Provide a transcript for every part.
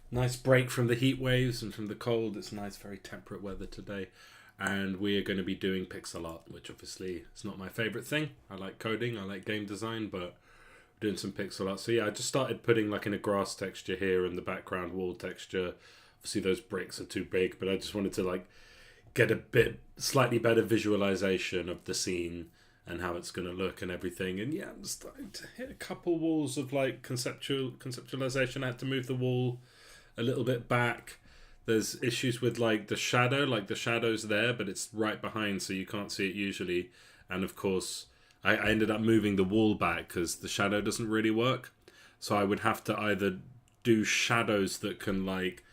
Nice break from the heat waves and from the cold. It's nice, very temperate weather today. And we are going to be doing pixel art, which obviously is not my favourite thing. I like coding, I like game design, but doing some pixel art. So yeah, I just started putting like in a grass texture here and the background wall texture. Obviously those bricks are too big, but I just wanted to like get a bit slightly better visualization of the scene and how it's going to look and everything. And yeah, I'm starting to hit a couple walls of like conceptualization. I had to move the wall a little bit back. There's issues with like the shadow, like the shadow's there, but it's right behind, so you can't see it usually. And of course, I ended up moving the wall back because the shadow doesn't really work. So I would have to either do shadows that can like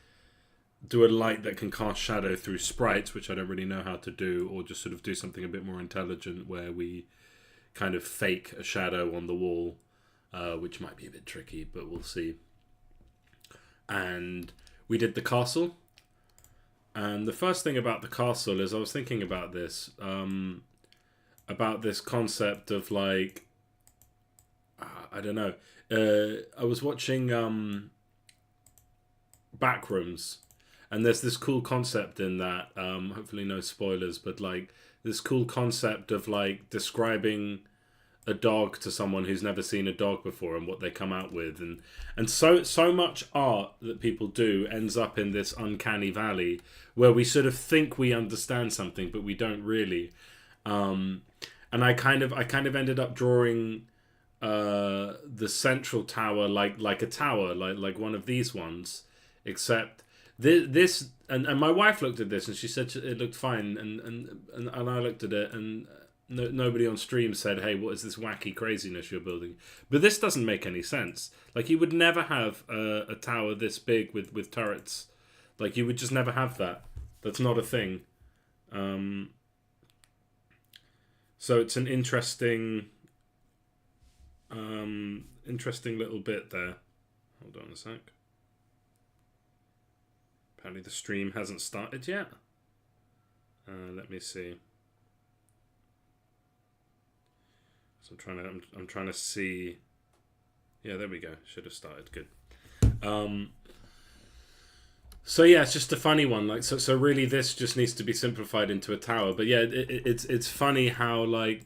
do a light that can cast shadow through sprites, which I don't really know how to do, or just sort of do something a bit more intelligent where we kind of fake a shadow on the wall, which might be a bit tricky, but we'll see. And we did the castle. And the first thing about the castle is I was thinking about this concept of like, I don't know. I was watching Backrooms, and there's this cool concept in that. Hopefully, no spoilers, but like this cool concept of like describing a dog to someone who's never seen a dog before and what they come out with, and so much art that people do ends up in this uncanny valley where we sort of think we understand something but we don't really. And I kind of ended up drawing the central tower like a tower, like one of these ones, except this and my wife looked at this and she said it looked fine, and I looked at it and nobody on stream said, hey, what is this wacky craziness you're building? But this doesn't make any sense. Like, you would never have a tower this big with turrets. Like, you would just never have that. That's not a thing. So it's an interesting little bit there. Hold on a sec. Apparently the stream hasn't started yet. Let me see. So I'm trying to see. Yeah, there we go. Should have started. Good. So yeah, it's just a funny one. Like so really, this just needs to be simplified into a tower. But yeah, it's funny how like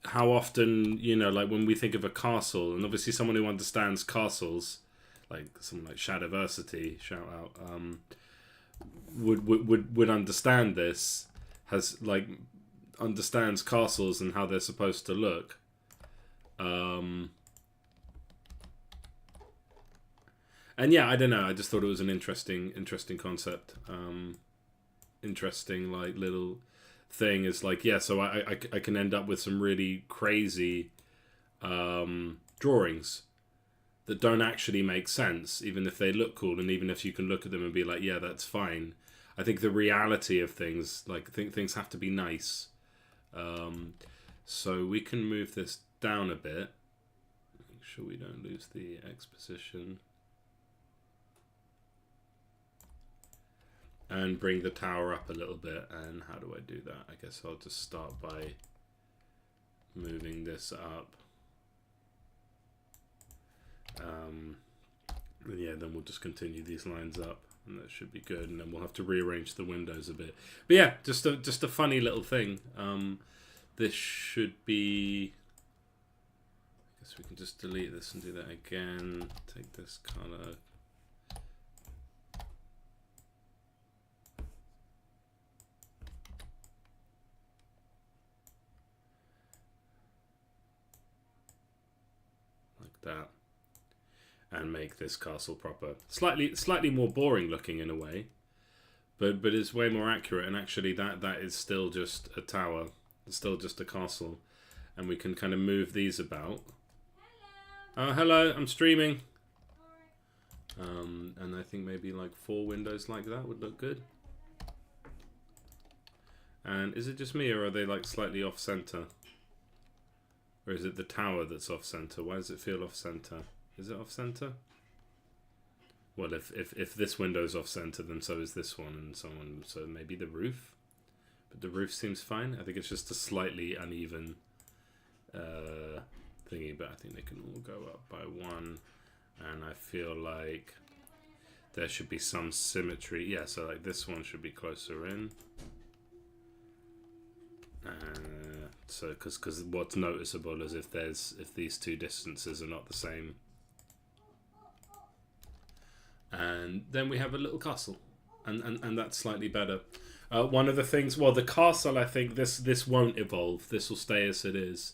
how often, you know, like when we think of a castle, and obviously someone who understands castles, like someone like Shadowversity, shout out, would understand this, has like understands castles and how they're supposed to look. And yeah, I don't know. I just thought it was an interesting concept. Interesting, like little thing is like, yeah. So I can end up with some really crazy drawings that don't actually make sense, even if they look cool, and even if you can look at them and be like, yeah, that's fine. I think the reality of things, like, I think things have to be nice. So we can move this down a bit. Make sure we don't lose the exposition. And bring the tower up a little bit. And how do I do that? I guess I'll just start by moving this up. And yeah, then we'll just continue these lines up, and that should be good. And then we'll have to rearrange the windows a bit. But yeah, just a funny little thing. This should be. I guess we can just delete this and do that again. Take this color. Like that. And make this castle proper. Slightly more boring looking in a way, but it's way more accurate. And actually, that is still just a tower. It's still just a castle, and we can kind of move these about. Hello. Hello. I'm streaming. And I think maybe like 4 windows like that would look good. And is it just me, or are they like slightly off center? Or is it the tower that's off center? Why does it feel off center? Is it off center? Well, if this window's off center, then so is this one, and so on. So maybe the roof, but the roof seems fine. I think it's just a slightly uneven thingy, but I think they can all go up by 1. And I feel like there should be some symmetry. Yeah, so like this one should be closer in. So because what's noticeable is if these two distances are not the same. And then we have a little castle, and that's slightly better. One of the things, well, the castle, I think this won't evolve. This will stay as it is.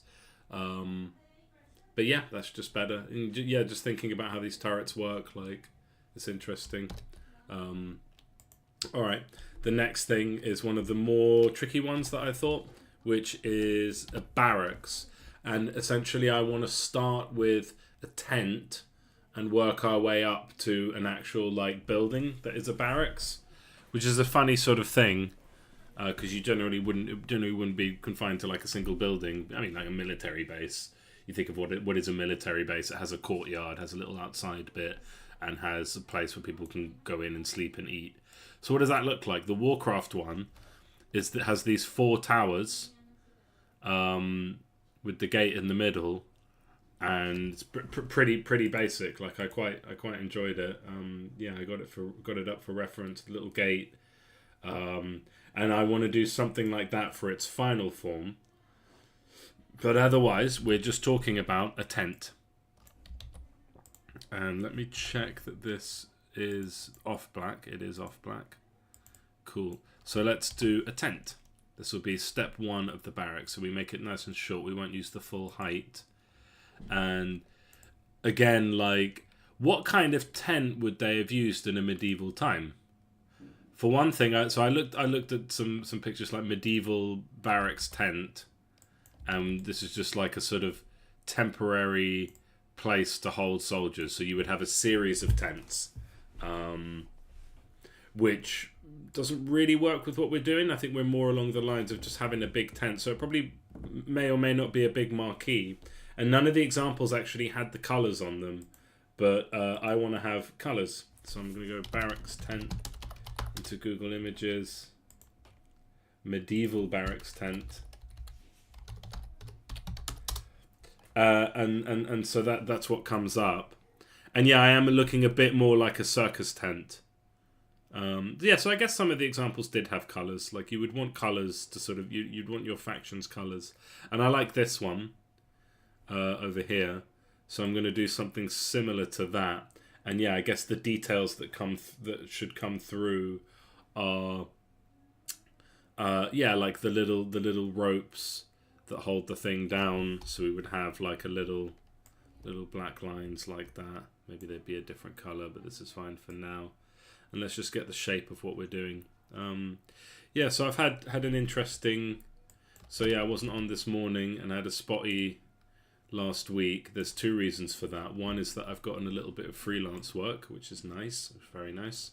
But yeah, that's just better. And yeah, just thinking about how these turrets work, like, it's interesting. All right, the next thing is one of the more tricky ones that I thought, which is a barracks. And essentially I want to start with a tent and work our way up to an actual like building that is a barracks, which is a funny sort of thing, because you generally wouldn't be confined to like a single building. I mean, like a military base. You think of what is a military base. It has a courtyard, has a little outside bit, and has a place where people can go in and sleep and eat. So what does that look like? The Warcraft one has these 4 towers, with the gate in the middle, and it's pretty basic. Like I quite enjoyed it. Yeah, I got it up for reference. The little gate, and I want to do something like that for its final form. But otherwise, we're just talking about a tent. And let me check that this is off black. It is off black. Cool. So let's do a tent. This will be step 1 of the barracks. So we make it nice and short. We won't use the full height. And again, like, what kind of tent would they have used in a medieval time? For one thing, I looked at some pictures like medieval barracks tent, and this is just like a sort of temporary place to hold soldiers. So you would have a series of tents, which doesn't really work with what we're doing. I think we're more along the lines of just having a big tent. So it probably may or may not be a big marquee. And none of the examples actually had the colours on them. But I want to have colours. So I'm going to go barracks tent into Google Images. Medieval barracks tent. And so that's what comes up. And yeah, I am looking a bit more like a circus tent. Yeah, so I guess some of the examples did have colours. Like you would want colours to sort of, you'd want your factions colours. And I like this one over here. So I'm going to do something similar to that. And yeah, I guess the details that should come through are, yeah, like the little ropes that hold the thing down. So we would have like a little black lines like that. Maybe they'd be a different colour, but this is fine for now. And let's just get the shape of what we're doing. Yeah, so I've had an interesting... So yeah, I wasn't on this morning, and I had a spotty last week. There's 2 reasons for that. One is that I've gotten a little bit of freelance work, which is nice, very nice.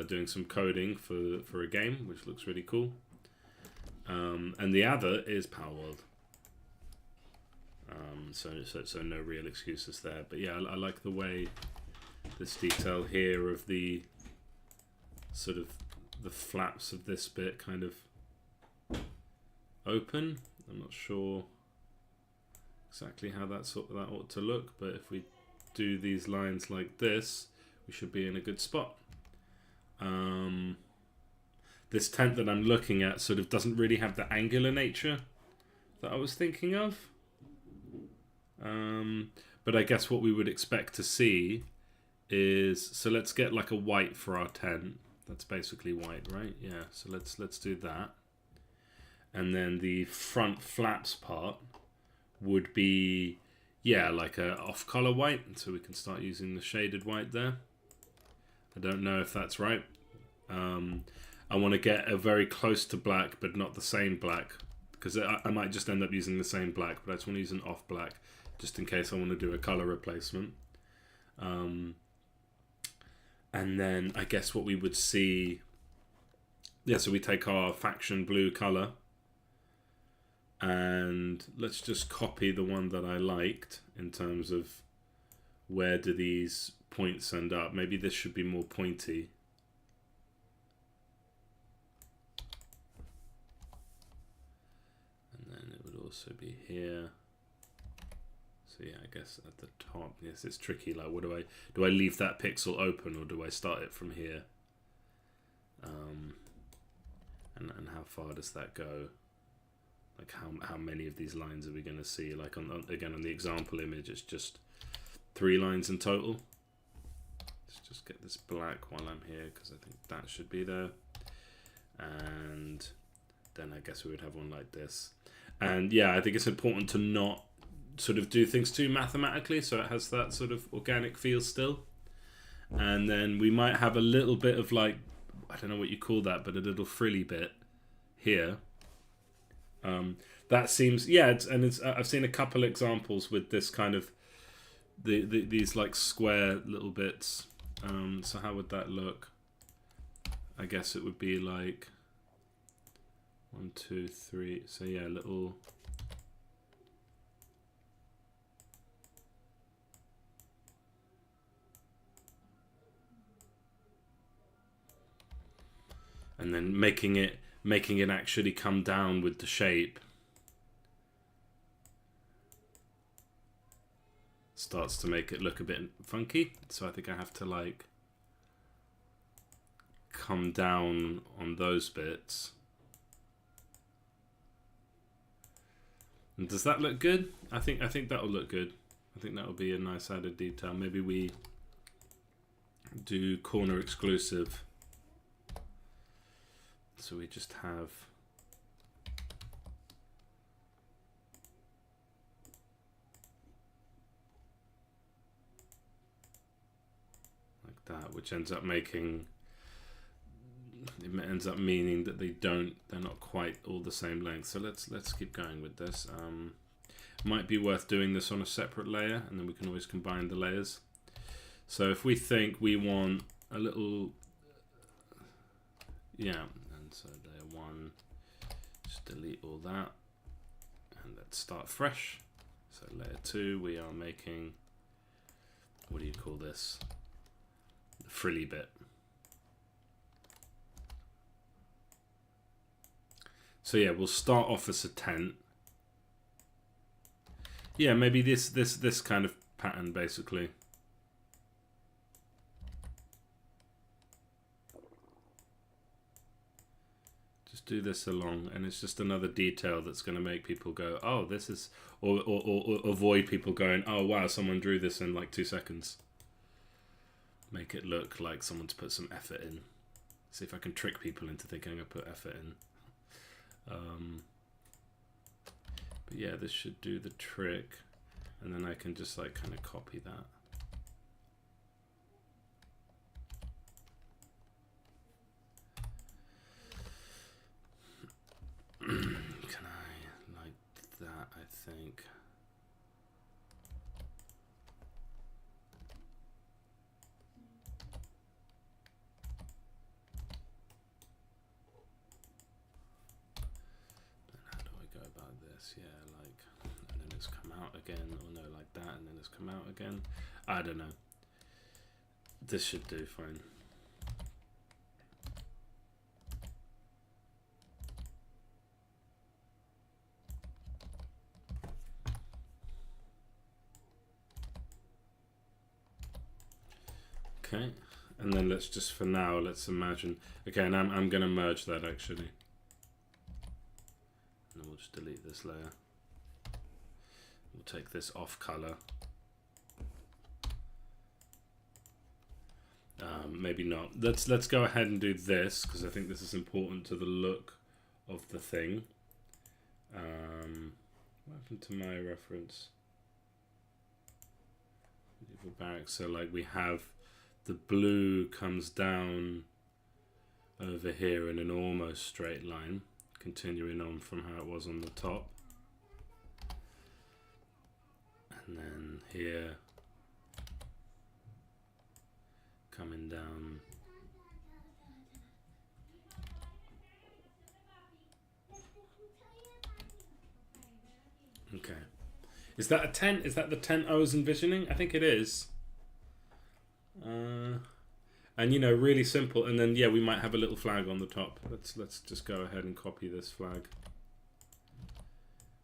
Doing some coding for a game, which looks really cool. And the other is Power World. So no real excuses there. But yeah, I like the way this detail here of the sort of the flaps of this bit kind of open. I'm not sure exactly how that ought to look, but if we do these lines like this, we should be in a good spot. This tent that I'm looking at sort of doesn't really have the angular nature that I was thinking of. But I guess what we would expect to see is, so let's get like a white for our tent. That's basically white, right? Yeah, so let's do that. And then the front flaps part would be, yeah, like a off-color white. So we can start using the shaded white there. I don't know if that's right. I want to get a very close to black, but not the same black, because I might just end up using the same black, but I just want to use an off black, just in case I want to do a color replacement. And then I guess what we would see, yeah, so we take our faction blue color, and let's just copy the one that I liked in terms of where do these points end up. Maybe this should be more pointy. And then it would also be here. So So yeah, I guess at the top, yes, it's tricky. Like, what do I leave that pixel open, or do I start it from here? And how far does that go? Like, how many of these lines are we going to see? Like, again on the example image, it's just 3 lines in total. Let's just get this black while I'm here, because I think that should be there. And then I guess we would have one like this. And yeah, I think it's important to not sort of do things too mathematically, so it has that sort of organic feel still. And then we might have a little bit of, like, I don't know what you call that, but a little frilly bit here. That seems, yeah, I've seen a couple examples with this kind of these like square little bits. So how would that look? I guess it would be like 1, 2, 3. So yeah, little. And then making it actually come down with the shape starts to make it look a bit funky. So I think I have to like come down on those bits. And does that look good? I think that'll look good. I think that'll be a nice added detail. Maybe we do corner exclusive. So we just have like that, which ends up making, it ends up meaning that they're not quite all the same length. So let's keep going with this. Might be worth doing this on a separate layer, and then we can always combine the layers. So if we think we want a little, yeah. So layer 1, just delete all that, and let's start fresh. So layer 2, we are making, what do you call this? The frilly bit. So yeah, we'll start off as a tent. Yeah, maybe this kind of pattern basically. Do this along, and it's just another detail that's going to make people go, oh, this is, or avoid people going, oh wow, someone drew this in like 2 seconds. Make it look like someone's put some effort in. See if I can trick people into thinking I put effort in. But yeah, this should do the trick, and then I can just like kind of copy that. Can I like that? I think. Then how do I go about this? Yeah, like, and then it's come out again, or no, like that, and then it's come out again. I don't know. This should do fine. Okay, and then let's just, for now, let's imagine. Okay, and I'm going to merge that actually. And we'll just delete this layer. We'll take this off color. Maybe not. Let's go ahead and do this, because I think this is important to the look of the thing. What happened to my reference? Medieval barracks. So like we have the blue comes down over here in an almost straight line, continuing on from how it was on the top. And then here, coming down. Okay. Is that a tent? Is that the tent I was envisioning? I think it is. And you know, really simple. And then yeah, we might have a little flag on the top. Let's just go ahead and copy this flag.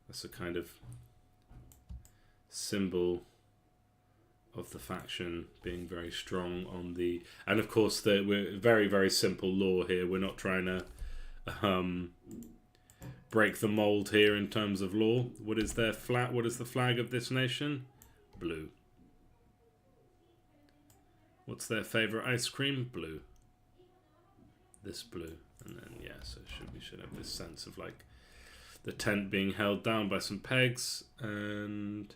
That's a kind of symbol of the faction being very strong on the, and of course we're very, very simple law here. We're not trying to break the mold here in terms of law. What is their flag? What is the flag of this nation? Blue. What's their favorite ice cream? Blue. This blue. And then yeah, so we should have this sense of like the tent being held down by some pegs, and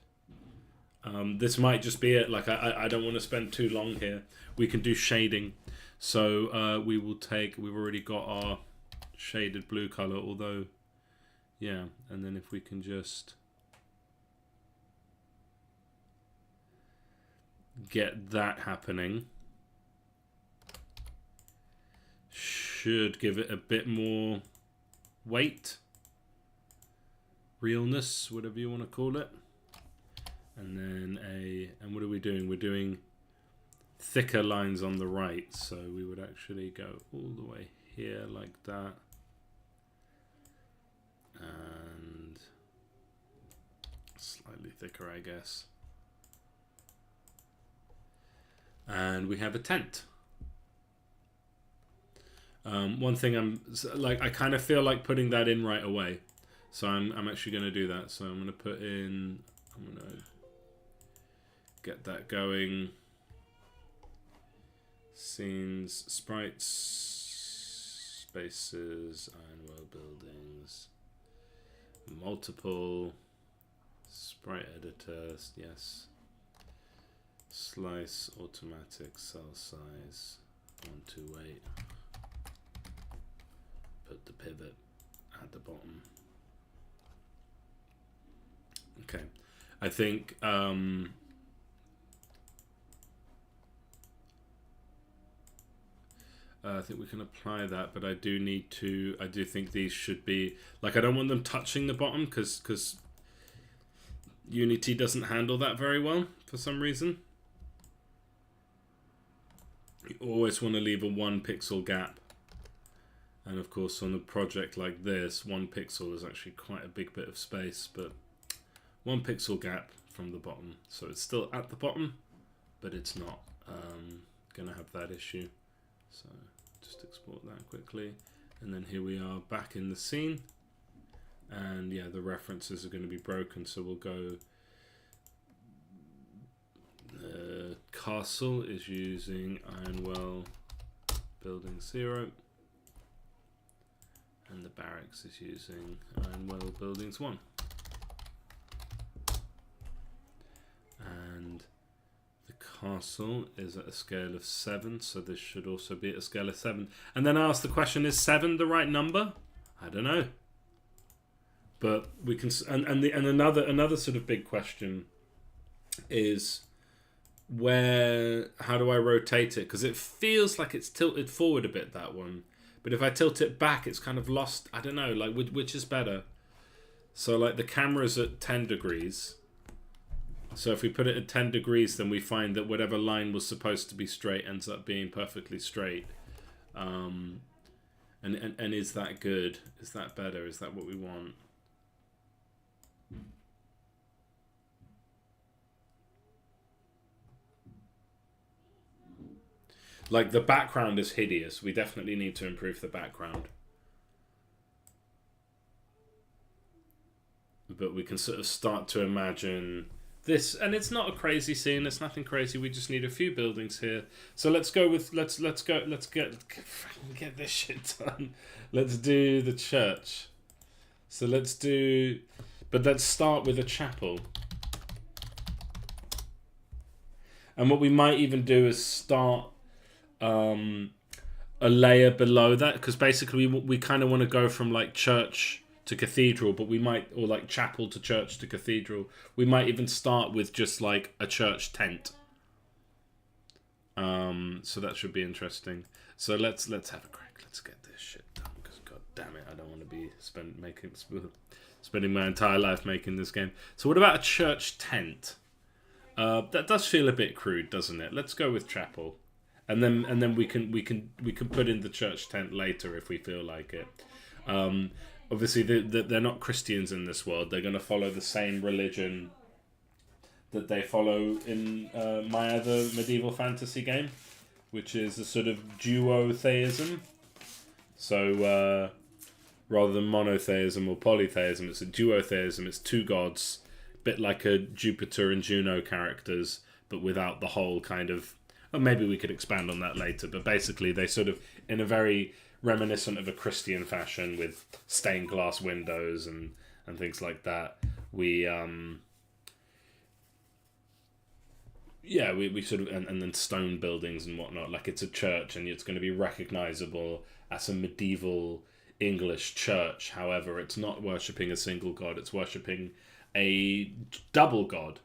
this might just be it. Like I don't want to spend too long here. We can do shading. So we will take, we've already got our shaded blue color, although yeah, and then if we can just get that happening, should give it a bit more weight, realness, whatever you want to call it. And then and what are we doing? We're doing thicker lines on the right, so we would actually go all the way here like that, and slightly thicker, I guess. And we have a tent. One thing I kind of feel like putting that in right away, so I'm actually going to do that. So I'm going to put in, I'm going to get that going. Scenes, sprites, spaces, iron world buildings, multiple, sprite editors, yes. Slice, automatic, cell size, 128. Put the pivot at the bottom. Okay, I think we can apply that, but I do think these should be, like, I don't want them touching the bottom because Unity doesn't handle that very well for some reason. You always want to leave a 1 pixel gap. And of course on a project like this, 1 pixel is actually quite a big bit of space, but 1 pixel gap from the bottom. So it's still at the bottom, but it's not going to have that issue. So just export that quickly. And then here we are back in the scene. And yeah, the references are going to be broken. So we'll go, castle is using Ironwell Building 0. And the barracks is using Ironwell Buildings 1. And the castle is at a scale of 7, so this should also be at a scale of 7. And then I ask the question, is 7 the right number? I don't know. But we can, and another sort of big question is how do I rotate it? Because it feels like it's tilted forward a bit, that one. But if I tilt it back, it's kind of lost. I don't know, like, which is better? So, like, the camera's at 10 degrees. So if we put it at 10 degrees, then we find that whatever line was supposed to be straight ends up being perfectly straight. And is that good? Is that better? Is that what we want? Like, the background is hideous. We definitely need to improve the background. But we can sort of start to imagine this, and it's not a crazy scene. It's nothing crazy. We just need a few buildings here. So let's go with let's get this shit done. Let's do the church. So let's start with a chapel. And what we might even do is start a layer below that, because basically we kind of want to go from like church to cathedral, but we might, or like chapel to church to cathedral. We might even start with just like a church tent. So that should be interesting. So let's have a crack. Let's get this shit done, because god damn it, I don't want to be spending my entire life making this game. So what about a church tent? That does feel a bit crude, doesn't it? Let's go with chapel. And then we can put in the church tent later if we feel like it. Obviously, they're not Christians in this world. They're going to follow the same religion that they follow in my other medieval fantasy game, which is a sort of duotheism. So rather than monotheism or polytheism, it's a duotheism. It's two gods, a bit like a Jupiter and Juno characters, but without the whole kind of... Well, maybe we could expand on that later, but basically they sort of, in a very reminiscent of a Christian fashion with stained glass windows and things like that, we sort of, and then stone buildings and whatnot, like it's a church and it's going to be recognizable as a medieval English church. However, it's not worshipping a single god, it's worshipping a double god,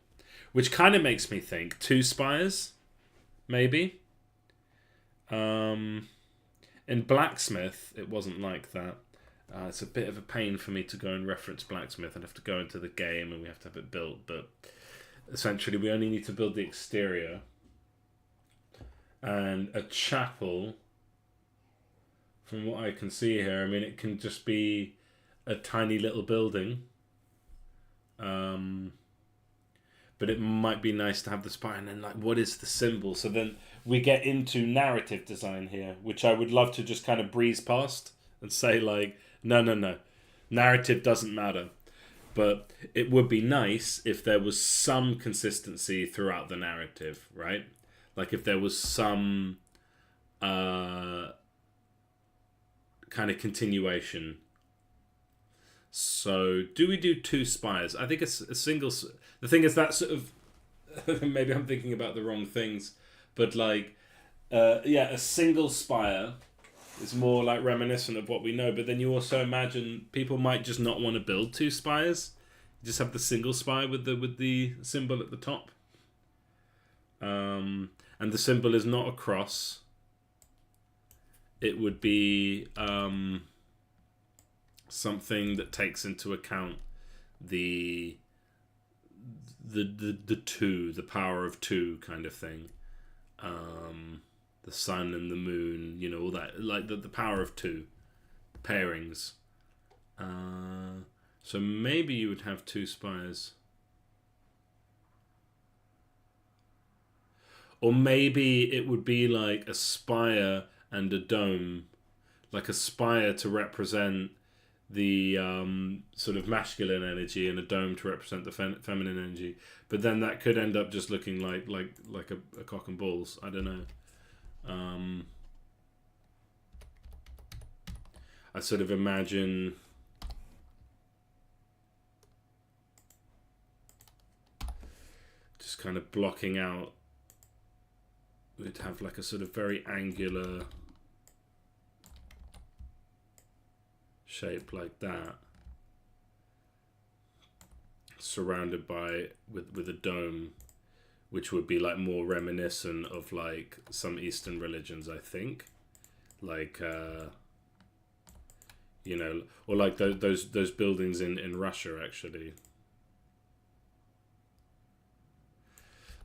which kind of makes me think two spires, maybe. In Blacksmith, it wasn't like that. It's a bit of a pain for me to go and reference Blacksmith. I'd have to go into the game and we have to have it built, but essentially we only need to build the exterior. And a chapel, from what I can see here, I mean, it can just be a tiny little building. But it might be nice to have the spire, and then, like, what is the symbol? So then we get into narrative design here, which I would love to just kind of breeze past and say, like, no. Narrative doesn't matter. But it would be nice if there was some consistency throughout the narrative, right? Like if there was some kind of continuation. So do we do two spires? I think it's a single... The thing is that sort of... maybe I'm thinking about the wrong things. But like, a single spire is more like reminiscent of what we know. But then you also imagine people might just not want to build two spires. You just have the single spire with the symbol at the top. And the symbol is not a cross. It would be something that takes into account the two, the power of two kind of thing. The sun and the moon, you know, all that, like the power of two pairings. So maybe you would have two spires. Or maybe it would be like a spire and a dome. Like a spire to represent the sort of masculine energy and a dome to represent the feminine energy. But then that could end up just looking like a cock and balls. I don't know. I sort of imagine just kind of blocking out. We'd have like a sort of very angular shape like that, surrounded by with a dome, which would be like more reminiscent of like some Eastern religions, I think, like you know, or like those buildings in Russia actually.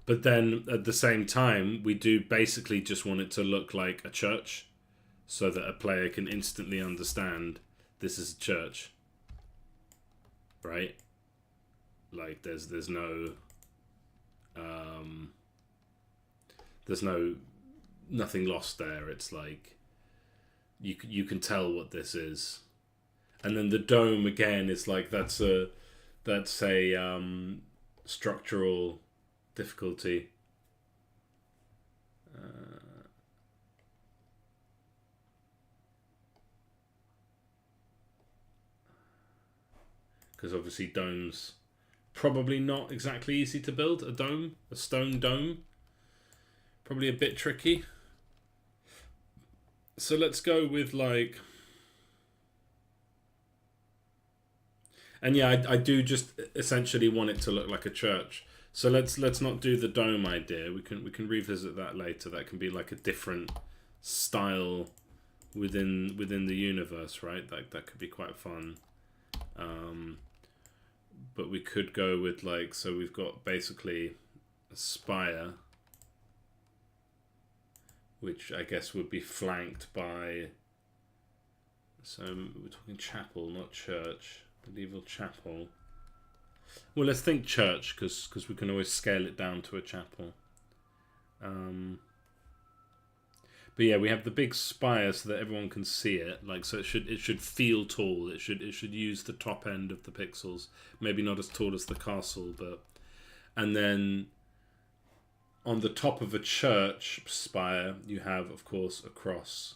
But then at the same time, we do basically just want it to look like a church, so that a player can instantly understand this is a church, right? Like there's no nothing lost there. It's like you can tell what this is. And then the dome again is like that's a structural difficulty. Because obviously domes probably not exactly easy to build. A stone dome, probably a bit tricky. So let's go with like, and yeah, I do just essentially want it to look like a church. So let's not do the dome idea. We can revisit that later. That can be like a different style within the universe, right? That could be quite fun. But we could go with like, so we've got basically a spire, which I guess would be flanked by, so we're talking chapel, not church, medieval chapel. Well, let's think church, because we can always scale it down to a chapel. But yeah, we have the big spire so that everyone can see it. Like, so it should feel tall. It should use the top end of the pixels. Maybe not as tall as the castle, but and then on the top of a church spire, you have, of course, a cross.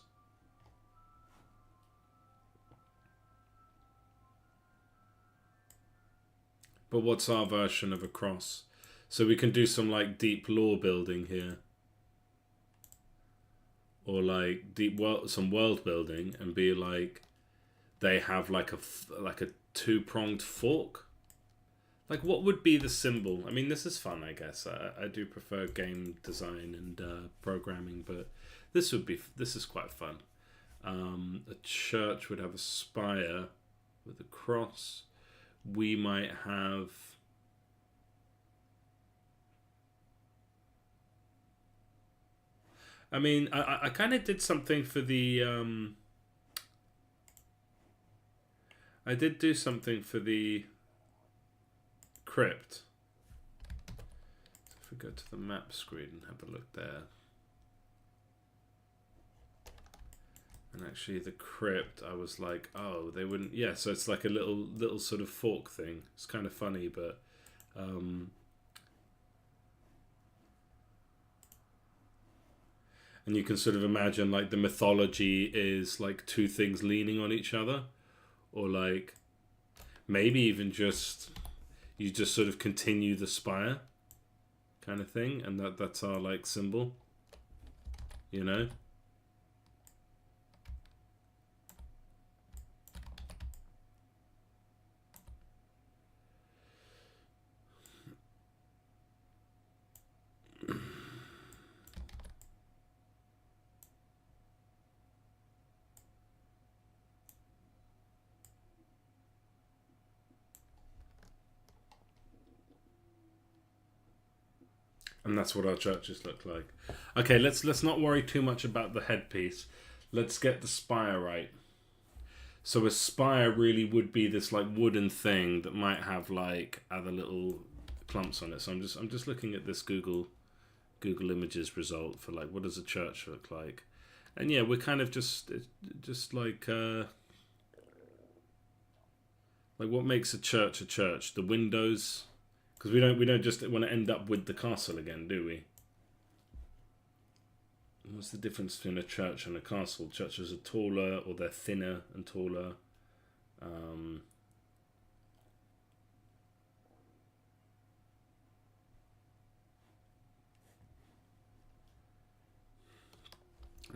But what's our version of a cross? So we can do some like deep lore building here. Or like some world building and be like, they have like a two-pronged fork. Like, what would be the symbol? I mean, this is fun, I guess. I do prefer game design and programming, but this is quite fun. A church would have a spire with a cross. We might have. I mean, I kind of did something for the. I did do something for the crypt. So if we go to the map screen and have a look there. And actually the crypt, I was like, oh, they wouldn't... Yeah, so it's like a little sort of fork thing. It's kind of funny, but... And you can sort of imagine like the mythology is like two things leaning on each other. Or like maybe even just... You just sort of continue the spire kind of thing. And that's our like symbol. You know? And that's what our churches look like. Okay, let's not worry too much about the headpiece. Let's get the spire right. So a spire really would be this like wooden thing that might have like other little clumps on it. So I'm just looking at this Google Images result for like what does a church look like, and yeah, we're kind of just like what makes a church a church? The windows. Because we don't just want to end up with the castle again, do we? What's the difference between a church and a castle? Churches are taller, or they're thinner and taller. And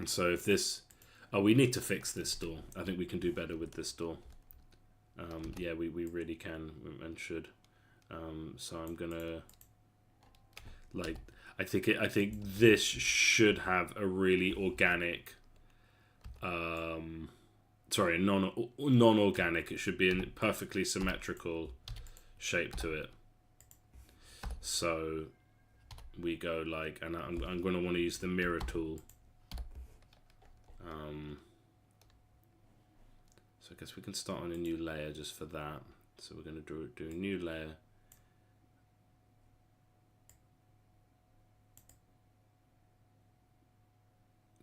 so if this... Oh, we need to fix this door. I think we can do better with this door. Yeah, we really can and should. So I'm gonna like I think this should have a really organic sorry, non-organic. It should be a perfectly symmetrical shape to it. So we go like, and I'm going to want to use the mirror tool. So I guess we can start on a new layer just for that. So we're going to do a new layer.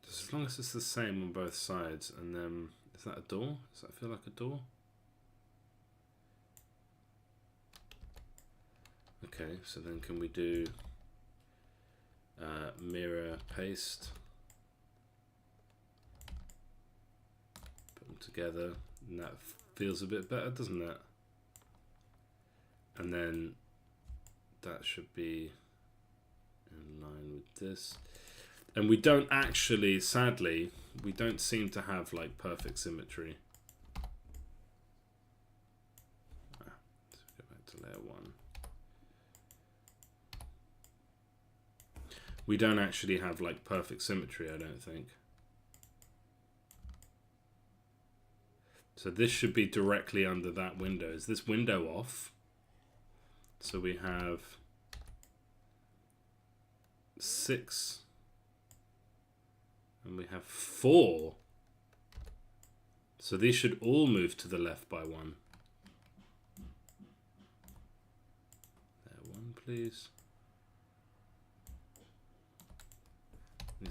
As long as it's the same on both sides. And then, is that a door? Does that feel like a door? Okay, so then can we do mirror paste? Put them together, and that feels a bit better, doesn't it? And then that should be in line with this. And we don't actually, sadly, we don't seem to have like perfect symmetry. Let's go back to layer 1. We don't actually have like perfect symmetry, I don't think. So this should be directly under that window. Is this window off? So we have 6. And we have 4. So these should all move to the left by 1. please.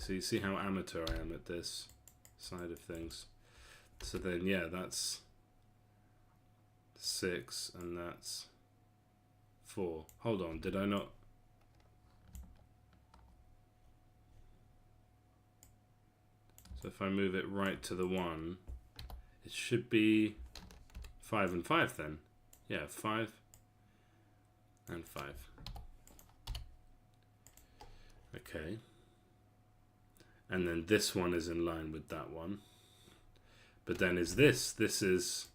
You see how amateur I am at this side of things. So then, yeah, that's 6 and that's 4. Hold on, did I not? So if I move it right to the 1, it should be 5 and 5 then. Yeah, 5 and 5. Okay. And then this one is in line with that one. But then is this is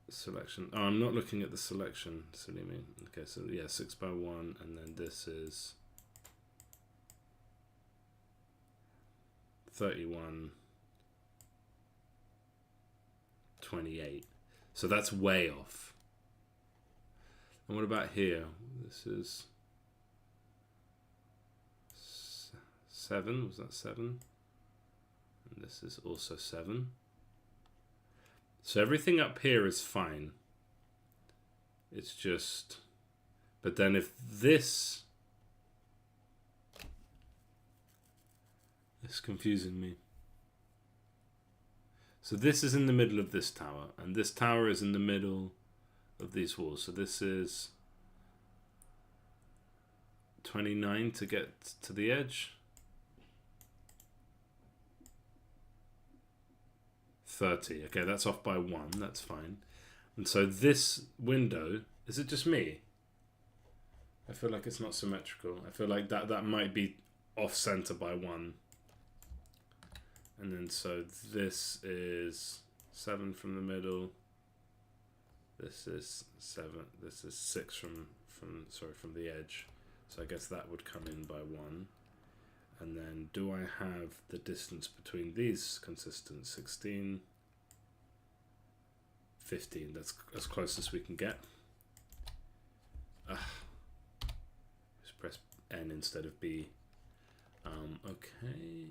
selection. Oh, I'm not looking at the selection. Silly me. Okay, so yeah, 6 by 1, and then this is 31, 28. So that's way off. And what about here? This is 7. Was that 7? And this is also 7. So everything up here is fine. It's just... But then if this... It's confusing me. So this is in the middle of this tower. And this tower is in the middle of these walls. So this is 29 to get to the edge. 30. Okay, that's off by 1. That's fine. And so this window, is it just me? I feel like it's not symmetrical. I feel like that might be off center by 1. And then so this is 7 from the middle. This is 7. This is 6 from the edge. So I guess that would come in by 1. And then do I have the distance between these consistent? 16, 15. That's as close as we can get. Just press N instead of B. Okay.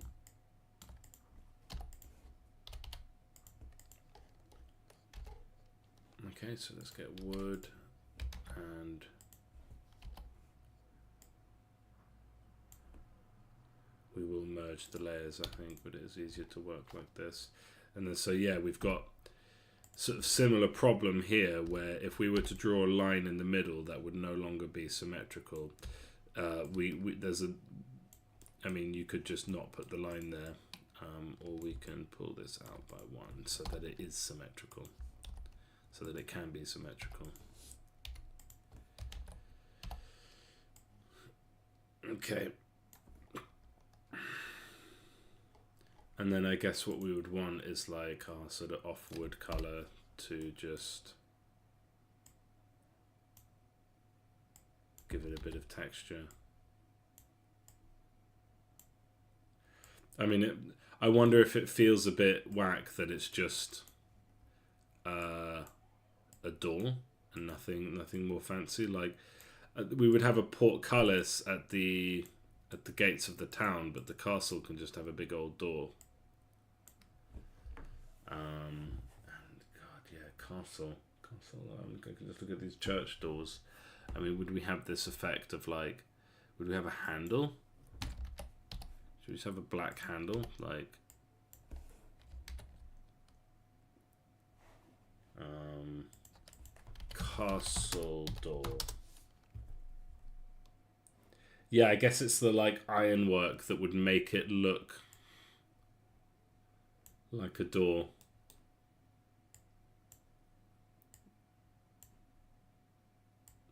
Okay, so let's get wood and we will merge the layers, I think, but it is easier to work like this. And then so yeah, we've got sort of similar problem here where if we were to draw a line in the middle that would no longer be symmetrical. There's a, I mean, you could just not put the line there, or we can pull this out by 1 so that it is symmetrical, so that it can be symmetrical. Okay. And then I guess what we would want is like our sort of off-wood color to just give it a bit of texture. I mean, I wonder if it feels a bit whack that it's just a door and nothing more fancy. Like we would have a portcullis at the gates of the town, but the castle can just have a big old door. And God, yeah, castle. I can just look at these church doors. I mean, would we have this effect of like, would we have a handle? Should we just have a black handle, like? Castle door. Yeah, I guess it's the like ironwork that would make it look like a door.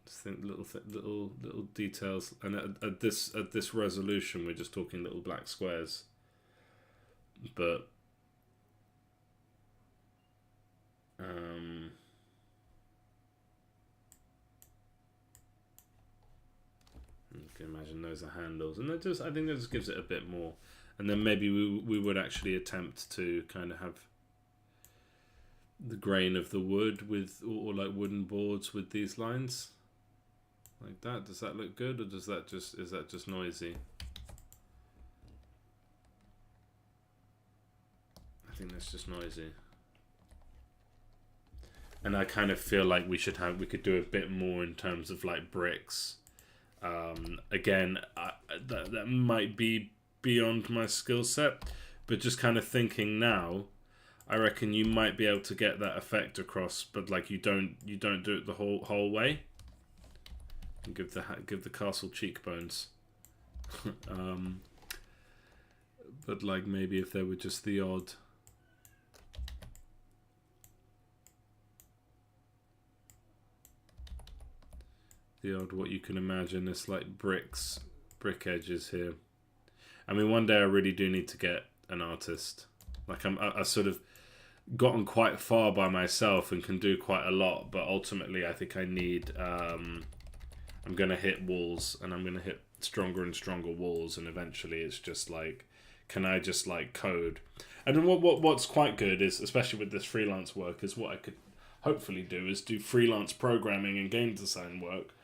Just think little details, and at this resolution, we're just talking little black squares. But you can imagine those are handles, and I think that just gives it a bit more. And then maybe we would actually attempt to kind of have the grain of the wood with, or like wooden boards with these lines, like that. Does that look good, or is that just noisy? I think that's just noisy. And I kind of feel like we could do a bit more in terms of like bricks. Again, that might be beyond my skill set, but just kind of thinking now, I reckon you might be able to get that effect across, but like you don't do it the whole way. And give the castle cheekbones. But like maybe if there were just the odd. What you can imagine is like brick edges here. I mean, one day I really do need to get an artist. Like I sort of gotten quite far by myself and can do quite a lot, but ultimately I think I need. I'm gonna hit walls, and I'm gonna hit stronger and stronger walls, and eventually it's just like, can I just like code? And then what's quite good is, especially with this freelance work, is what I could hopefully do is do freelance programming and game design work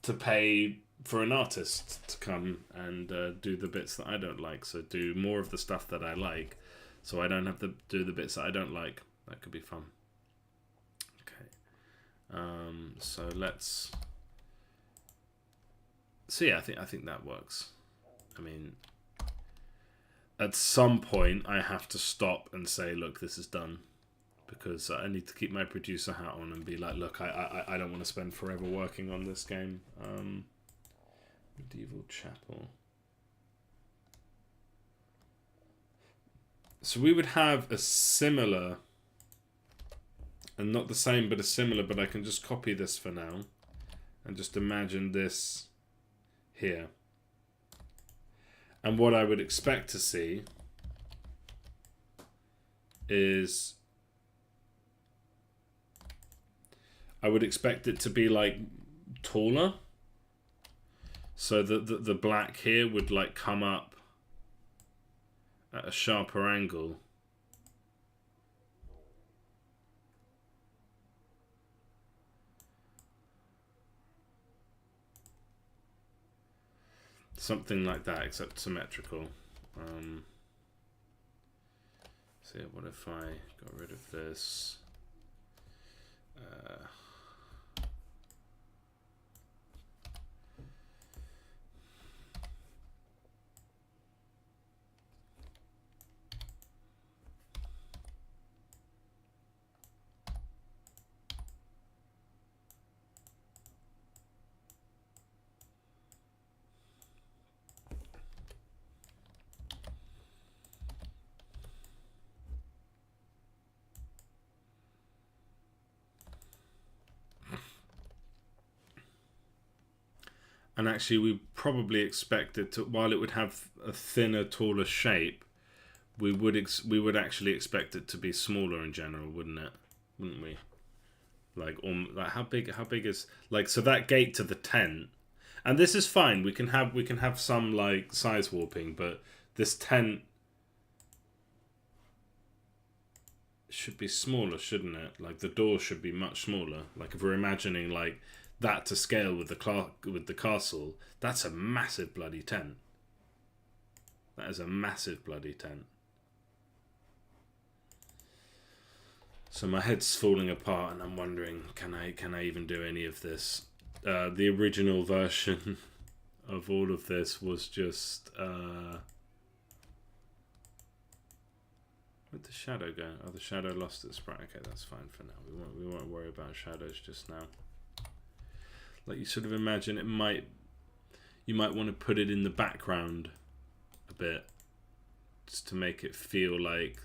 to pay for an artist to come and do the bits that I don't like. So do more of the stuff that I like, so I don't have to do the bits that I don't like. That could be fun. Okay. So let's. So yeah, I think that works. I mean, at some point I have to stop and say, look, this is done. Because I need to keep my producer hat on and be like, look, I don't want to spend forever working on this game. Medieval Chapel. So we would have a similar, and not the same, but a similar, but I can just copy this for now. And just imagine this here. And what I would expect to see is, I would expect it to be like taller. So the black here would like come up at a sharper angle. Something like that, except symmetrical. So yeah, what if I got rid of this? And actually, we probably expect it to, while it would have a thinner, taller shape, we would actually expect it to be smaller in general, wouldn't it? Wouldn't we? Like how big is, like, so that gate to the tent, and this is fine. We can have some like size warping, but this tent should be smaller, shouldn't it? Like the door should be much smaller. Like if we're imagining like that to scale with the castle, that's a massive bloody tent. That is a massive bloody tent. So my head's falling apart, and I'm wondering, can I even do any of this? The original version of all of this was just where'd the shadow go? Oh, the shadow lost its sprite. Okay, that's fine for now. We won't worry about shadows just now. Like you sort of imagine you might want to put it in the background a bit, just to make it feel like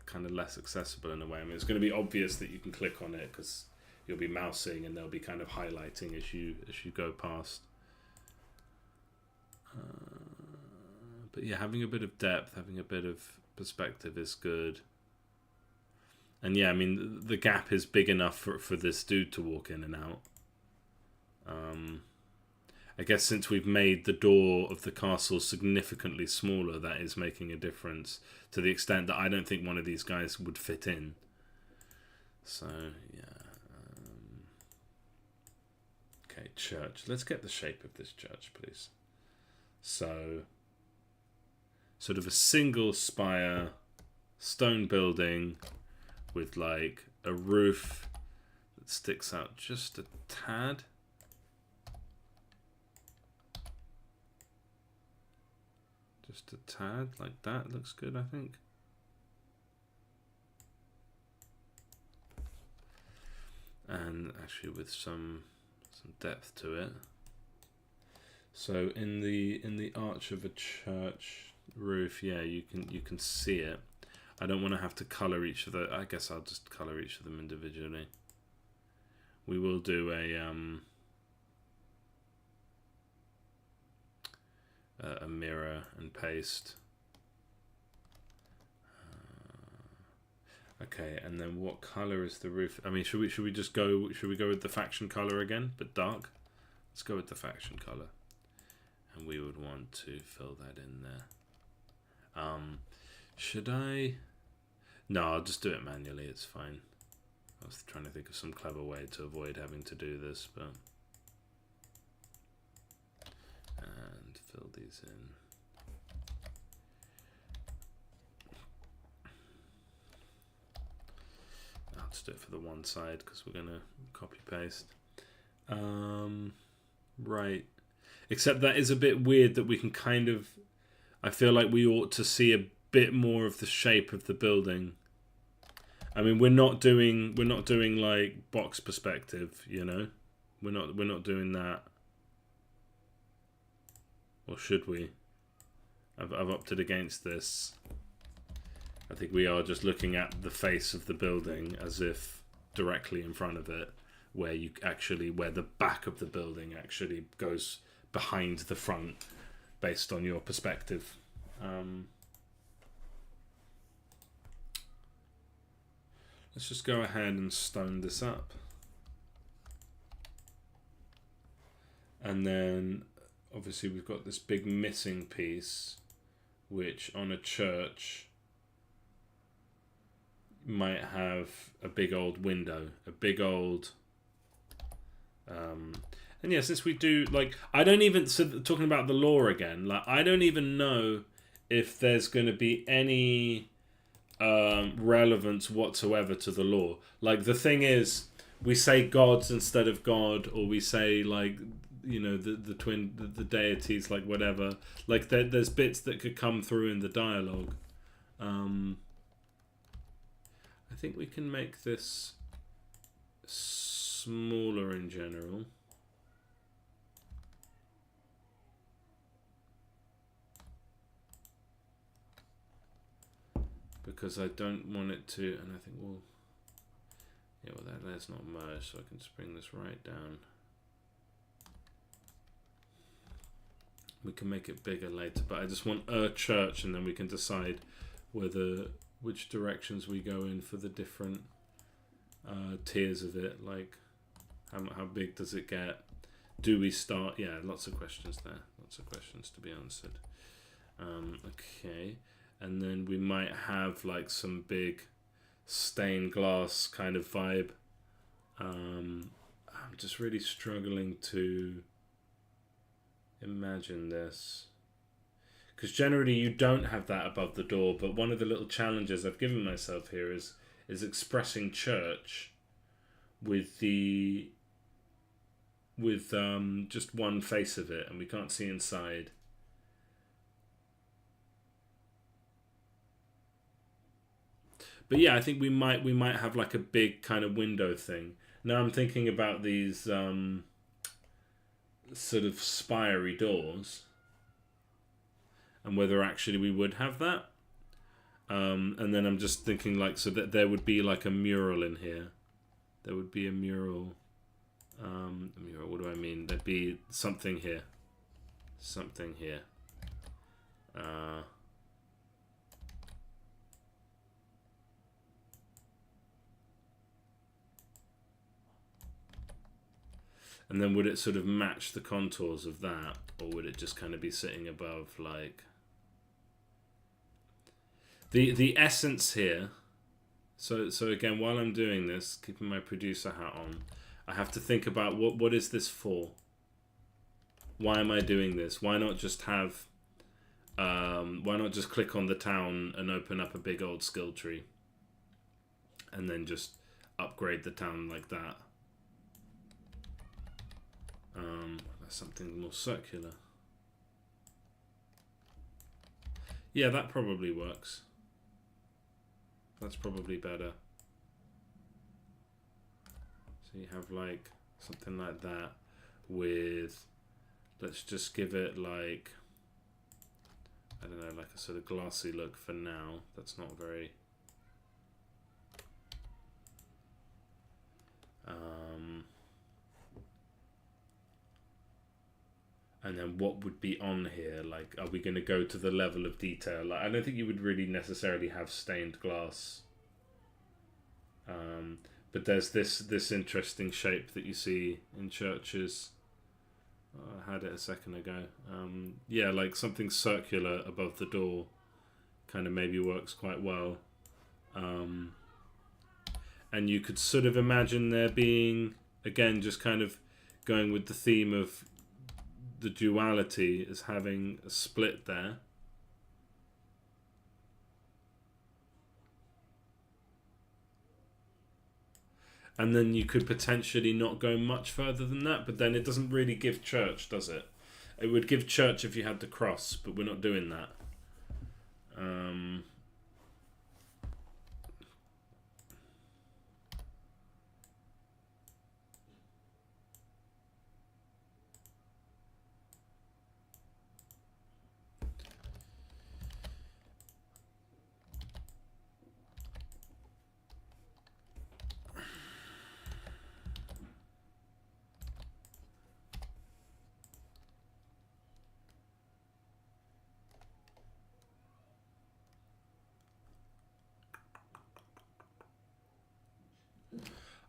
kind of less accessible in a way. I mean, it's going to be obvious that you can click on it because you'll be mousing and they'll be kind of highlighting as you go past. But yeah, having a bit of depth, having a bit of perspective is good. And yeah, I mean, the gap is big enough for this dude to walk in and out. I guess since we've made the door of the castle significantly smaller, that is making a difference to the extent that I don't think one of these guys would fit in. So, yeah. Okay, church. Let's get the shape of this church, please. So, sort of a single spire stone building with like a roof sticks out just a tad. Just a tad, like that. Looks good, I think. And actually with some depth to it. So in the arch of a church roof, yeah, you can see it. I don't want to have to color each of the. I guess I'll just color each of them individually. We will do a mirror and paste. Okay, and then what color is the roof? I mean, should we just go? Should we go with the faction color again, but dark? Let's go with the faction color, and we would want to fill that in there. Should I? No, I'll just do it manually. It's fine. I was trying to think of some clever way to avoid having to do this, but and fill these in. I'll just do it for the one side because we're gonna copy paste. Right. Except that is a bit weird that we can kind of. I feel like we ought to see a bit more of the shape of the building. I mean, we're not doing like box perspective, you know. We're not doing that. Or should we? I've opted against this. I think we are just looking at the face of the building as if directly in front of it, where the back of the building actually goes behind the front, based on your perspective. Let's just go ahead and stone this up. And then obviously we've got this big missing piece, which on a church might have a big old window, a big old and yeah, since we do, like, I don't even, so talking about the lore again, like, I don't even know if there's going to be any relevance whatsoever to the lore. Like, the thing is, we say gods instead of God, or we say, like, you know, the deities, like, whatever. Like, there's bits that could come through in the dialogue. I think we can make this smaller in general. Because I don't want it to, and I think we'll, yeah, well, that's not merged, so I can just bring this right down. We can make it bigger later, but I just want a church, and then we can decide which directions we go in for the different tiers of it. Like, how big does it get? Do we start? Yeah, lots of questions there. Lots of questions to be answered. Okay. And then we might have like some big stained glass kind of vibe. I'm just really struggling to imagine this. Because generally you don't have that above the door, but one of the little challenges I've given myself here is expressing church with just one face of it, and we can't see inside. But yeah, I think we might have like a big kind of window thing. Now I'm thinking about these sort of spiry doors, and whether actually we would have that. And then I'm just thinking like, so that there would be like a mural in here. There would be a mural. A mural. What do I mean? There'd be something here. Something here. And then would it sort of match the contours of that, or would it just kind of be sitting above, like the essence here? So again, while I'm doing this, keeping my producer hat on, I have to think about what is this for? Why am I doing this? Why not just have why not just click on the town and open up a big old skill tree, and then just upgrade the town like that? That's something more circular. Yeah, that probably works. That's probably better. So you have like something like that with, let's just give it like, I don't know, like a sort of glassy look for now. That's not very... and then what would be on here? Like, are we going to go to the level of detail? Like, I don't think you would really necessarily have stained glass. But there's this interesting shape that you see in churches. I had it a second ago. Yeah, like something circular above the door kind of maybe works quite well. And you could sort of imagine there being, again, just kind of going with the theme of the duality, as having a split there. And then you could potentially not go much further than that, but then it doesn't really give church, does it? It would give church if you had the cross, but we're not doing that.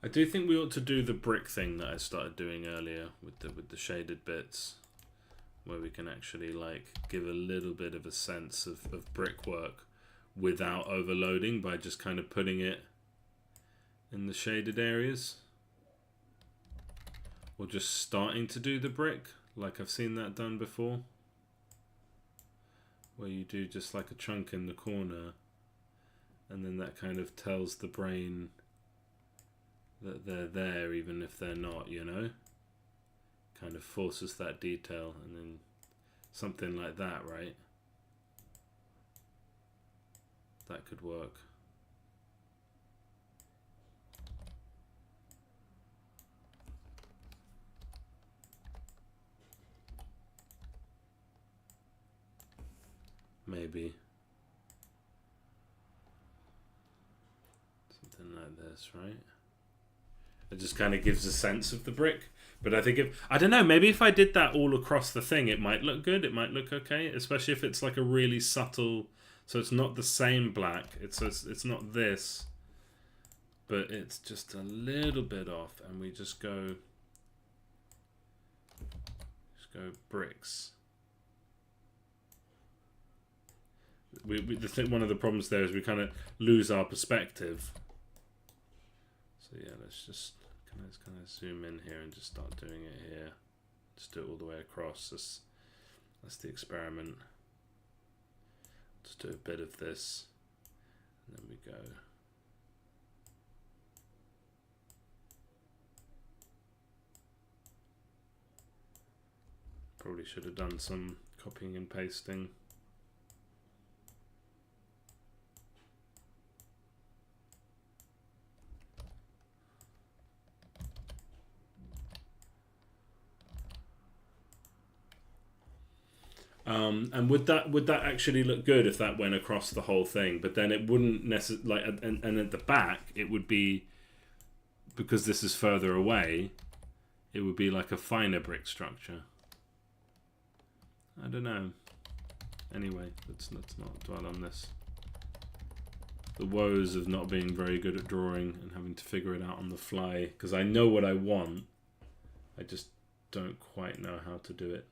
I do think we ought to do the brick thing that I started doing earlier with the shaded bits, where we can actually like give a little bit of a sense of brickwork without overloading, by just kind of putting it in the shaded areas, or just starting to do the brick like I've seen that done before, where you do just like a chunk in the corner, and then that kind of tells the brain that they're there even if they're not, you know? Kind of forces that detail, and then something like that, right? That could work. Maybe. Something like this, right? It just kind of gives a sense of the brick. But I think I don't know, maybe if I did that all across the thing, it might look good. It might look okay, especially if it's like a really subtle, so it's not the same black. It's not this, but it's just a little bit off, and we just go bricks. One of the problems there is we kind of lose our perspective. So yeah, let's kind of zoom in here and just start doing it here. Just do it all the way across. That's the experiment. Just do a bit of this, and then we go. Probably should have done some copying and pasting. And would that actually look good if that went across the whole thing? But then it wouldn't necessarily, like, and at the back it would be, because this is further away, it would be like a finer brick structure. I don't know. Anyway, let's not dwell on this. The woes of not being very good at drawing and having to figure it out on the fly, because I know what I want, I just don't quite know how to do it.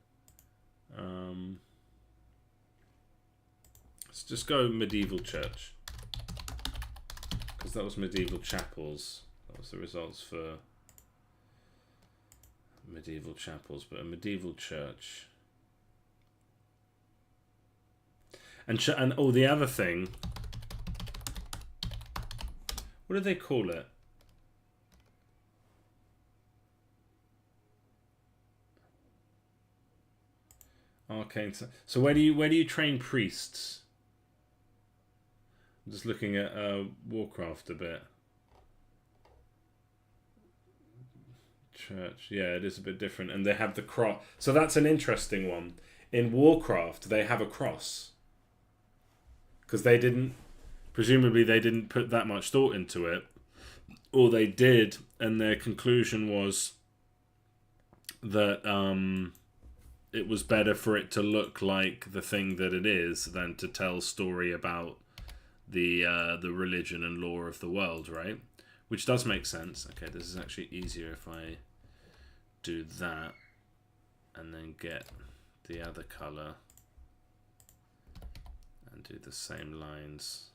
Let's just go medieval church, because that was medieval chapels. That was the results for medieval chapels, but a medieval church. And oh, the other thing, what do they call it? arcane. So where do you train priests? I'm just looking at Warcraft a bit. Church, yeah, it is a bit different, and they have the cross. So that's an interesting one. In Warcraft, they have a cross because presumably they didn't put that much thought into it, or they did, and their conclusion was that it was better for it to look like the thing that it is than to tell story about the religion and lore of the world, right? Which does make sense. Okay, this is actually easier if I do that and then get the other color and do the same lines.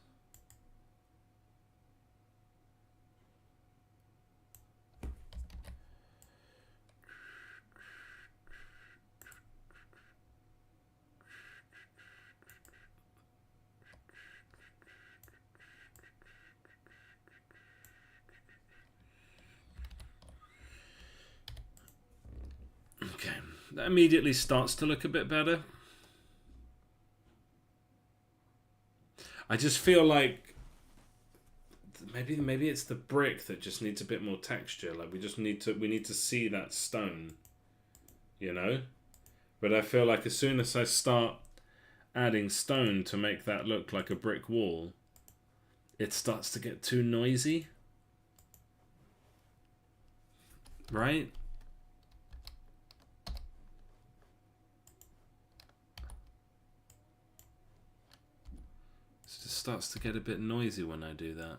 Okay, that immediately starts to look a bit better. I just feel like maybe it's the brick that just needs a bit more texture. Like we need to see that stone, you know? But I feel like as soon as I start adding stone to make that look like a brick wall, it starts to get too noisy. Right? It just starts to get a bit noisy when I do that.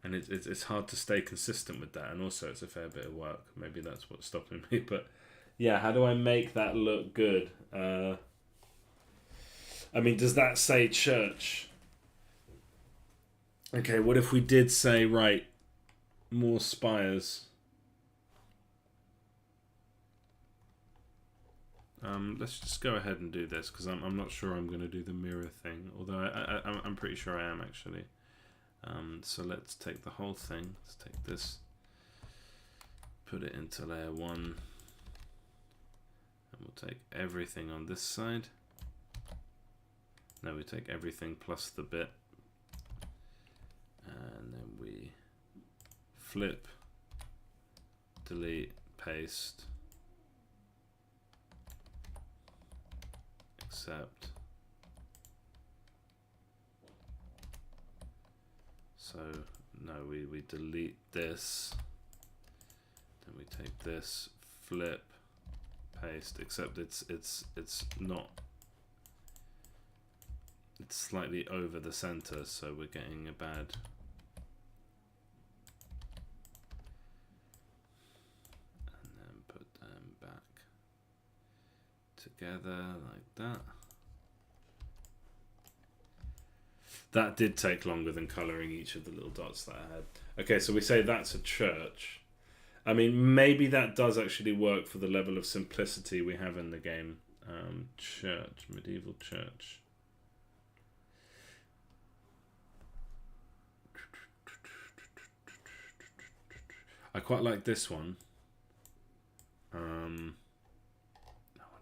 And it's hard to stay consistent with that, and also it's a fair bit of work. Maybe that's what's stopping me. But yeah, how do I make that look good? I mean, does that say church? Okay, what if we did say, right, more spires? Let's just go ahead and do this, because I'm not sure I'm going to do the mirror thing, although I'm pretty sure I am, actually. So let's take the whole thing. Let's take this, put it into layer 1, and we'll take everything on this side. Now we take everything plus the bit, and then we flip, delete, paste, accept. So no, we delete this, then we take this, flip, paste, except it's not, it's slightly over the center, so we're getting a bad. And then put them back together like that. That did take longer than colouring each of the little dots that I had. Okay, so we say that's a church. I mean, maybe that does actually work for the level of simplicity we have in the game. Church, medieval church. I quite like this one. When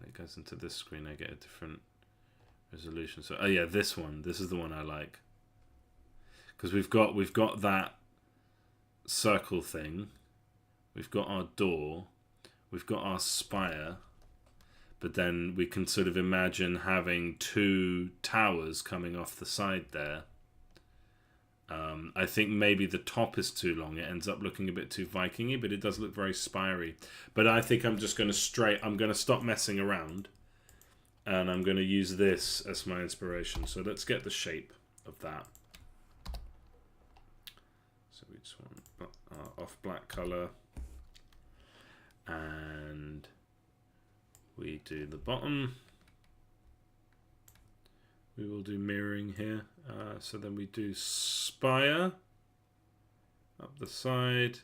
it goes into this screen, I get a different resolution. So, oh yeah, this one. This is the one I like, because we've got that circle thing. We've got our door. We've got our spire. But then we can sort of imagine having two towers coming off the side there. I think maybe the top is too long. It ends up looking a bit too Viking-y, but it does look very spirey. But I think I'm just going to I'm going to stop messing around, and I'm going to use this as my inspiration. So let's get the shape of that. So we just want off black color, and we do the bottom. We will do mirroring here. So then we do spire up the side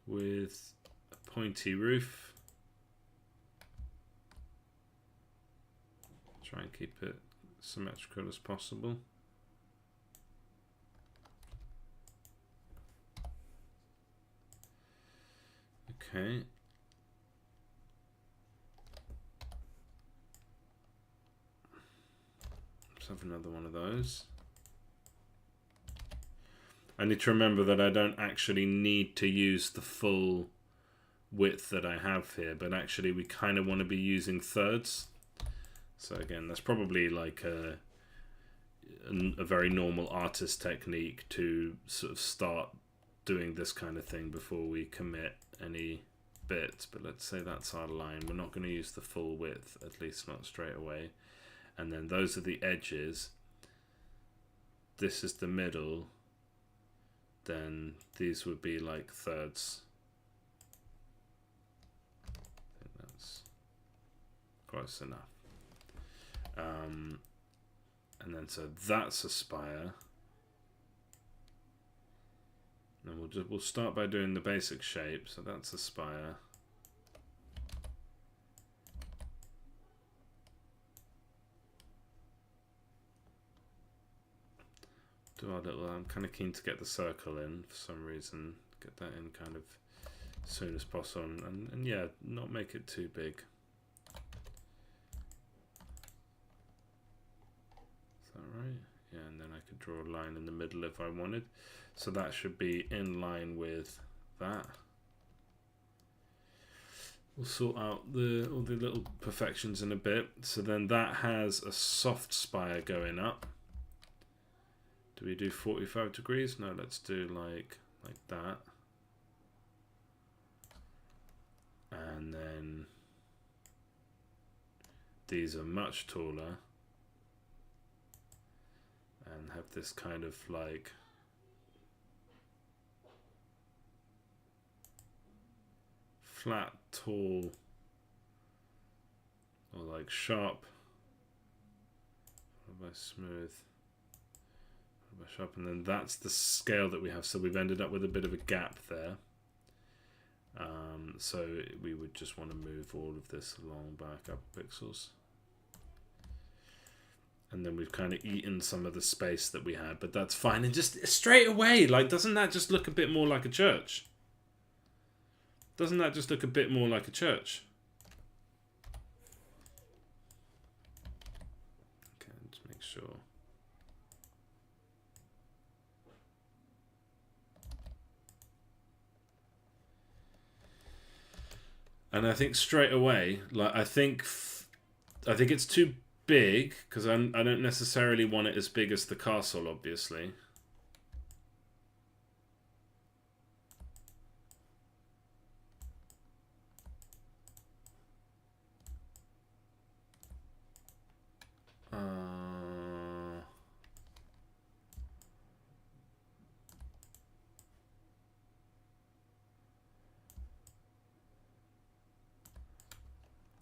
with a pointy roof. Try and keep it symmetrical as possible. Okay. Let's have another one of those. I need to remember that I don't actually need to use the full width that I have here, but actually we kind of want to be using thirds. So again, that's probably like a very normal artist technique to sort of start doing this kind of thing before we commit any bits. But let's say that's our line. We're not going to use the full width, at least not straight away. And then those are the edges. This is the middle. Then these would be like thirds. I think that's close enough. And then so that's a spire. And we'll start by doing the basic shape. So that's a spire. Do our little. I'm kind of keen to get the circle in for some reason. Get that in kind of as soon as possible, and yeah, not make it too big. Is that right? Yeah, and then I could draw a line in the middle if I wanted. So that should be in line with that. We'll sort out all the little perfections in a bit. So then that has a soft spire going up. Do we do 45 degrees? No, let's do like that. And then these are much taller. And have this kind of like flat, tall, or like sharp. What about smooth? Sharp, and then that's the scale that we have. So we've ended up with a bit of a gap there. So we would just want to move all of this along by a couple pixels. And then we've kind of eaten some of the space that we had, but that's fine. And just straight away, like, doesn't that just look a bit more like a church? Doesn't that just look a bit more like a church? Okay, just make sure. And I think straight away, like I think it's too big because I don't necessarily want it as big as the castle, obviously.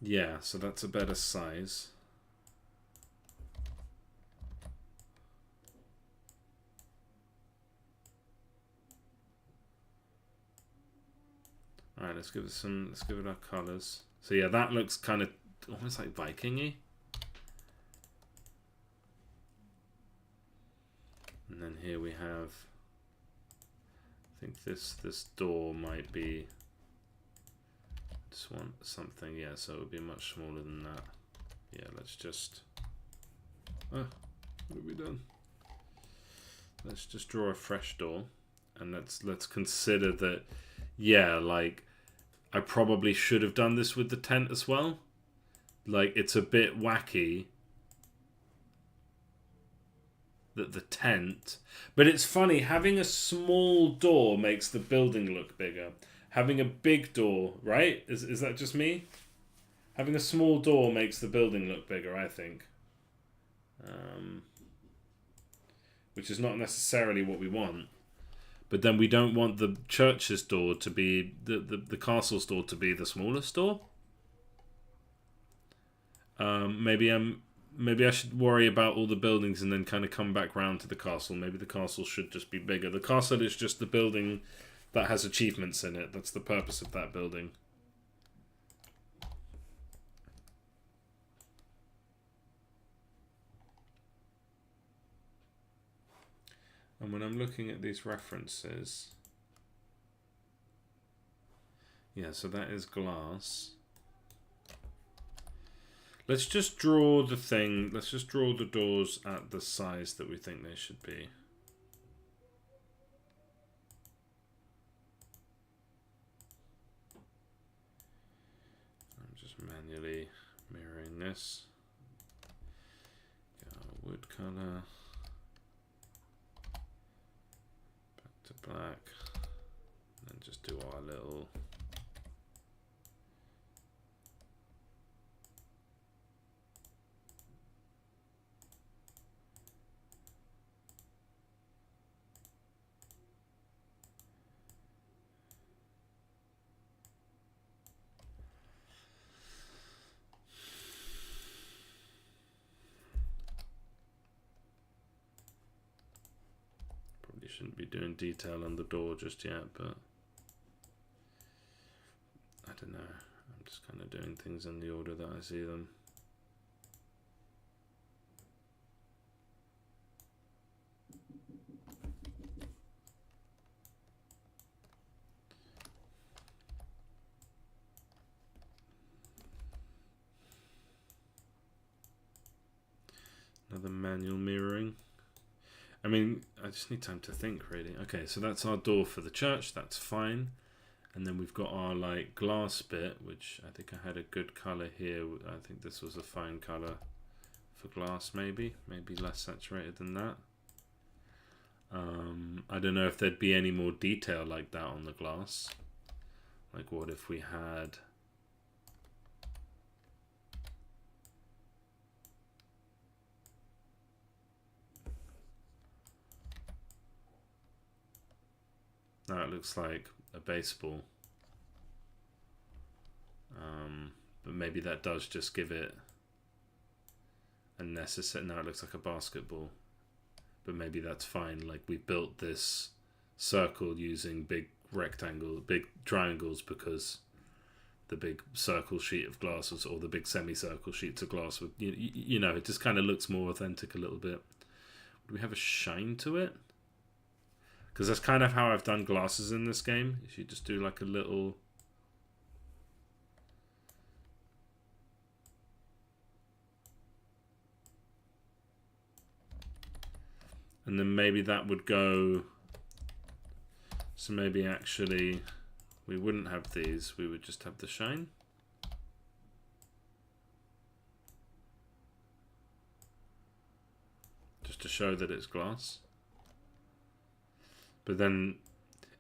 Yeah, so that's a better size. All right, let's give it our colors. So yeah, that looks kind of almost like Viking-y. And then here we have, I think this door might be, just want something, yeah, so it would be much smaller than that. Yeah, let's just, what have we done? Let's just draw a fresh door, and let's consider that, yeah, like, I probably should have done this with the tent as well. Like, it's a bit wacky that the tent, but it's funny, having a small door makes the building look bigger. Having a big door, right? Is that just me? Having a small door makes the building look bigger, I think. Which is not necessarily what we want. But then we don't want the church's door to be, the castle's door to be the smallest door. Maybe I should worry about all the buildings and then kind of come back round to the castle. Maybe the castle should just be bigger. The castle is just the building that has achievements in it. That's the purpose of that building. And when I'm looking at these references, Yeah, so that is glass. Let's just draw the thing. Let's just draw the doors at the size that we think they should be. I'm just manually mirroring this. Wood color. Back to black. And just do our little... Probably shouldn't be doing detail on the door just yet, but I don't know. I'm just kind of doing things in the order that I see them. Another manual mirroring. I mean, I just need time to think, really. Okay, so that's our door for the church. That's fine. And then we've got our like glass bit, which I think I had a good color here. I think this was a fine color for glass, maybe less saturated than that. I don't know if there'd be any more detail like that on the glass. Like, what if we had... Now it looks like a baseball. But maybe that does just give it a necessary... Now it looks like a basketball. But maybe that's fine. Like, we built this circle using big triangles because the big circle sheet of glass or the big semicircle sheets of glass would, you know, it just kind of looks more authentic a little bit. Do we have a shine to it? Because that's kind of how I've done glasses in this game. If you just do like a little... And then maybe that would go... So maybe actually we wouldn't have these. We would just have the shine. Just to show that it's glass. But then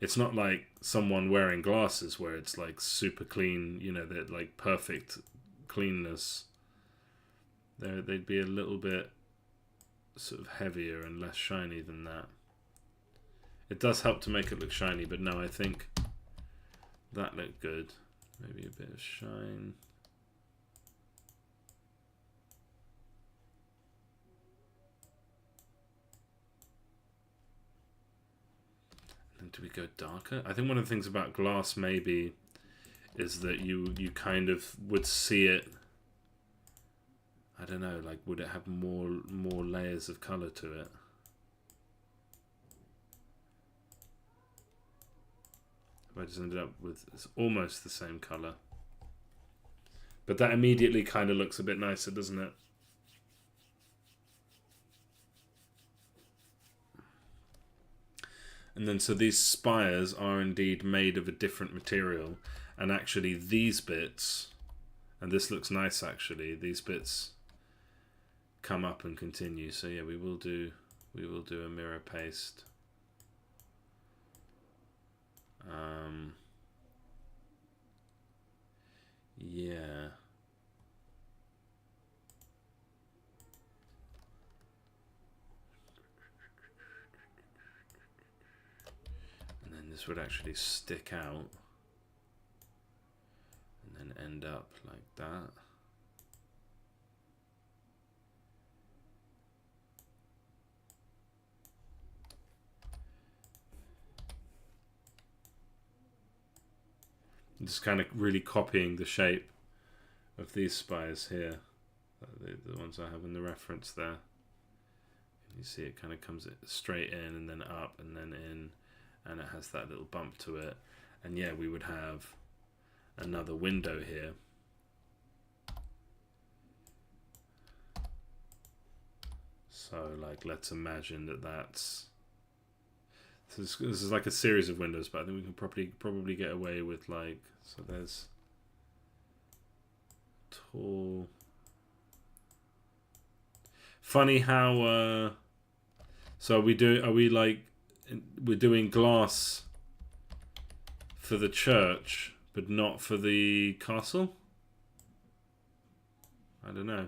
it's not like someone wearing glasses where it's like super clean, you know, they're like perfect cleanness. They'd be a little bit sort of heavier and less shiny than that. It does help to make it look shiny, but no, I think that looked good. Maybe a bit of shine. Do we go darker? I think one of the things about glass maybe is that you kind of would see it. I don't know, like would it have more layers of color to it? If I just ended up with it's almost the same color. But that immediately kind of looks a bit nicer, doesn't it? And then so these spires are indeed made of a different material, and actually these bits, and this looks nice actually, these bits come up and continue. So yeah, we will do a mirror paste. Yeah. This would actually stick out and then end up like that. Just kind of really copying the shape of these spires here, the ones I have in the reference there. You see it kind of comes straight in and then up and then in, and it has that little bump to it. And yeah, we would have another window here. So like, let's imagine that that's... This is like a series of windows, but I think we can probably get away with like... So there's... Tall... Funny how... So we're doing glass for the church, but not for the castle? I don't know.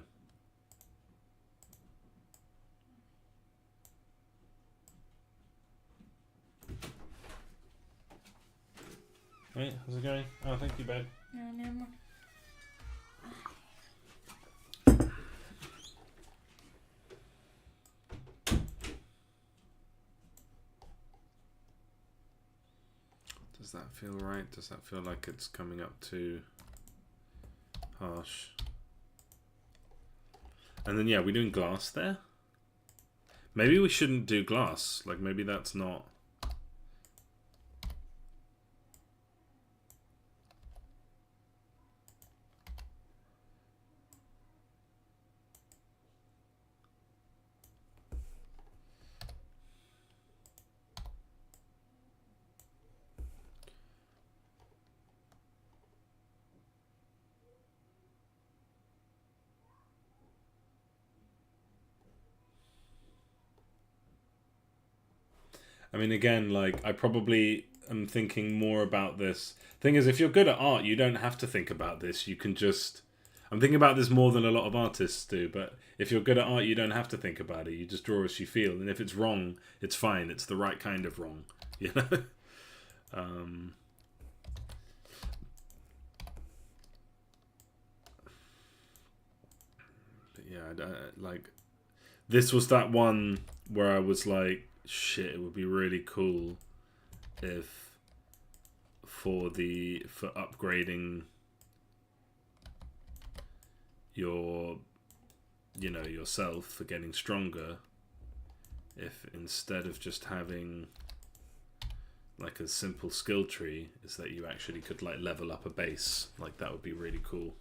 Hey, how's it going? Oh, thank you, babe. No, no more. Does that feel right? Does that feel like it's coming up too harsh? And then, yeah, we're doing glass there? Maybe we shouldn't do glass. Like, maybe that's not... I mean, again, like, I probably am thinking more about this. Thing is, if you're good at art, you don't have to think about this. You can just... I'm thinking about this more than a lot of artists do, but if you're good at art, you don't have to think about it. You just draw as you feel. And if it's wrong, it's fine. It's the right kind of wrong, you know? But yeah, like... This was that one where I was like, shit, it would be really cool if for upgrading your, you know, yourself, for getting stronger, if instead of just having like a simple skill tree, is that you actually could like level up a base. Like, that would be really cool.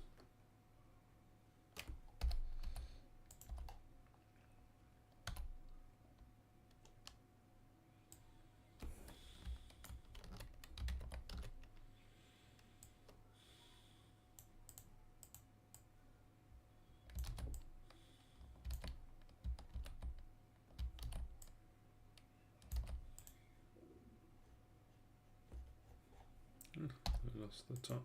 I lost the top.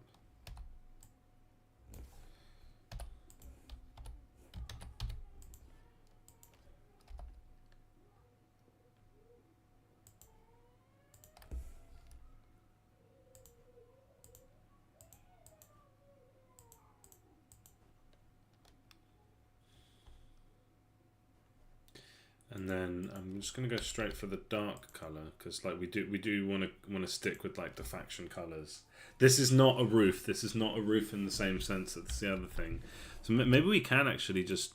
And then I'm just gonna go straight for the dark color, because like we do want to stick with like the faction colors. This is not a roof. This is not a roof in the same sense that's the other thing. So maybe we can actually just,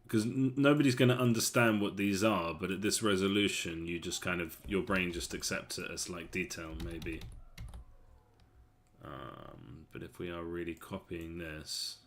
because nobody's going to understand what these are, but at this resolution, you just kind of, your brain just accepts it as like detail, maybe. But if we are really copying this.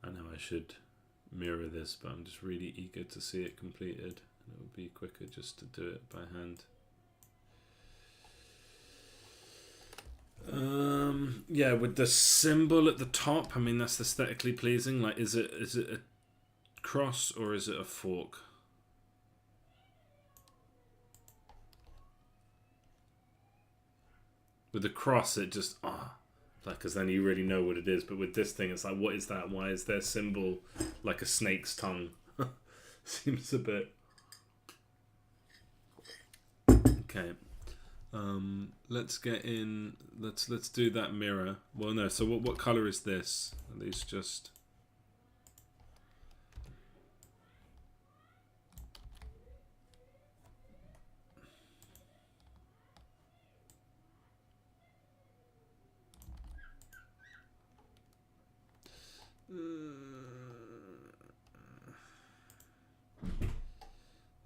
I know I should mirror this, but I'm just really eager to see it completed. And it would be quicker just to do it by hand. Yeah, with the symbol at the top, I mean, that's aesthetically pleasing. Like, is it a cross or is it a fork? With the cross, it just, like, because then you really know what it is. But with this thing, it's like, what is that? Why is their symbol like a snake's tongue? Seems a bit... Okay. Let's get in. Let's do that mirror. Well, no. So what color is this? Are these just...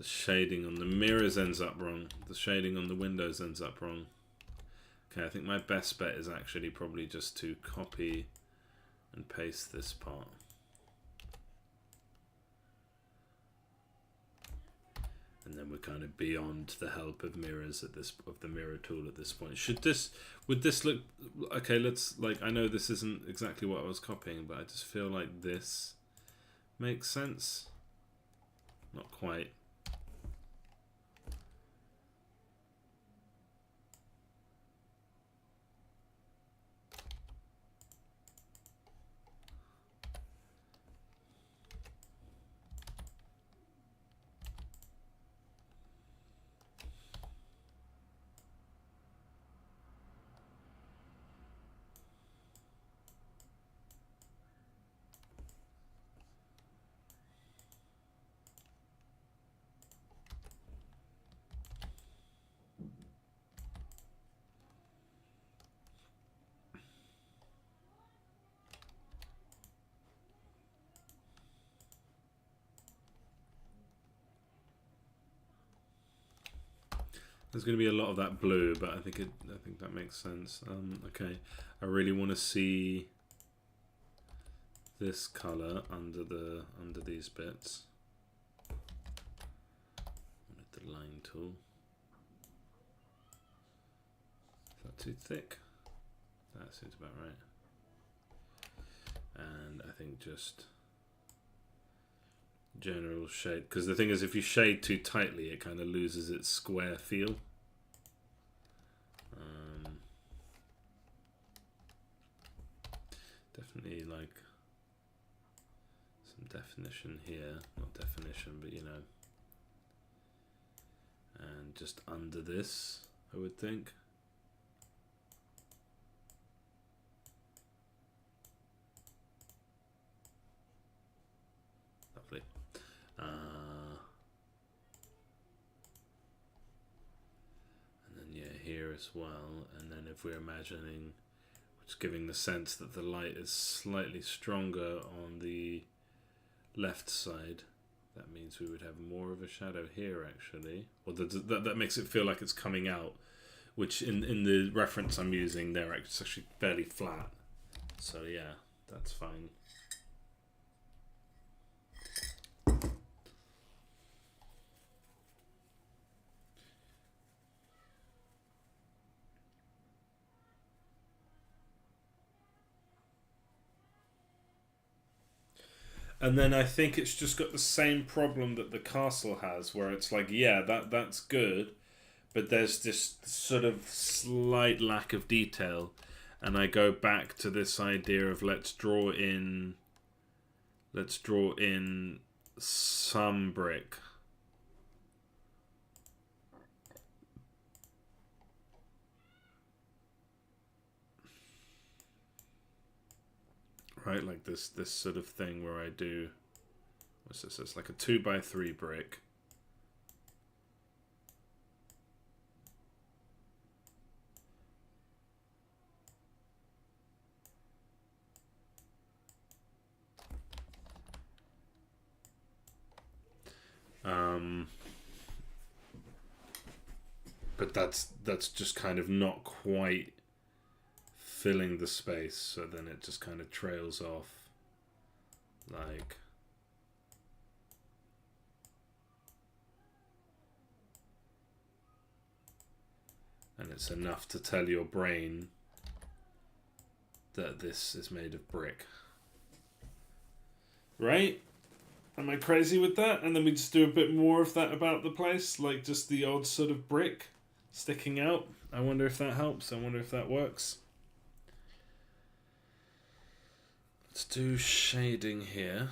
shading on the mirrors ends up wrong. The shading on the windows ends up wrong. Okay, I think my best bet is actually probably just to copy and paste this part. And then we're kind of beyond the help of mirrors at this, of the mirror tool at this point. Would this look, okay, let's, like, I know this isn't exactly what I was copying, but I just feel like this makes sense. Not quite. There's going to be a lot of that blue, but I think that makes sense. Okay, I really want to see this color under these bits with the line tool. Is that too thick? That seems about right. And I think just general shade, because the thing is, if you shade too tightly, it kind of loses its square feel. Definitely like some definition here, not definition, but you know, and just under this, I would think. Lovely. And then yeah, here as well. And then if we're imagining, just giving the sense that the light is slightly stronger on the left side, that means we would have more of a shadow here actually. Or that makes it feel like it's coming out, which in the reference I'm using there, it's actually fairly flat. So yeah, that's fine. And then I think it's just got the same problem that the castle has, where it's like, yeah, that's good, but there's this sort of slight lack of detail. And I go back to this idea of let's draw in some brick. Right, like this sort of thing where I do, what's this? It's like a 2x3 brick. But that's just kind of not quite filling the space, so then it just kind of trails off like, and it's enough to tell your brain that this is made of brick. Right? Am I crazy with that? And then we just do a bit more of that about the place, like just the odd sort of brick sticking out. I wonder if that helps. I wonder if that works. Let's do shading here.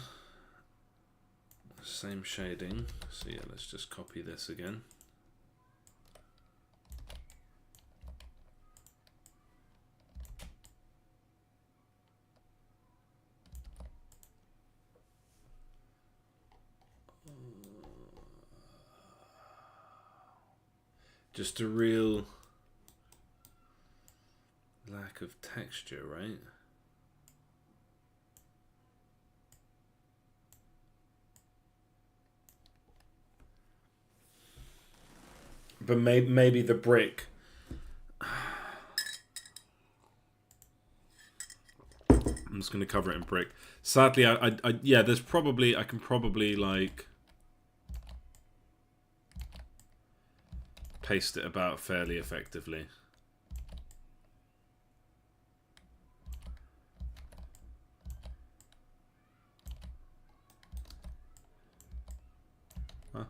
Same shading. So yeah, let's just copy this again. Just a real lack of texture, right? But maybe the brick. I'm just going to cover it in brick. Sadly, yeah, there's probably, I can probably like paste it about fairly effectively. Huh?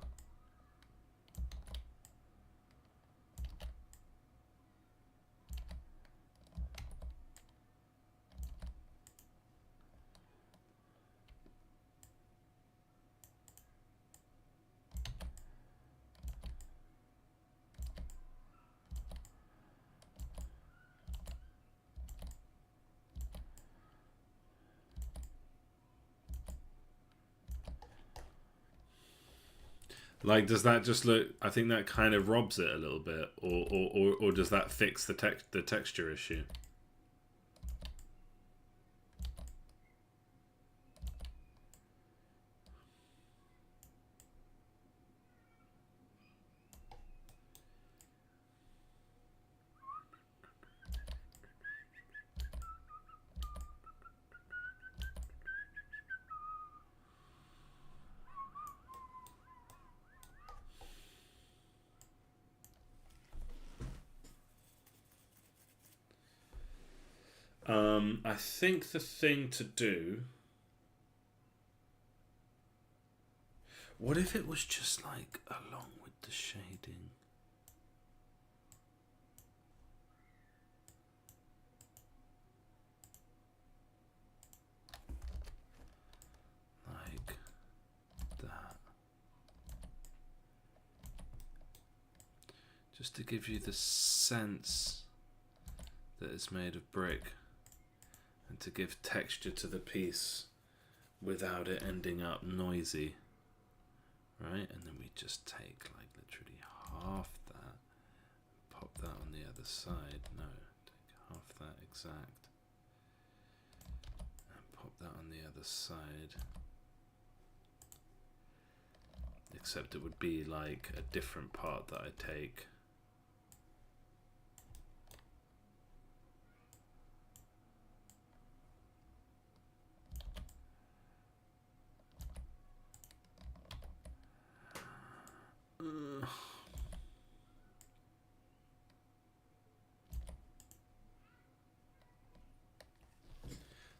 Like, does that just look? I think that kind of robs it a little bit, or does that fix the texture issue? I think the thing to do. What if it was just like along with the shading? Like that. Just to give you the sense that it's made of brick. And to give texture to the piece without it ending up noisy. Right? And then we just take like literally half that, pop that on the other side. No, take half that exact, and pop that on the other side. Except it would be like a different part that I take.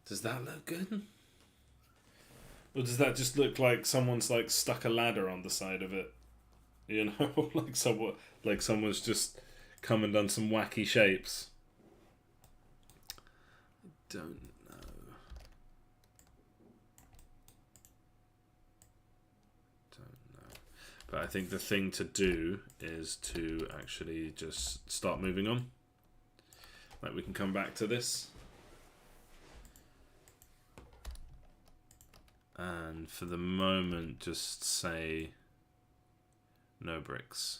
Does that look good? Or does that just look like someone's like stuck a ladder on the side of it? You know, like someone's just come and done some wacky shapes. I don't know. But I think the thing to do is to actually just start moving on. Like, we can come back to this. And for the moment, just say no bricks.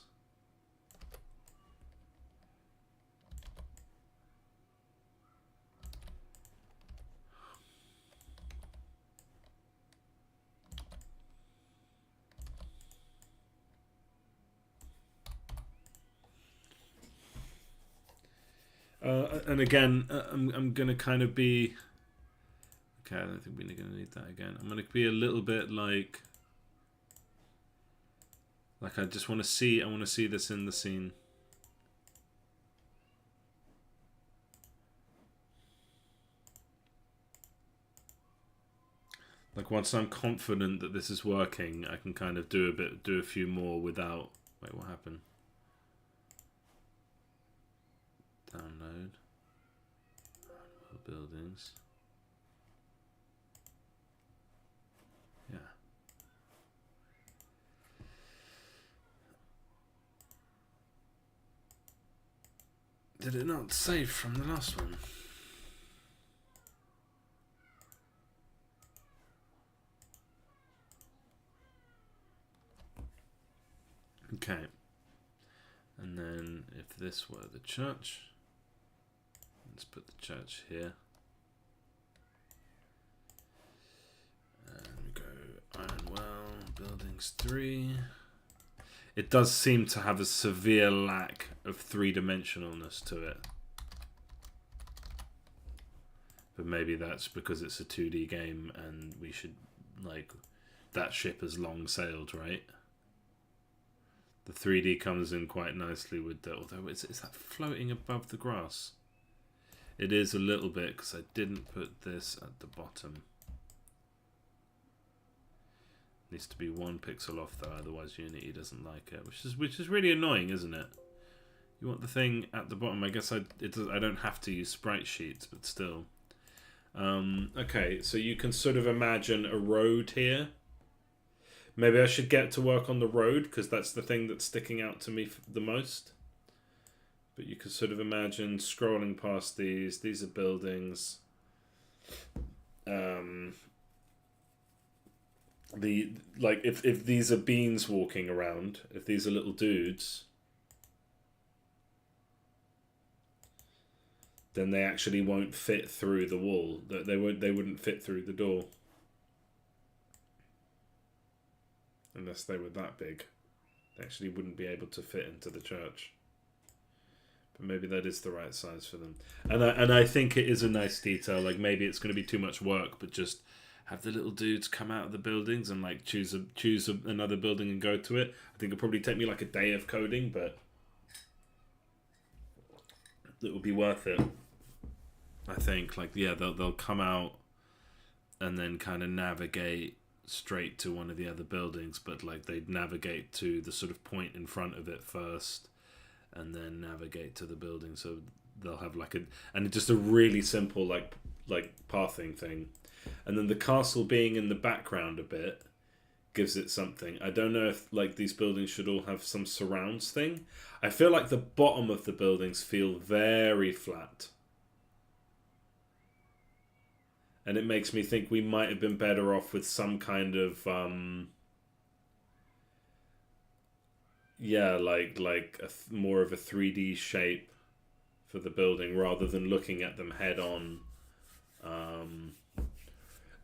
And again, I'm going to kind of be... Okay, I don't think we're going to need that again. I'm going to be a little bit like I just want to see, I want to see this in the scene. Like, once I'm confident that this is working, I can kind of do a few more without... Wait, what happened? Download. Buildings. Yeah. Did it not save from the last one? Okay. And then if this were the church, let's put the church here. And we go Iron Well, Buildings 3. it does seem to have a severe lack of three-dimensionalness to it. But maybe that's because it's a 2D game and we should, like, that ship has long sailed, right? The 3D comes in quite nicely with the, although is that floating above the grass? It is a little bit, because I didn't put this at the bottom. Needs to be 1 pixel off though, otherwise Unity doesn't like it, which is really annoying, isn't it? You want the thing at the bottom. I guess I don't have to use sprite sheets, but still. Okay, so you can sort of imagine a road here. Maybe I should get to work on the road, because that's the thing that's sticking out to me the most. But you can sort of imagine scrolling past these. These are buildings. If these are beans walking around, if these are little dudes, then they actually won't fit through the wall. They wouldn't fit through the door unless they were that big. They actually wouldn't be able to fit into the church. But maybe that is the right size for them. And I think it is a nice detail. Like, maybe it's going to be too much work, but just have the little dudes come out of the buildings and like choose another building and go to it. I think it'll probably take me like a day of coding, but it will be worth it. I think, like, yeah, they'll come out and then kind of navigate straight to one of the other buildings, but like they'd navigate to the sort of point in front of it first and then navigate to the building. So they'll have like just a really simple like pathing thing. And then the castle being in the background a bit gives it something. I don't know if like these buildings should all have some surrounds thing. I feel like the bottom of the buildings feel very flat. And it makes me think we might have been better off with some kind of more of a 3D shape for the building rather than looking at them head on.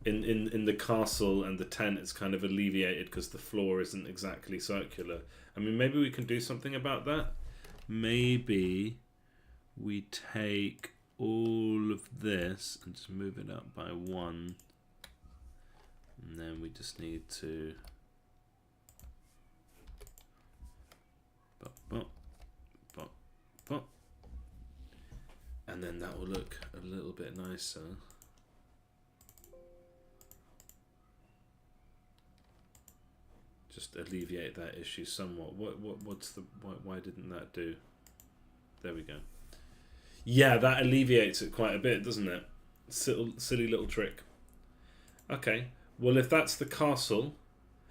In the castle and the tent, it's kind of alleviated because the floor isn't exactly circular. I mean, maybe we can do something about that. Maybe we take all of this and just move it up by 1. And then we just need to and then that will look a little bit nicer. Just alleviate that issue somewhat. Why didn't that do? There we go. Yeah, that alleviates it quite a bit, doesn't it? Silly little trick. Okay, well, if that's the castle,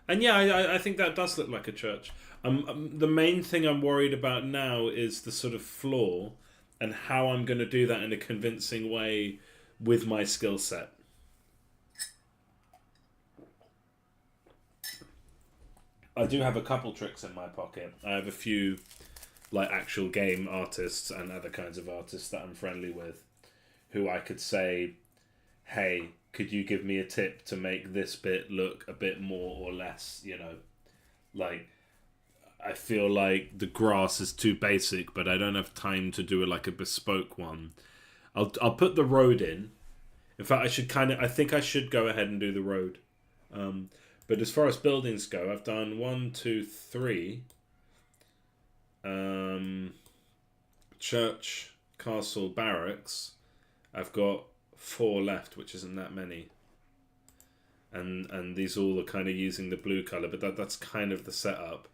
and yeah, I think that does look like a church. The main thing I'm worried about now is the sort of floor and how I'm going to do that in a convincing way with my skill set. I do have a couple tricks in my pocket. I have a few like actual game artists and other kinds of artists that I'm friendly with who I could say, hey, could you give me a tip to make this bit look a bit more or less, you know, like I feel like the grass is too basic, but I don't have time to do a bespoke one. I'll put the road in. In fact, I think I should go ahead and do the road. But as far as buildings go, I've done 1, 2, 3. Church, castle, barracks. I've got 4 left, which isn't that many. And these all are kind of using the blue colour, but that's kind of the setup.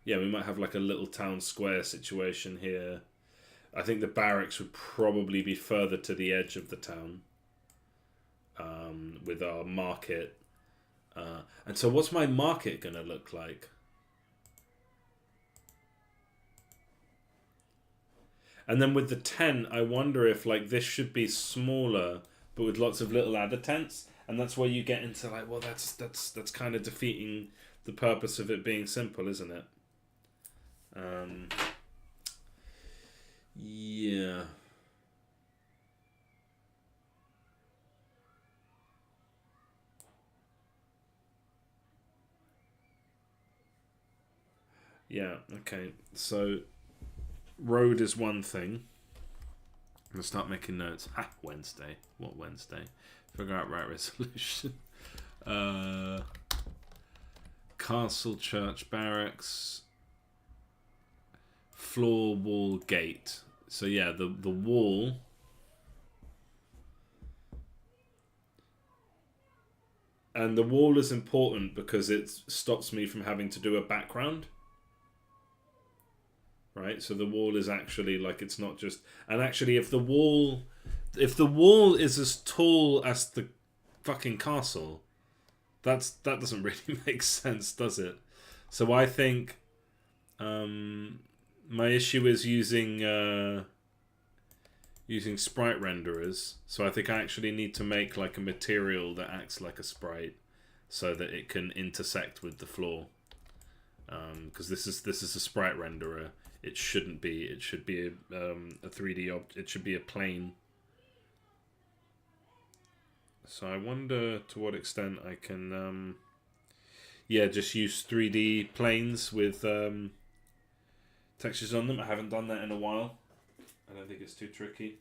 Yeah, we might have like a little town square situation here. I think the barracks would probably be further to the edge of the town. With our market. And so what's my market going to look like? And then with the tent, I wonder if like this should be smaller, but with lots of little adder tents. And that's where you get into like, well, that's kind of defeating the purpose of it being simple, isn't it? Yeah. Yeah, okay. So, road is one thing. I'm going to start making notes. Ha, Wednesday. What Wednesday? Figure out right resolution. Castle, church, barracks, floor, wall, gate. So yeah, the wall. And the wall is important because it stops me from having to do a background. Right? So the wall is actually like, it's not just... And actually, if the wall is as tall as the fucking castle, that doesn't really make sense, does it? So I think my issue is using sprite renderers. So I think I actually need to make like a material that acts like a sprite, so that it can intersect with the floor. Because this is a sprite renderer. It shouldn't be. It should be a 3D object. It should be a plane. So I wonder to what extent I can, just use 3D planes with textures on them. I haven't done that in a while. I don't think it's too tricky.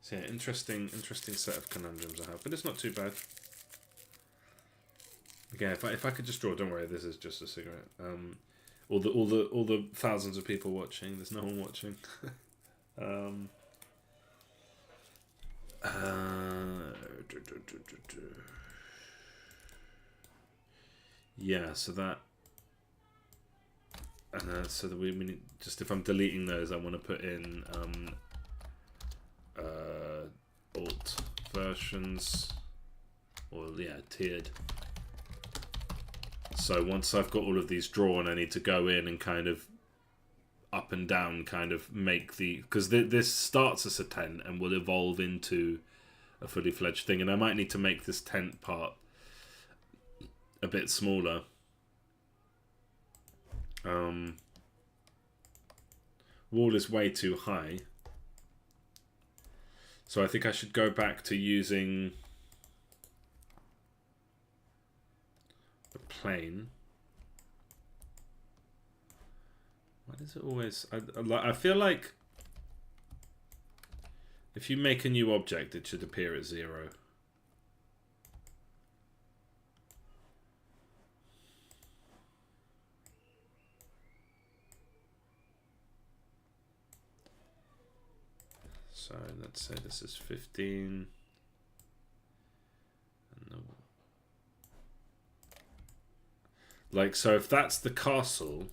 So yeah, interesting set of conundrums I have, but it's not too bad. Again, if I could just draw, don't worry, this is just a cigarette. All the thousands of people watching. There's no one watching. Yeah, so that. So that we need, just if I'm deleting those, I want to put in alt versions, or yeah, tiered. So once I've got all of these drawn, I need to go in and kind of up and down kind of make the... Because this starts as a tent and will evolve into a fully fledged thing. And I might need to make this tent part a bit smaller. Wall is way too high. So I think I should go back to using the plane. Why does it always... I feel like if you make a new object, it should appear at 0. So let's say this is 15. Like, so if that's the castle,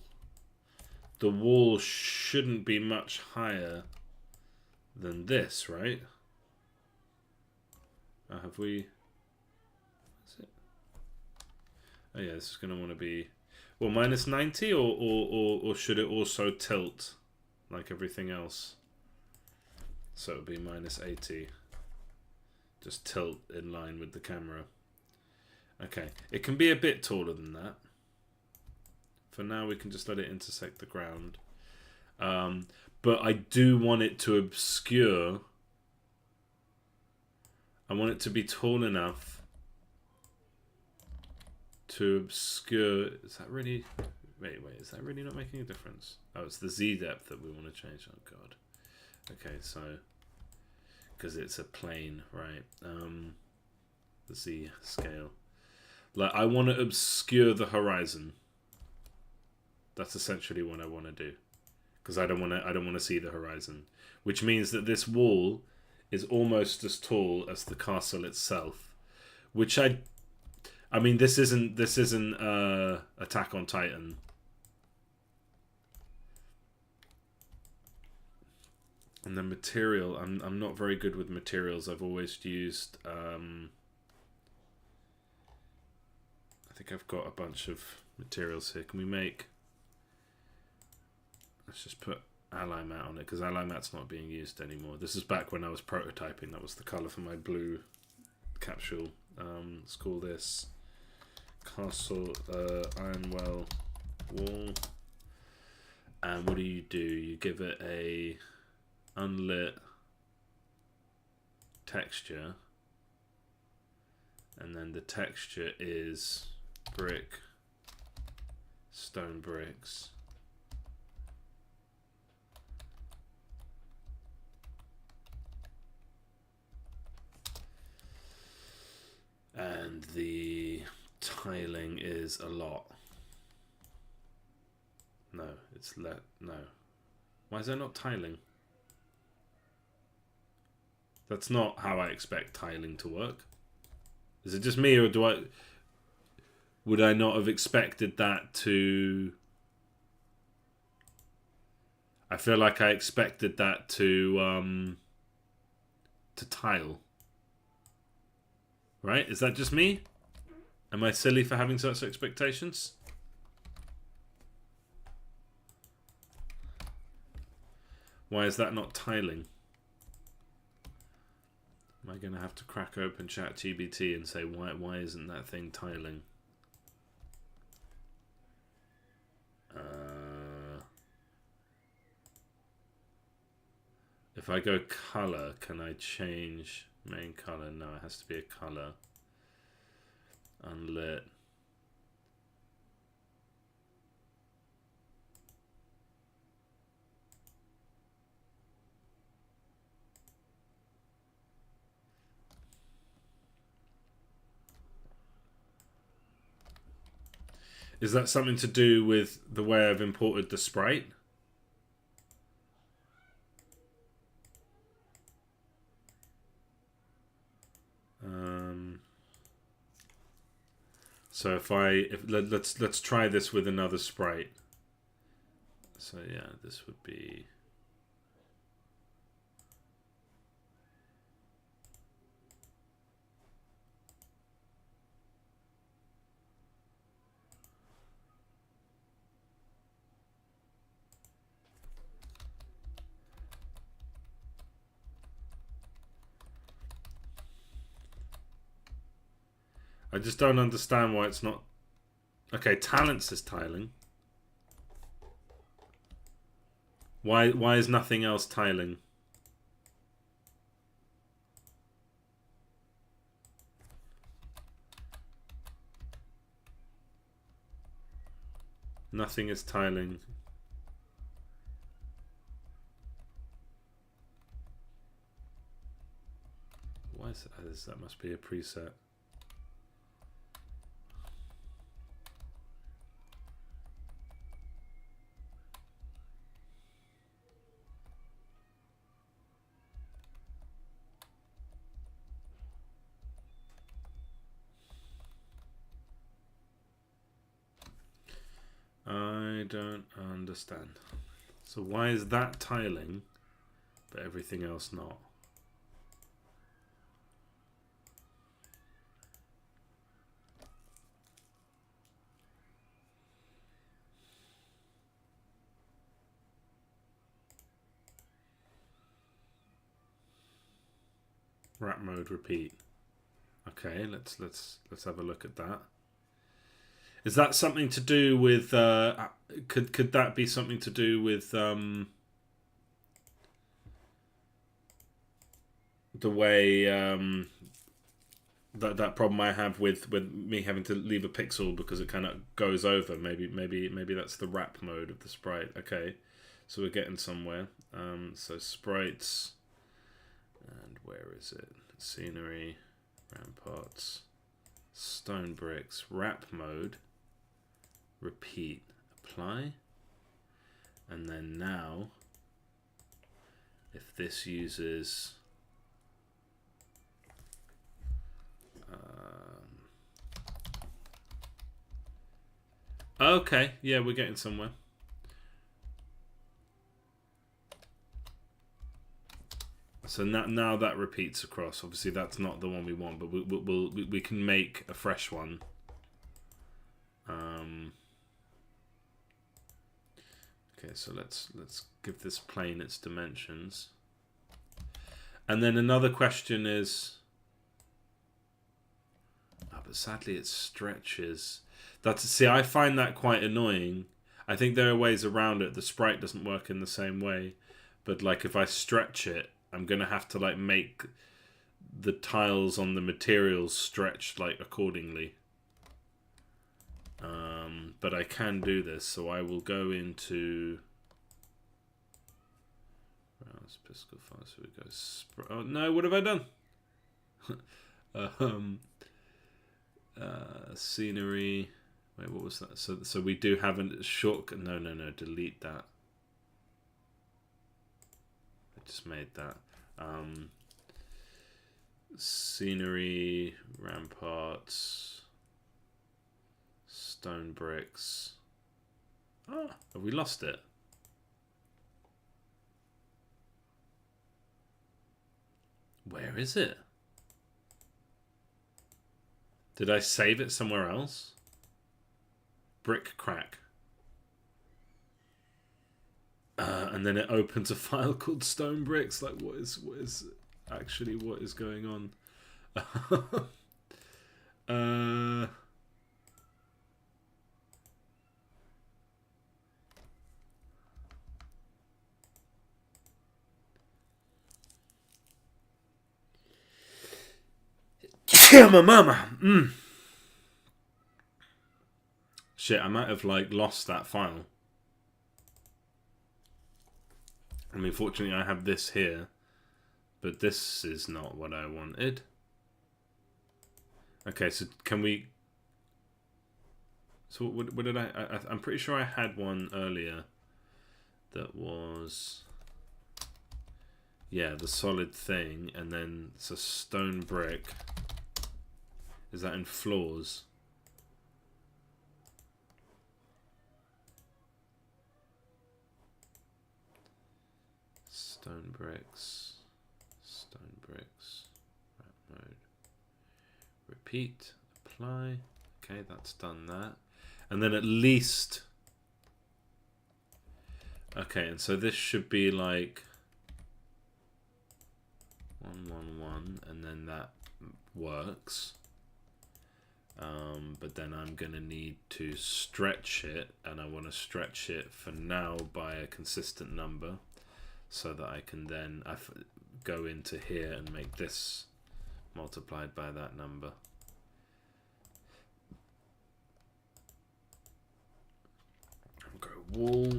the wall shouldn't be much higher than this, right? Have we... Is it? Oh yeah, this is going to want to be... Well, minus 90, or should it also tilt like everything else? So it would be minus 80. Just tilt in line with the camera. Okay, it can be a bit taller than that. For now, we can just let it intersect the ground. But I do want it to obscure. I want it to be tall enough to obscure... Is that really... Wait, is that really not making a difference? Oh, it's the Z depth that we want to change. Oh, God. Okay, so... Because it's a plane, right? The Z scale. Like, I want to obscure the horizon. That's essentially what I want to do, because I don't want to see the horizon, which means that this wall is almost as tall as the castle itself, which I mean, this isn't Attack on Titan. And the material, I'm not very good with materials. I've always used I think I've got a bunch of materials here. Can we make... Let's just put ally mat on it, because ally mat's not being used anymore. This is back when I was prototyping. That was the colour for my blue capsule. Let's call this Castle Ironwell Wall. And what do? You give it a unlit texture. And then the texture is brick, stone bricks. And the tiling is a lot. No, it's no. Why is there not tiling? That's not how I expect tiling to work. Is it just me, or would I not have expected that to... I feel like I expected that to tile. Right? Is that just me? Am I silly for having such expectations? Why is that not tiling? Am I going to have to crack open ChatGPT and say, why isn't that thing tiling? If I go color, can I change main color? No, it has to be a color. Unlit. Is that something to do with the way I've imported the sprite? So let's try this with another sprite. So yeah, this would be... I just don't understand why it's not... Okay, talents is tiling. Why is nothing else tiling? Nothing is tiling. Why is that? That must be a preset. I don't understand. So why is that tiling, but everything else not? Wrap mode repeat. Okay, let's have a look at that. Is that something to do with could that be something to do with the way that problem I have with me having to leave a pixel because it kind of goes over? Maybe that's the wrap mode of the sprite. Okay, so we're getting somewhere. So sprites, and where is it? Scenery, ramparts, stone bricks, wrap mode, repeat, apply, and then now if this uses okay, yeah, we're getting somewhere. So now that repeats across. Obviously that's not the one we want, but we can make a fresh one. Okay, so let's give this plane its dimensions. And then another question is, but sadly it stretches. See, I find that quite annoying. I think there are ways around it. The sprite doesn't work in the same way, but like if I stretch it, I'm gonna have to like make the tiles on the materials stretched like accordingly. But I can do this, so I will go into Piscal file. So we go. Oh no! What have I done? Scenery. Wait, what was that? So we do have a shortcut. No. Delete that. I just made that. Scenery, ramparts, stone bricks. Ah, have we lost it? Where is it? Did I save it somewhere else? Brick crack. And then it opens a file called stone bricks. Like, what is going on? Yeah, my mama. Shit, I might have like lost that file. I mean, fortunately, I have this here, but this is not what I wanted. Okay, so can we? So what did I'm pretty sure I had one earlier. That was. Yeah, the solid thing, and then it's a stone brick. Is that in floors? Stone bricks. Wrap mode. Repeat. Apply. Okay, that's done that. And then at least. Okay, and so this should be like 1, 1, 1, and then that works. But then I'm gonna need to stretch it, and I want to stretch it for now by a consistent number, so that I can then go into here and make this multiplied by that number. I'll go wall.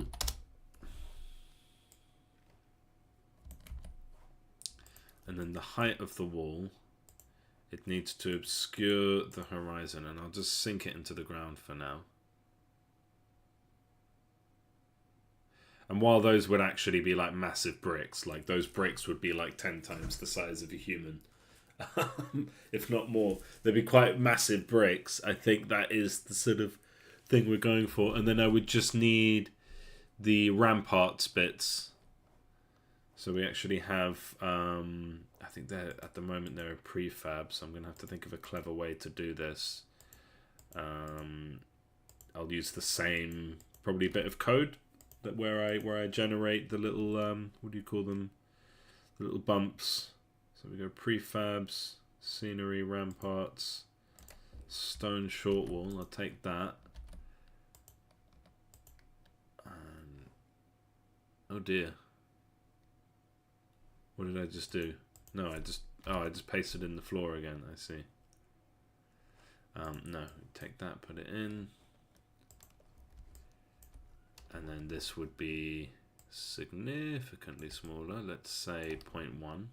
And then the height of the wall, it needs to obscure the horizon, and I'll just sink it into the ground for now. And while those would actually be like massive bricks, like those bricks would be like 10 times the size of a human, if not more. They'd be quite massive bricks. I think that is the sort of thing we're going for. And then I would just need the ramparts bits. So we actually have, I think they're at the moment they're a prefab, so I'm going to have to think of a clever way to do this. I'll use the same, probably bit of code that where I generate the little, what do you call them? The little bumps. So we go prefabs, scenery, ramparts, stone short wall. I'll take that. Oh dear. What did I just do? No, I just pasted in the floor again. I see. No, take that, put it in. And then this would be significantly smaller. Let's say 0.1.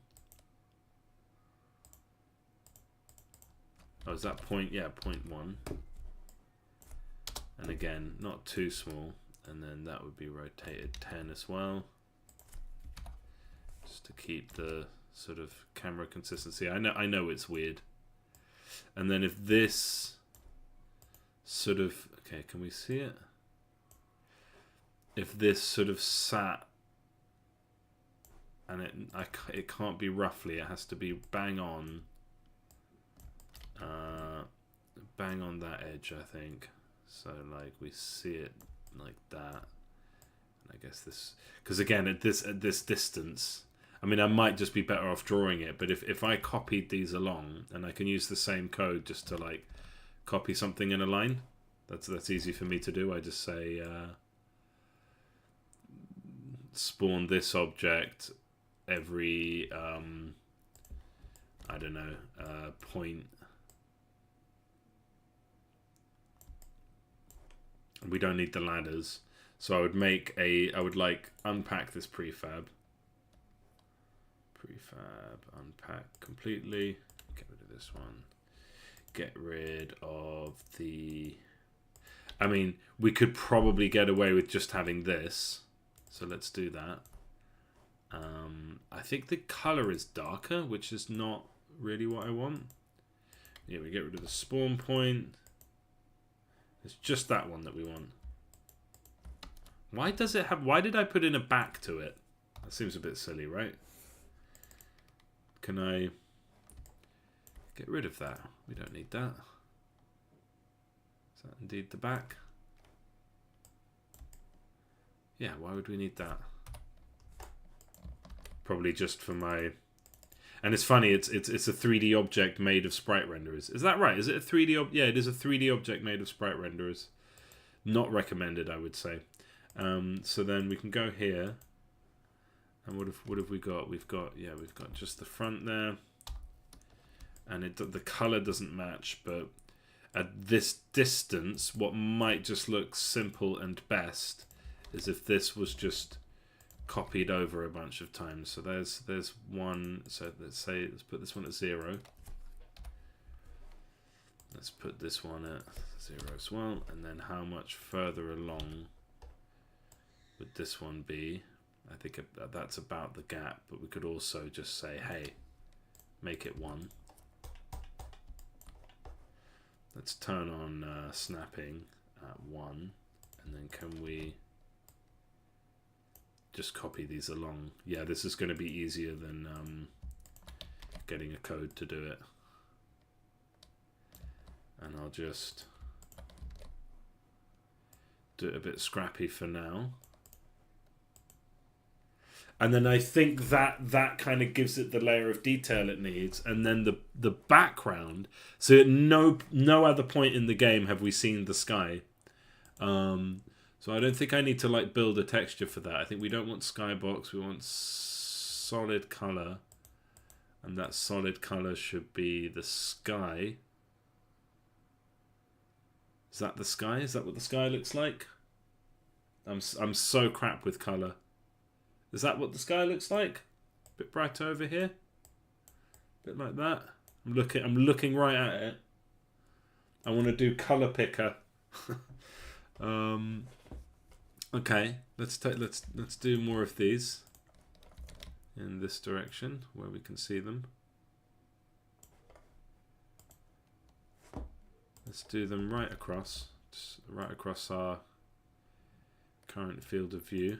Oh, is that point? Yeah, 0.1. And again, not too small. And then that would be rotated 10 as well. Just to keep the sort of camera consistency. I know it's weird. And then if this sort of, okay, can we see it? If this sort of sat, and it can't be roughly, it has to be bang on that edge, I think. So like we see it like that. And I guess this, because again at this distance, I mean I might just be better off drawing it, but if I copied these along, and I can use the same code just to like copy something in a line, that's easy for me to do. I just say spawn this object every I don't know, point. We don't need the ladders. So I would make I would like unpack this prefab. Prefab, unpack completely. Get rid of this one. Get rid of the... I mean, we could probably get away with just having this. So let's do that. I think the color is darker, which is not really what I want. Yeah, we get rid of the spawn point. It's just that one that we want. Why does it have... Why did I put in a back to it? That seems a bit silly, right? Can I get rid of that? We don't need that. Is that indeed the back? Yeah, why would we need that? Probably just for my... And it's funny, it's a 3D object made of sprite renderers. Is that right? Is it a 3D... Yeah, it is a 3D object made of sprite renderers. Not recommended, I would say. So then we can go here. And what have we got? We've got just the front there. And the color doesn't match, but at this distance, what might just look simple and best is if this was just copied over a bunch of times. So there's one. So let's put this one at 0. Let's put this one at 0 as well. And then how much further along would this one be? I think that's about the gap, but we could also just say, hey, make it 1. Let's turn on snapping at 1, and then can we just copy these along? Yeah, this is going to be easier than getting a code to do it. And I'll just do it a bit scrappy for now. And then I think that kind of gives it the layer of detail it needs. And then the background. So at no other point in the game have we seen the sky. So I don't think I need to like build a texture for that. I think we don't want skybox. We want solid color. And that solid color should be the sky. Is that the sky? Is that what the sky looks like? I'm so crap with color. Is that what the sky looks like? A bit brighter over here. A bit like that. I'm looking right at it. I want to do color picker. Okay, let's do more of these in this direction where we can see them. Let's do them right across our current field of view.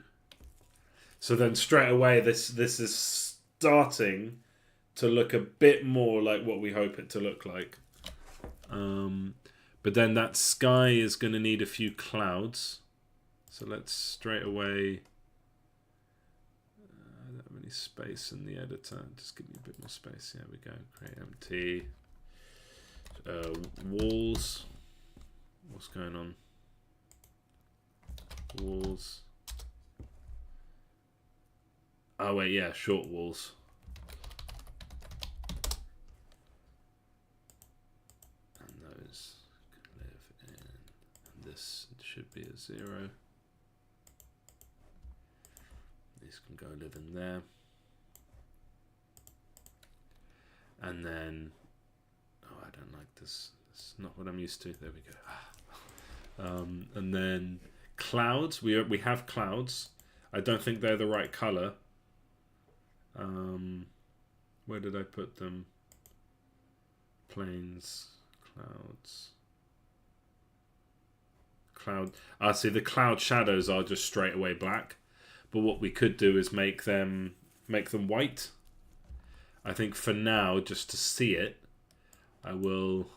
So then straight away this is starting to look a bit more like what we hope it to look like. But then that sky is going to need a few clouds. So let's straight away... I don't have any space in the editor. Just give me a bit more space. There we go. Create empty. Walls. What's going on? Walls. Oh wait, yeah, short walls. And those can live in, and this should be a 0. These can go live in there. And then, oh, I don't like this. It's not what I'm used to. There we go. And then clouds. We have clouds. I don't think they're the right color. Where did I put them? Planes, clouds, cloud. See, the cloud shadows are just straight away black. But what we could do is make them white. I think for now, just to see it, I will.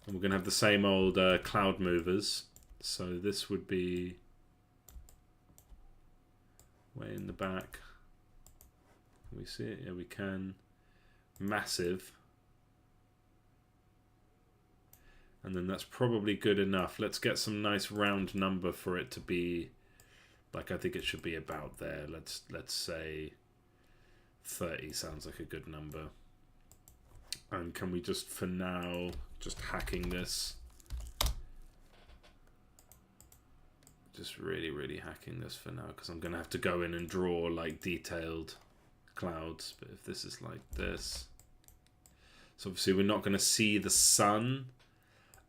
And we're gonna have the same old cloud movers. So this would be way in the back. Can we see it? Yeah, we can. Massive. And then that's probably good enough. Let's get some nice round number for it to be like I think it should be about there. Let's say 30 sounds like a good number. And can we just, for now, just hacking this? Just really hacking this for now, because I'm going to have to go in and draw like detailed clouds. But if this is like this, so obviously we're not going to see the sun.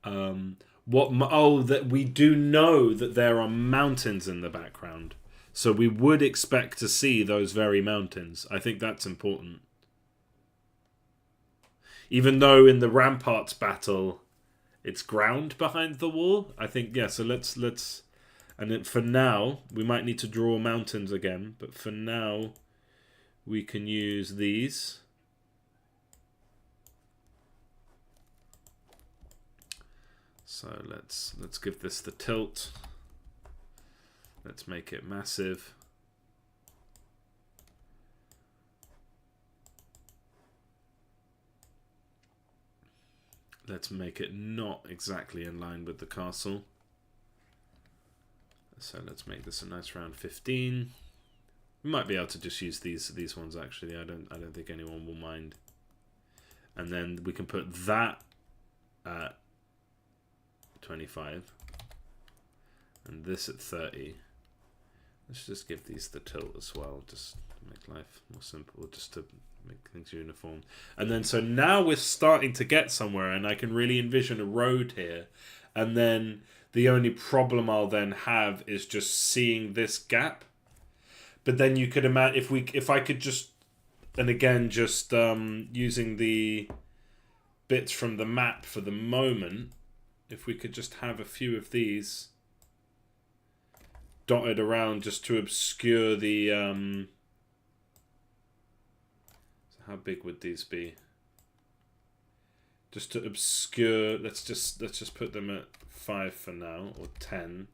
That we do know that there are mountains in the background, so we would expect to see those very mountains. I think that's important. Even though in the ramparts battle, it's ground behind the wall. I think, yeah, so let's and then for now, we might need to draw mountains again, but for now, we can use these. So let's give this the tilt. Let's make it massive. Let's make it not exactly in line with the castle. So let's make this a nice round 15. We might be able to just use these ones actually. I don't think anyone will mind. And then we can put that at 25 and this at 30. Let's just give these the tilt as well, just to make life more simple, just to make things uniform. And then so now we're starting to get somewhere, and I can really envision a road here. And then the only problem I'll then have is just seeing this gap. But then you could imagine if I could just, and again just using the bits from the map for the moment, if we could just have a few of these dotted around just to obscure the so how big would these be? Just to obscure, let's just put them at 5 for now, or 10.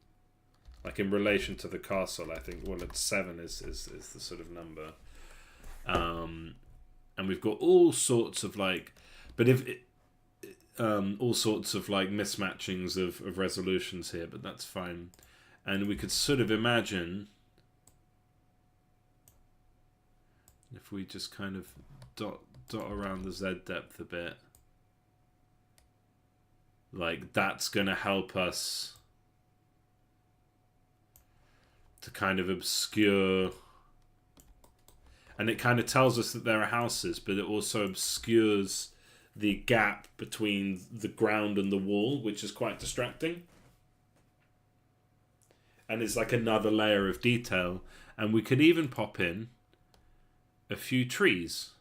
Like in relation to the castle, I think, well, it's 7 is the sort of number. And we've got all sorts of like, but if it, all sorts of like mismatchings of resolutions here, but that's fine. And we could sort of imagine if we just kind of dot around the Z depth a bit, like that's going to help us to kind of obscure, and it kind of tells us that there are houses, but it also obscures the gap between the ground and the wall, which is quite distracting. And it's like another layer of detail. And we could even pop in a few trees.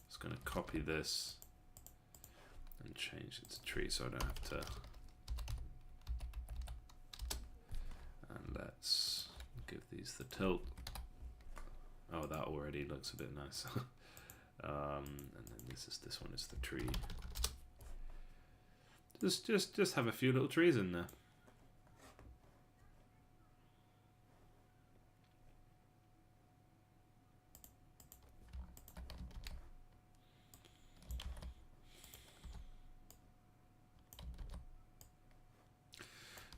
Just going to copy this and change it to tree so I don't have to. And let's give these the tilt. Oh, that already looks a bit nice. And then this one is the tree. Just have a few little trees in there.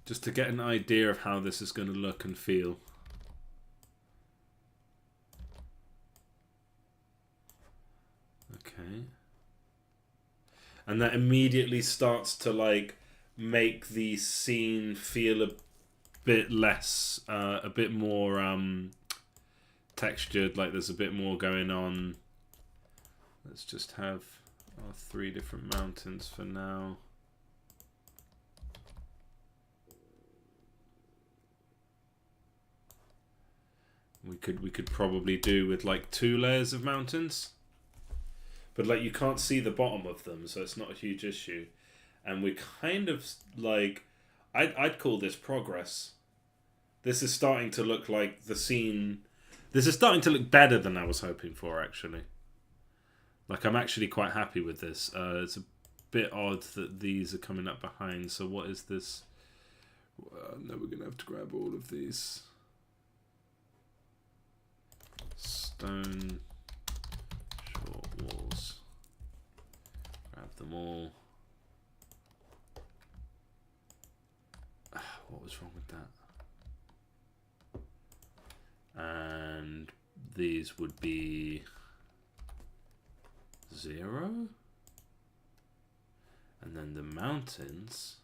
Just to get an idea of how this is going to look and feel. Okay. And that immediately starts to like make the scene feel a bit less, a bit more textured, like there's a bit more going on. Let's just have our 3 different mountains for now. We could probably do with like 2 layers of mountains. But like you can't see the bottom of them, so it's not a huge issue. And we kind of like, I'd call this progress. This is starting to look like the scene. This is starting to look better than I was hoping for, actually. Like I'm actually quite happy with this. It's a bit odd that these are coming up behind. So what is this? No, we're gonna have to grab all of these. Stone. Walls. Grab them all. What was wrong with that? And these would be 0. And then the mountains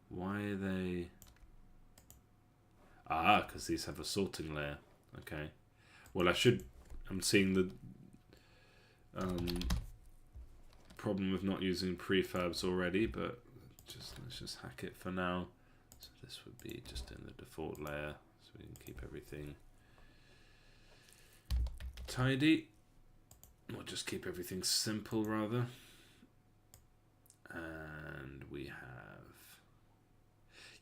why are they... Ah, because these have a sorting layer. Okay. Well, I'm seeing the problem of not using prefabs already, but let's just hack it for now. So this would be just in the default layer, so we can keep everything tidy. Or just keep everything simple rather. And we have...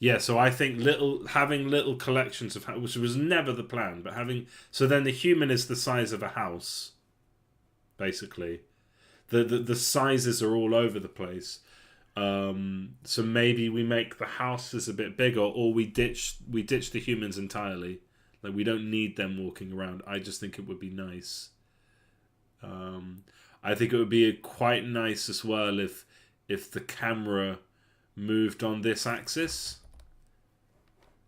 Yeah, so I think having little collections of, which was never the plan, but having... So then the human is the size of a house, basically. The sizes are all over the place. So maybe we make the houses a bit bigger, or we ditch the humans entirely. Like, we don't need them walking around. I just think it would be nice. I think it would be quite nice as well if the camera moved on this axis,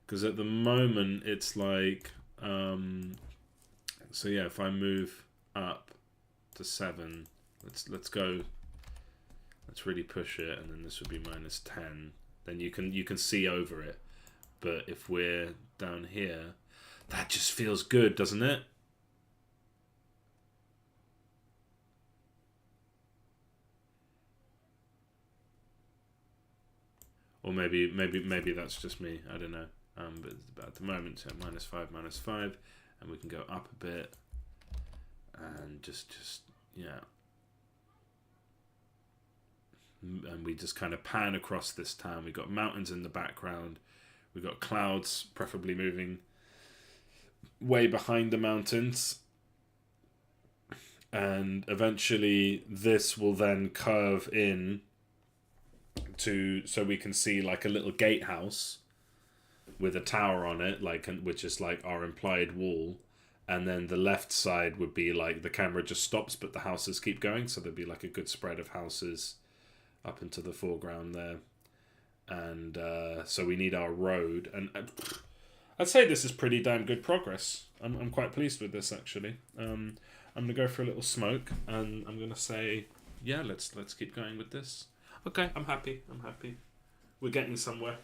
because at the moment it's like so yeah, if I move up to 7, let's go, let's really push it, and then this would be -10, then you can see over it. But if we're down here, that just feels good, doesn't it? Or maybe that's just me. I don't know. But at the moment, so -5, and we can go up a bit, and just yeah, and we just kind of pan across this town. We got mountains in the background. We got clouds, preferably moving way behind the mountains, and eventually this will then curve in so we can see like a little gatehouse with a tower on it, like, which is like our implied wall, and then the left side would be like the camera just stops, but the houses keep going, so there'd be like a good spread of houses up into the foreground there. And so we need our road, and I'd say this is pretty damn good progress. I'm quite pleased with this, actually. I'm gonna go for a little smoke, and I'm gonna say, yeah, let's keep going with this. Okay, I'm happy. We're getting somewhere.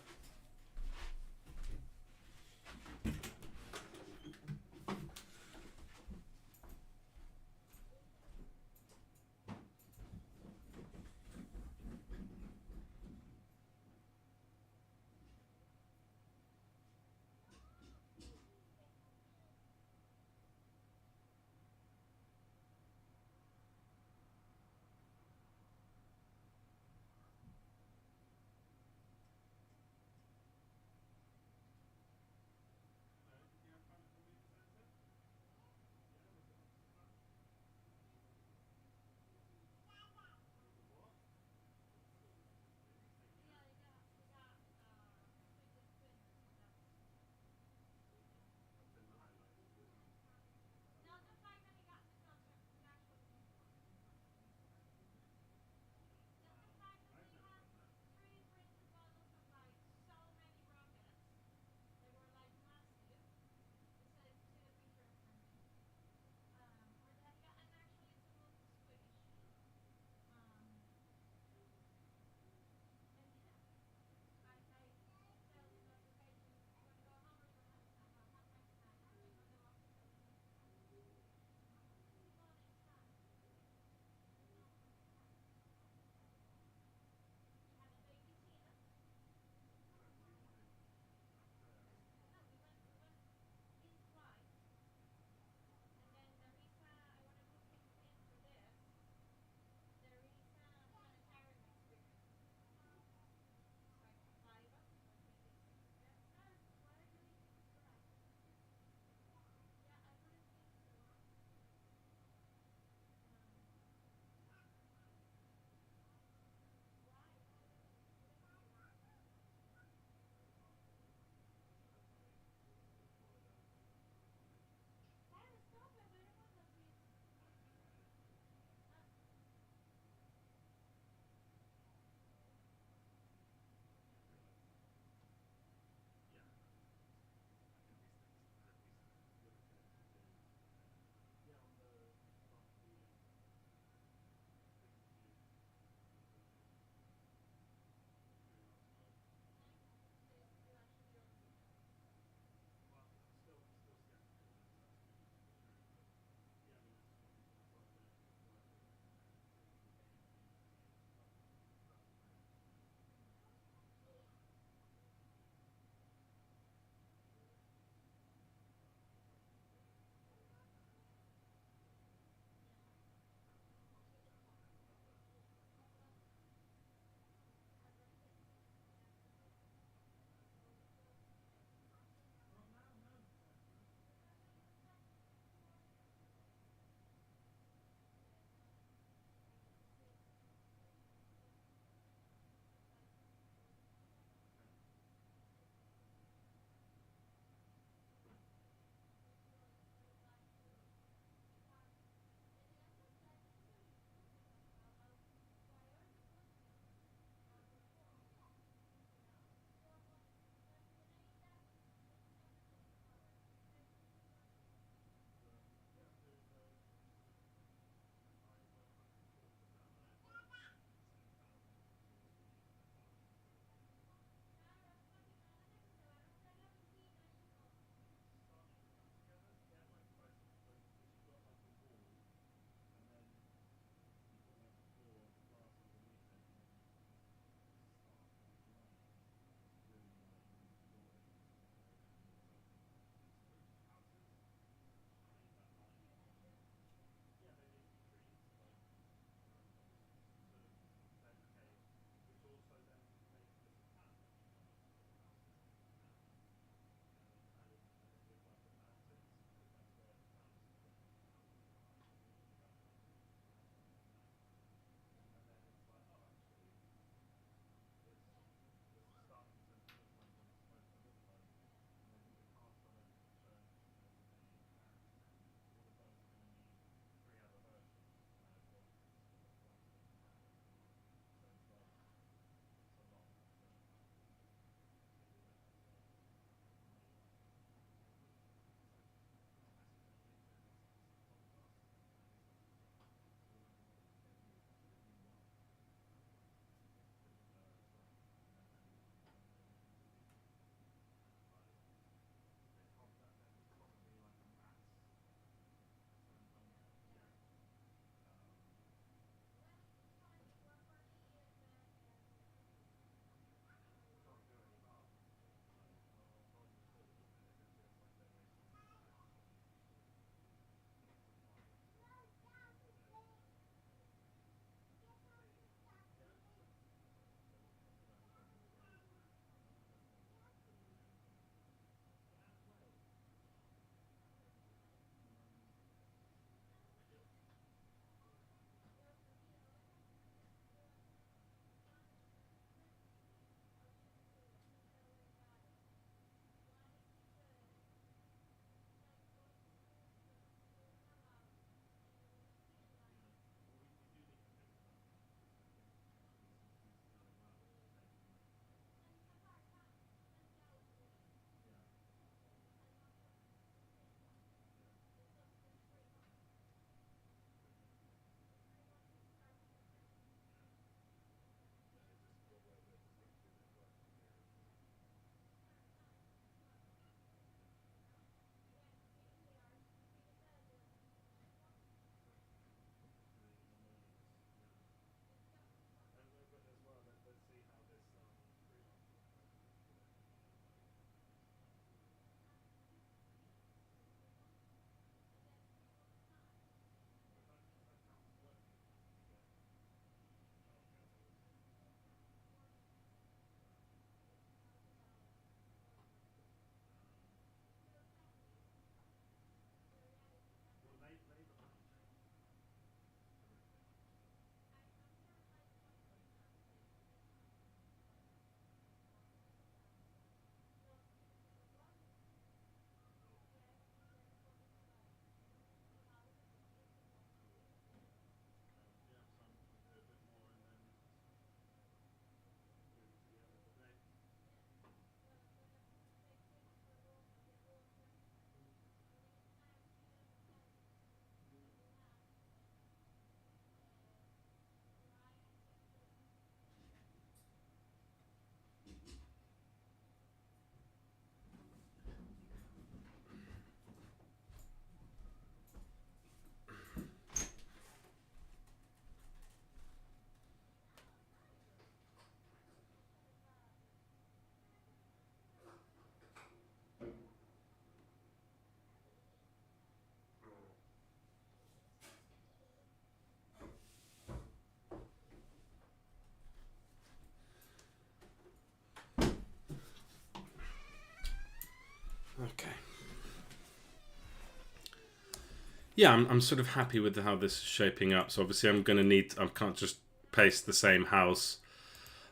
Yeah, I'm sort of happy with how this is shaping up. So obviously I'm going to need, I can't just paste the same house.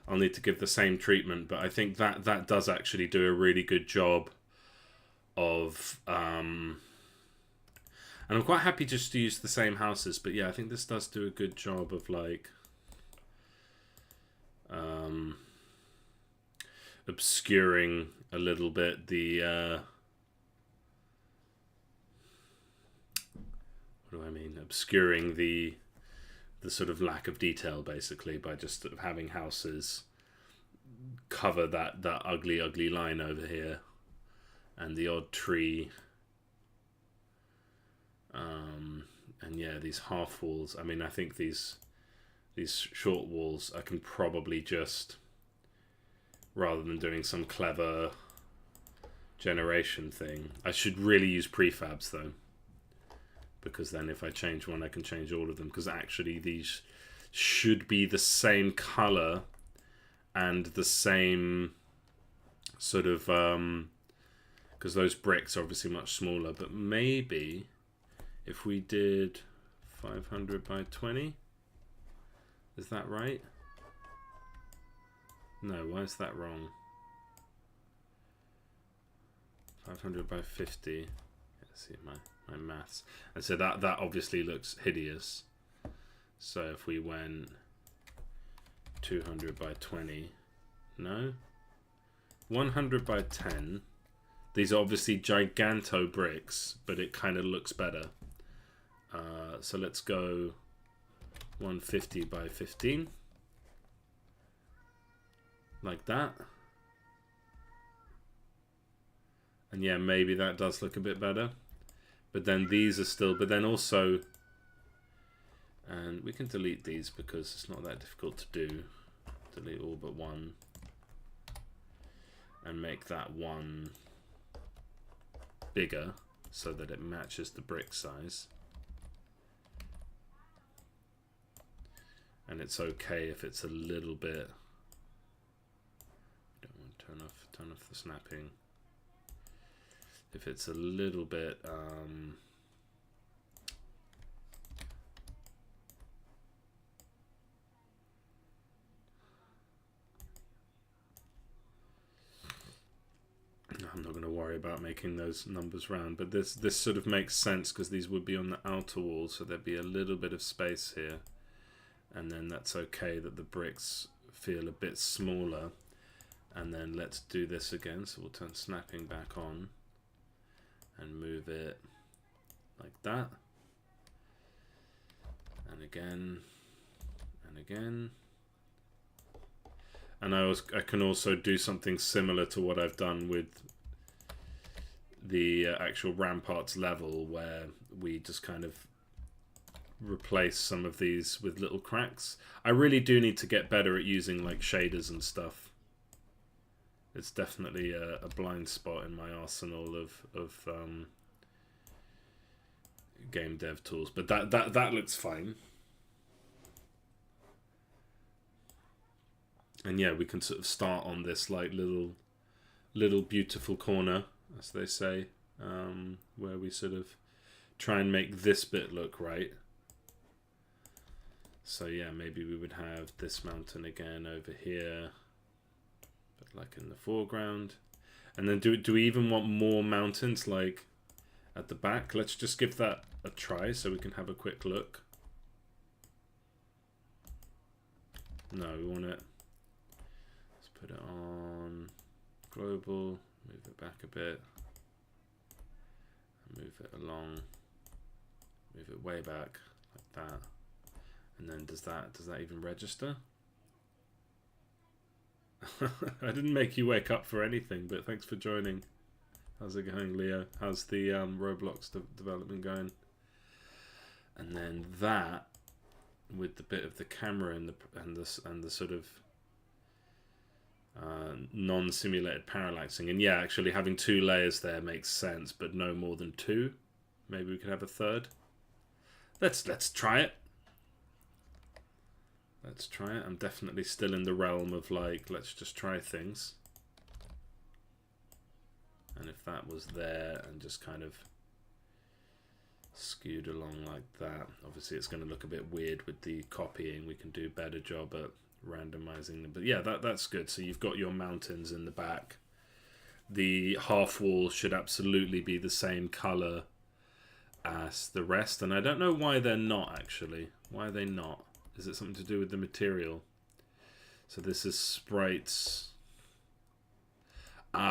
I'll need to give the same treatment, but I think that does actually do a really good job of, and I'm quite happy just to use the same houses, but yeah, I think this does do a good job of like, obscuring a little bit the, what do I mean? Obscuring the sort of lack of detail, basically, by just sort of having houses cover that ugly line over here, and the odd tree, and yeah, these half walls. I mean, I think these short walls I can probably just, rather than doing some clever generation thing, I should really use prefabs though, because then if I change one I can change all of them, because actually these should be the same color and the same sort of, because those bricks are obviously much smaller, but maybe if we did 500 by 20, is that right? No, why is that wrong? 500 by 50. Let's see my maths. And so that obviously looks hideous. So if we went 200 by 20, no, 100 by 10. These are obviously giganto bricks, but it kind of looks better. So let's go 150 by 15, like that. And yeah, maybe that does look a bit better. But then these are still, but then also, and we can delete these because it's not that difficult to do. Delete all but one. And make that one bigger so that it matches the brick size. And it's okay if it's a little bit, don't want to turn off the snapping. If it's a little bit, I'm not going to worry about making those numbers round, but this sort of makes sense because these would be on the outer wall, so there'd be a little bit of space here, and then that's okay that the bricks feel a bit smaller. And then let's do this again, so we'll turn snapping back on and move it like that, and again and again. And I can also do something similar to what I've done with the actual ramparts level, where we just kind of replace some of these with little cracks. I really do need to get better at using like shaders and stuff. It's definitely a blind spot in my arsenal of game dev tools, but that looks fine. And yeah, we can sort of start on this like little beautiful corner, as they say, where we sort of try and make this bit look right. So yeah, maybe we would have this mountain again over here, but like in the foreground. And then do we even want more mountains like at the back? Let's just give that a try so we can have a quick look. No, we want it. Let's put it on global, move it back a bit, move it along, move it way back like that. And then does that even register? I didn't make you wake up for anything, but thanks for joining. How's it going, Leo? How's the Roblox development going? And then that, with the bit of the camera and the sort of non-simulated parallaxing, and yeah, actually having two layers there makes sense, but no more than two. Maybe we could have a third. Let's try it. Let's try it. I'm definitely still in the realm of like, let's just try things. And if that was there and just kind of skewed along like that. Obviously it's going to look a bit weird with the copying. We can do a better job at randomizing them, but yeah, that's good. So you've got your mountains in the back. The half wall should absolutely be the same color as the rest, and I don't know why they're not actually. Why are they not? Is it something to do with the material? So this is sprites.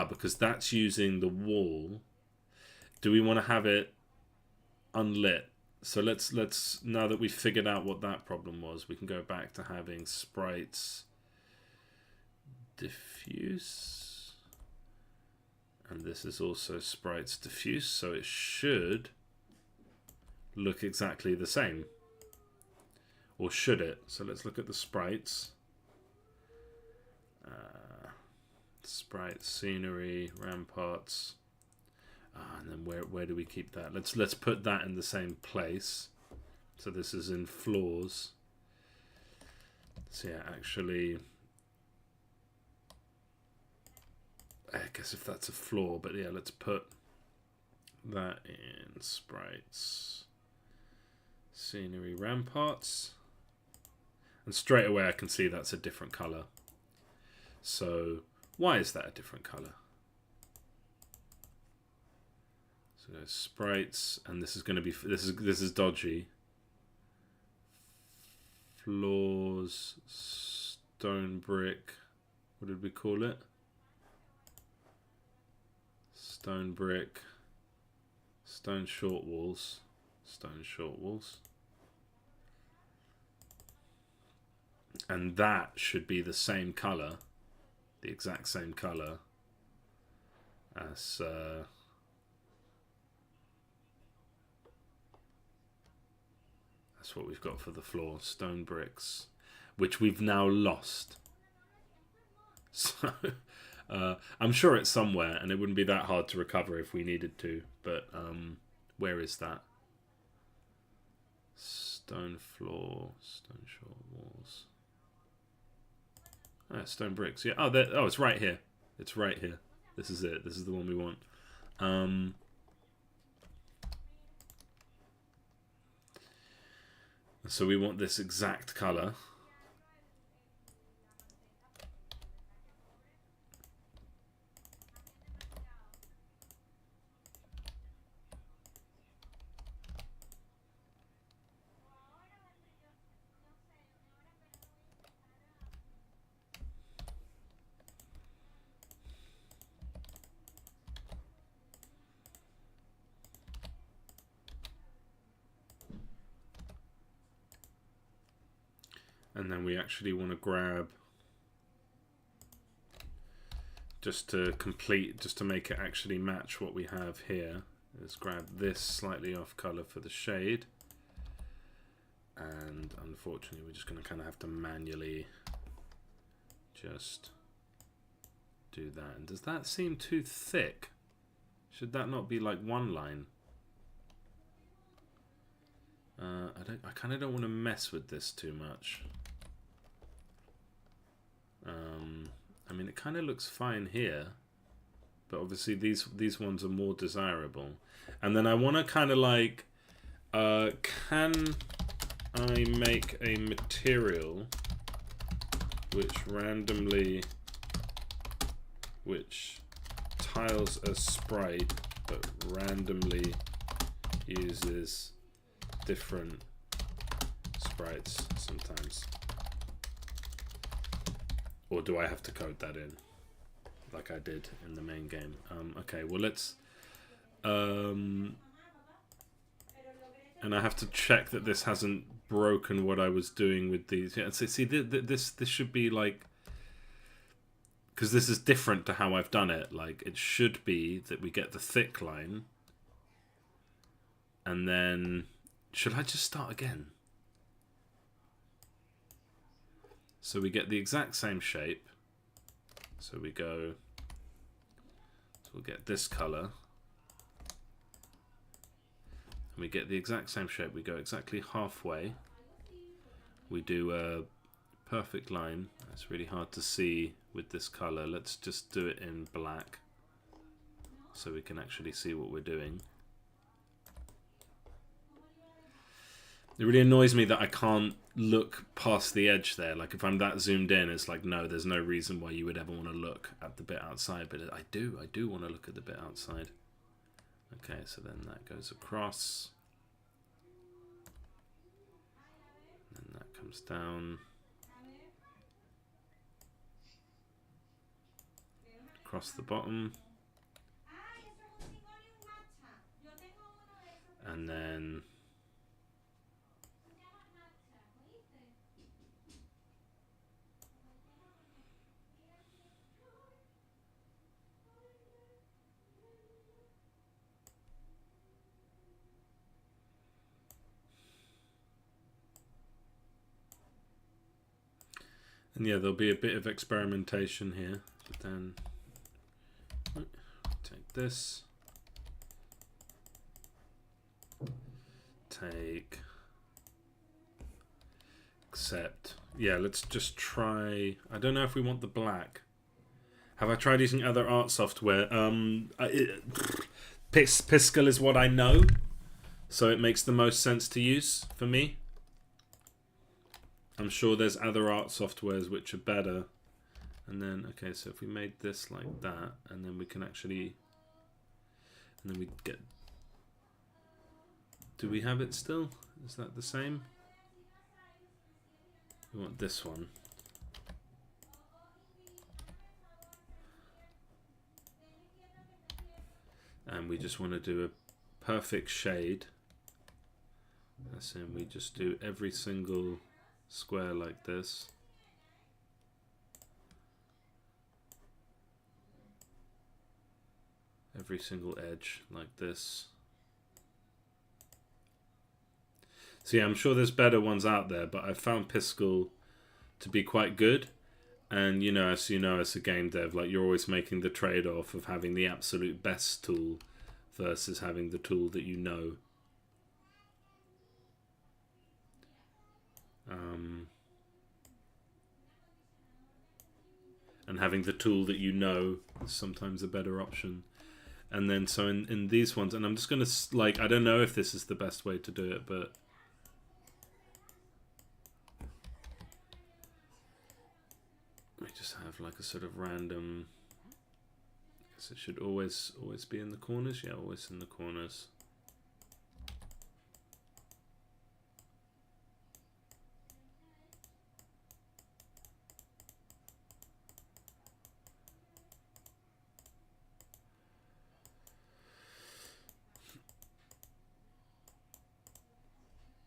Because that's using the wall. Do we want to have it unlit? So let's now that we've figured out what that problem was, we can go back to having sprites diffuse, and this is also sprites diffuse, so it should look exactly the same, or should it? So let's look at the sprites. Sprites, scenery, ramparts. And then where do we keep that? Let's put that in the same place. So this is in floors. So yeah, actually, I guess if that's a floor, but yeah, let's put that in sprites, scenery, ramparts, and straight away I can see that's a different color. So why is that a different color? So there's sprites, and this is going to be this is dodgy. Floors, stone brick. What did we call it? Stone brick. Stone short walls. Stone short walls. And that should be the same color, the exact same color as that's what we've got for the floor. Stone bricks, which we've now lost. So I'm sure it's somewhere, and it wouldn't be that hard to recover if we needed to, but where is that? Stone floor, stone short walls. Stone bricks. Yeah. Oh, it's right here. It's right here. This is it. This is the one we want. So we want this exact color. And then we actually want to grab, just to make it actually match what we have here, is grab this slightly off color for the shade. And unfortunately, we're just going to kind of have to manually just do that. And does that seem too thick? Should that not be like one line? I kind of don't want to mess with this too much. I mean, it kind of looks fine here, but obviously these ones are more desirable. And then I want to kind of like, can I make a material which tiles a sprite but randomly uses different sprites sometimes? Or do I have to code that in like I did in the main game? Okay, well let's and I have to check that this hasn't broken what I was doing with these. Yeah, so see, this should be like, because this is different to how I've done it. Like, it should be that we get the thick line, and then should I just start again? So we get the exact same shape. So we go, so we'll get this color. And we get the exact same shape. We go exactly halfway. We do a perfect line. It's really hard to see with this color. Let's just do it in black so we can actually see what we're doing. It really annoys me that I can't look past the edge there. Like, if I'm that zoomed in, it's like, no, there's no reason why you would ever want to look at the bit outside. But I do want to look at the bit outside. Okay, so then that goes across. And that comes down. Across the bottom. And then... And yeah, there'll be a bit of experimentation here. But then take this. Take. Accept. Yeah, let's just try. I don't know if we want the black. Have I tried using other art software? Piskel is what I know. So it makes the most sense to use for me. I'm sure there's other art softwares which are better. And then, okay, so if we made this like that, and then we can actually, and then we get, do we have it still? Is that the same? We want this one. And we just want to do a perfect shade. As in, we just do every single square like this. Every single edge like this. So yeah, I'm sure there's better ones out there, but I found Piskel to be quite good. And you know, as a game dev, like, you're always making the trade-off of having the absolute best tool versus having the tool that you know. And having the tool that you know is sometimes a better option. And then so in these ones, and I'm just gonna, like, I don't know if this is the best way to do it, but we just have like a sort of random, I guess it should always be in the corners. Yeah, always in the corners.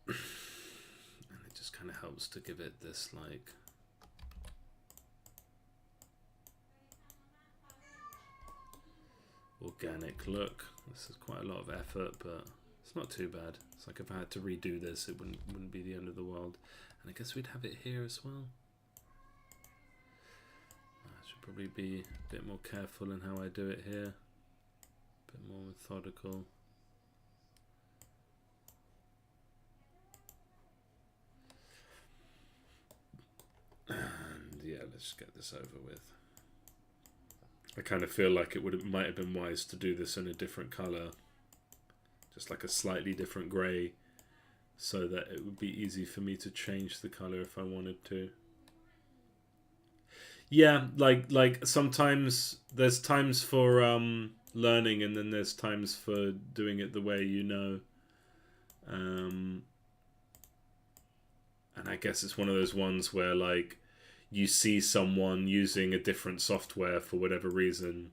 And it just kind of helps to give it this, like, organic look. This is quite a lot of effort, but it's not too bad. It's like if I had to redo this, it wouldn't be the end of the world. And I guess we'd have it here as well. I should probably be a bit more careful in how I do it here. A bit more methodical. And yeah, let's get this over with. I kind of feel like might have been wise to do this in a different color, just like a slightly different gray, so that it would be easy for me to change the color if I wanted to. Yeah, like sometimes there's times for learning, and then there's times for doing it the way you know. And I guess it's one of those ones where, like, you see someone using a different software for whatever reason,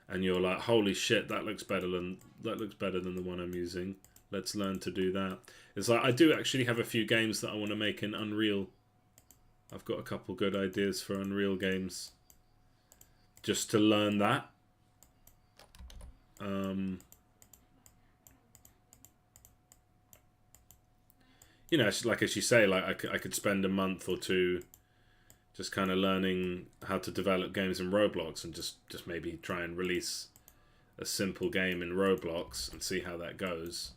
and you're like, holy shit, that looks better than the one I'm using. Let's learn to do that. It's like, I do actually have a few games that I want to make in Unreal. I've got a couple good ideas for Unreal games, just to learn that. You know, like, as you say, like, I could spend a month or two just kind of learning how to develop games in Roblox, and just maybe try and release a simple game in Roblox and see how that goes.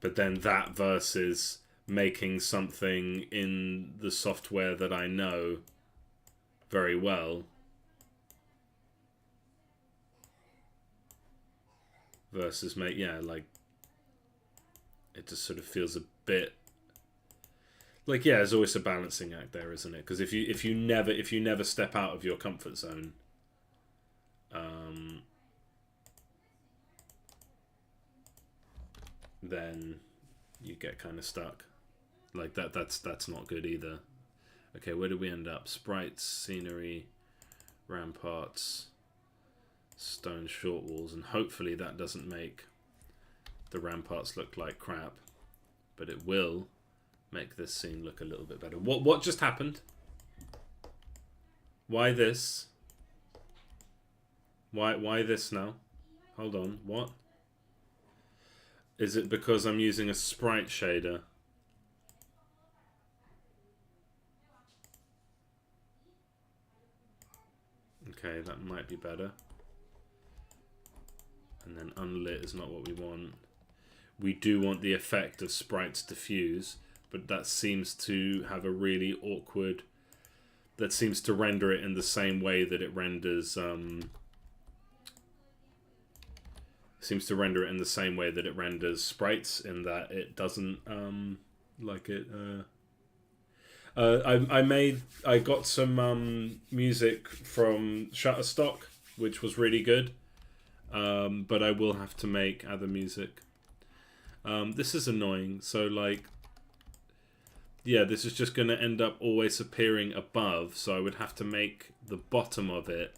But then that versus making something in the software that I know very well. versus like it just sort of feels a bit like, yeah, there's always a balancing act there, isn't it? Because if you never step out of your comfort zone, then you get kind of stuck. Like that's not good either. Okay, where did we end up? Sprites, scenery, ramparts, stone short walls, and hopefully that doesn't make the ramparts look like crap, but it will make this scene look a little bit better. What just happened? Why this? Why this now? Hold on, what? Is it because I'm using a sprite shader? Okay, that might be better. And then unlit is not what we want. We do want the effect of sprites diffuse, but that seems to have a really awkward... That seems to render it in the same way that it renders... seems to render it in the same way that it renders sprites, in that it doesn't like it. I got some music from Shutterstock, which was really good, but I will have to make other music. This is annoying. So like, yeah, this is just going to end up always appearing above. So I would have to make the bottom of it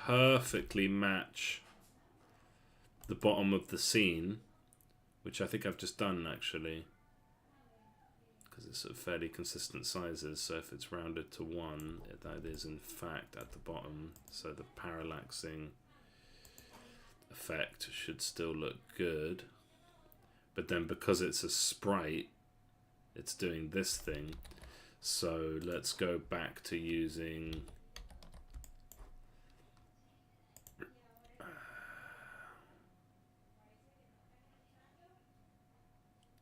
perfectly match the bottom of the scene, which I think I've just done actually, because it's at fairly consistent sizes. So if it's rounded to 1, that is in fact at the bottom. So the parallaxing effect should still look good, but then because it's a sprite, it's doing this thing. So let's go back to using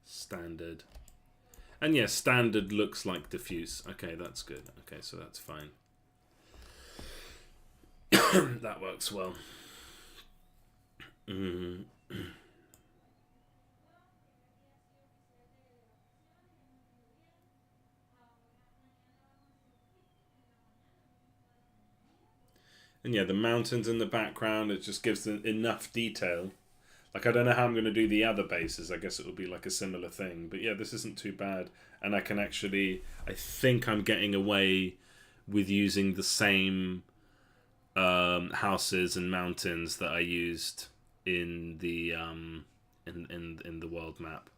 standard. And yeah, standard looks like diffuse. Okay, that's good. Okay, so that's fine. That works well. And yeah, the mountains in the background, it just gives them enough detail. Like, I don't know how I'm going to do the other bases. I guess it will be like a similar thing. But yeah, this isn't too bad. And I can actually... I think I'm getting away with using the same houses and mountains that I used in the in the world map.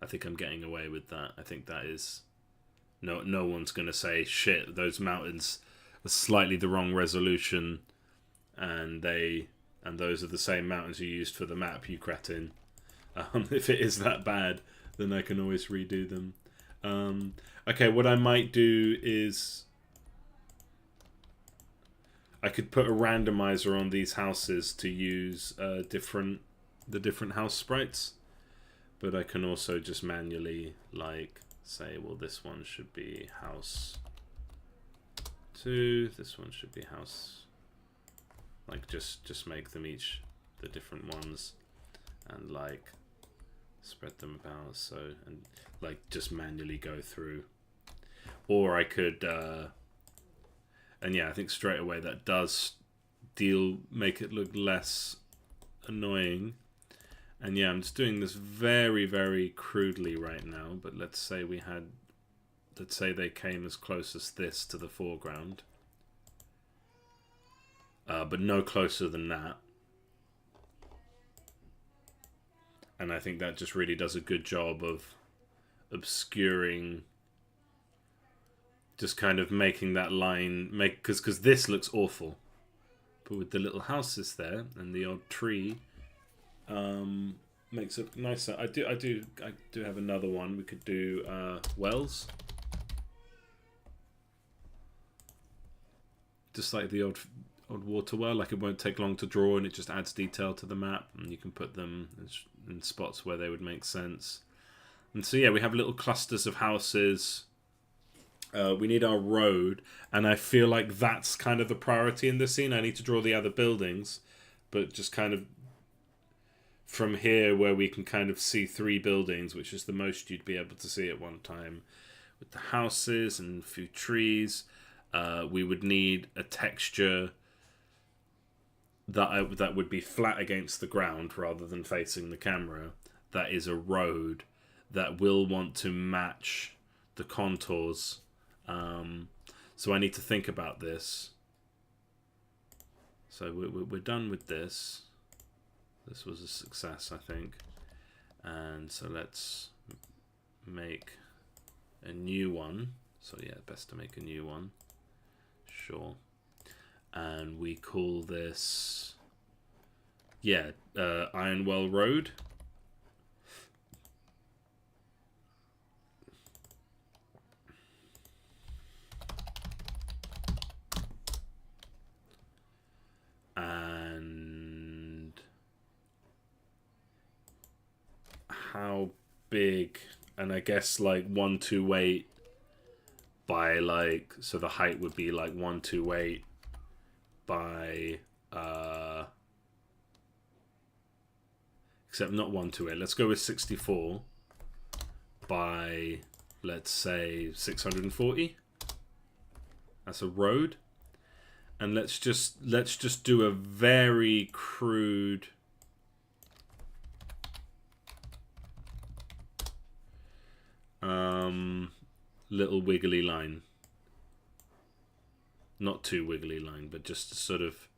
I think I'm getting away with that. I think that is... No one's going to say, shit, those mountains are slightly the wrong resolution. And those are the same mountains you used for the map, you cretin. If it is that bad, then I can always redo them. Okay, what I might do is... I could put a randomizer on these houses to use the different house sprites. But I can also just manually, like, say, well, this one should be house 2, this one should be house... Like, just make them each the different ones, and like spread them about, so, and like just manually go through. Or I could and yeah, I think straight away that does make it look less annoying. And yeah, I'm just doing this very, very crudely right now, but let's say they came as close as this to the foreground. But no closer than that. And I think that just really does a good job of obscuring, just kind of making that line, because this looks awful. But with the little houses there and the odd tree, makes it nicer. I do have another one. We could do wells. Just like the odd water well, like it won't take long to draw, and it just adds detail to the map, and you can put them in spots where they would make sense. And so yeah, we have little clusters of houses. We need our road, and I feel like that's kind of the priority in this scene. I need to draw the other buildings, but just kind of from here where we can kind of see 3 buildings, which is the most you'd be able to see at one time, with the houses and a few trees, we would need a texture that would be flat against the ground rather than facing the camera. That is a road that will want to match the contours. So I need to think about this. So we're done with this. This was a success, I think. And so let's make a new one. So yeah, best to make a new one. Sure. And we call this, Ironwell Road. And how big? And I guess like 128 by like, so the height would be like 128 by except not 128. Let's go with 64 by, let's say, 640. That's a road. And let's just do a very crude little wiggly line. Not too wiggly line, but just sort of,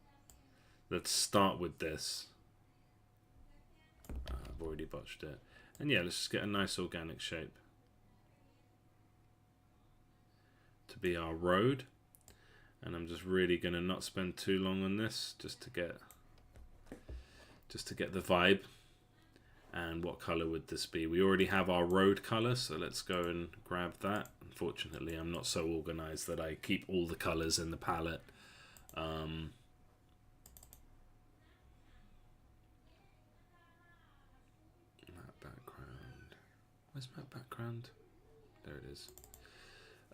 let's start with this. I've already botched it. And yeah, let's just get a nice organic shape to be our road. And I'm just really gonna not spend too long on this, just to get the vibe. And what color would this be? We already have our road color, so let's go and grab that. Unfortunately, I'm not so organized that I keep all the colors in the palette. That background. Where's my background? There it is.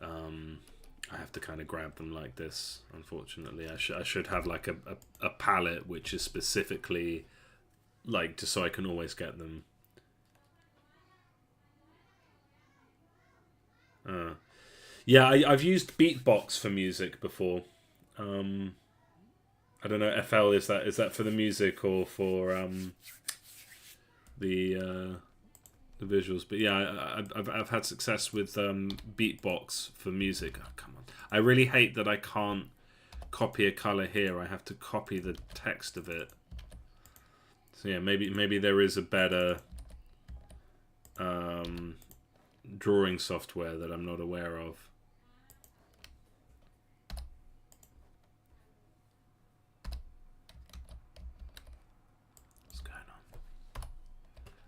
I have to kind of grab them like this, unfortunately. I should have like a palette which is specifically like, just so I can always get them. Yeah, I've used Beatbox for music before. I don't know, FL, is that for the music or for the visuals? But yeah, I've had success with Beatbox for music. Oh, come on. I really hate that I can't copy a color here. I have to copy the text of it. So yeah, maybe there is a better drawing software that I'm not aware of. What's going on?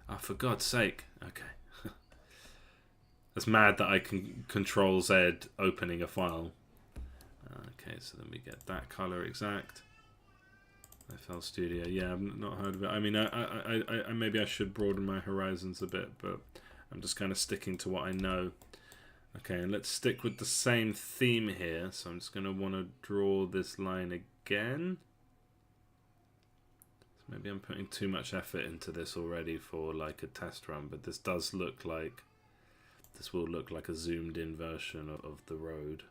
Oh, for God's sake. Okay. That's mad that I can Control Z opening a file. Okay, so then we get that color exact. FL Studio, yeah, I've not heard of it. I mean, I maybe I should broaden my horizons a bit, but I'm just kind of sticking to what I know. Okay, and let's stick with the same theme here. So I'm just going to want to draw this line again. So maybe I'm putting too much effort into this already for like a test run, but this does look like, this will look like a zoomed in version of the road.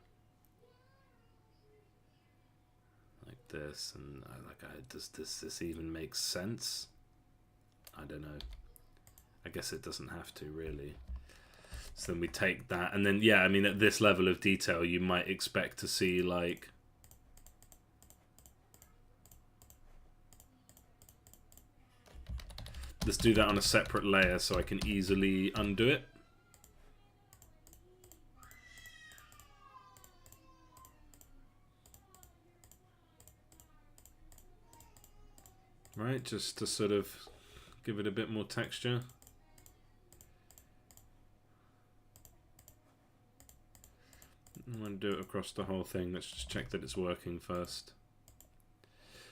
Like this, and does this even make sense? I don't know. I guess it doesn't have to, really. So then we take that, and then yeah, I mean, at this level of detail, you might expect to see like let's do that on a separate layer so I can easily undo it. Right, just to sort of give it a bit more texture. I'm going to do it across the whole thing. Let's just check that it's working first.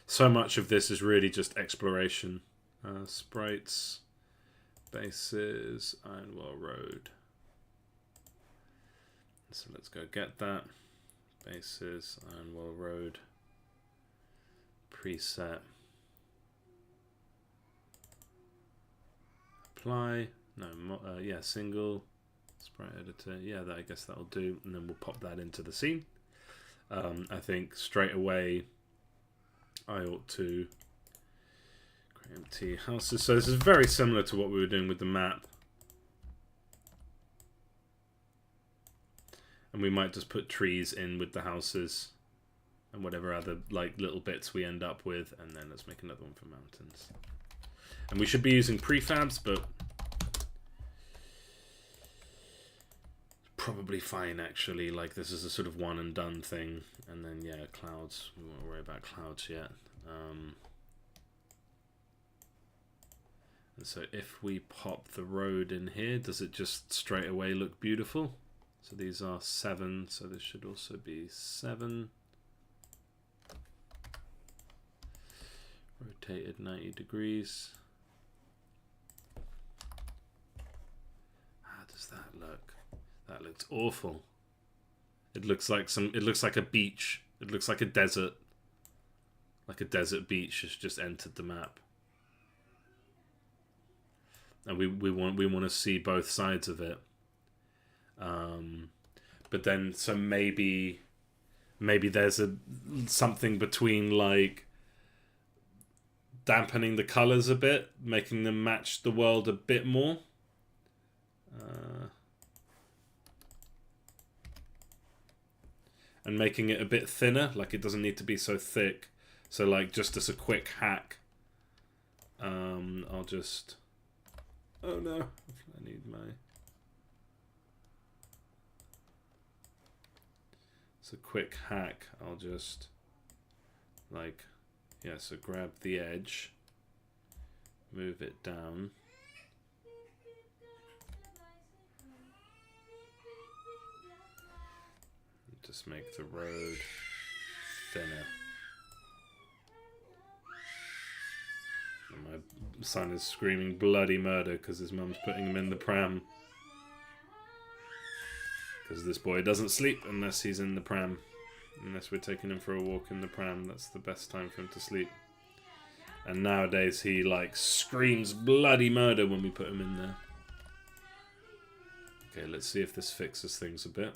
So much of this is really just exploration. Sprites, bases, Ironwell Road. So let's go get that. Bases, Ironwell Road. Preset. apply. No, yeah, single sprite editor. Yeah, I guess that'll do. And then we'll pop that into the scene. I think straight away I ought to create empty houses. So this is very similar to what we were doing with the map. And we might just put trees in with the houses and whatever other like little bits we end up with. And then let's make another one for mountains. And we should be using prefabs, but probably fine actually. Like this is a sort of one and done thing. And then yeah, clouds. We won't worry about clouds yet. And so if we pop the road in here, does it just straight away look beautiful? So these are 7, so this should also be 7. Rotated 90 degrees. How does that look? That looks awful. It looks like a beach. It looks like a desert. Like a desert beach has just entered the map. And we want to see both sides of it. But then so maybe there's something between like dampening the colors a bit, making them match the world a bit more. And making it a bit thinner, like it doesn't need to be so thick. So like just as a quick hack, I'll just, oh no, I need my, it's a quick hack. I'll just like, yeah, so grab the edge, move it down. Just make the road thinner. And my son is screaming bloody murder because his mum's putting him in the pram. Because this boy doesn't sleep unless he's in the pram. Unless we're taking him for a walk in the pram, that's the best time for him to sleep. And nowadays he like screams bloody murder when we put him in there. Okay, let's see if this fixes things a bit.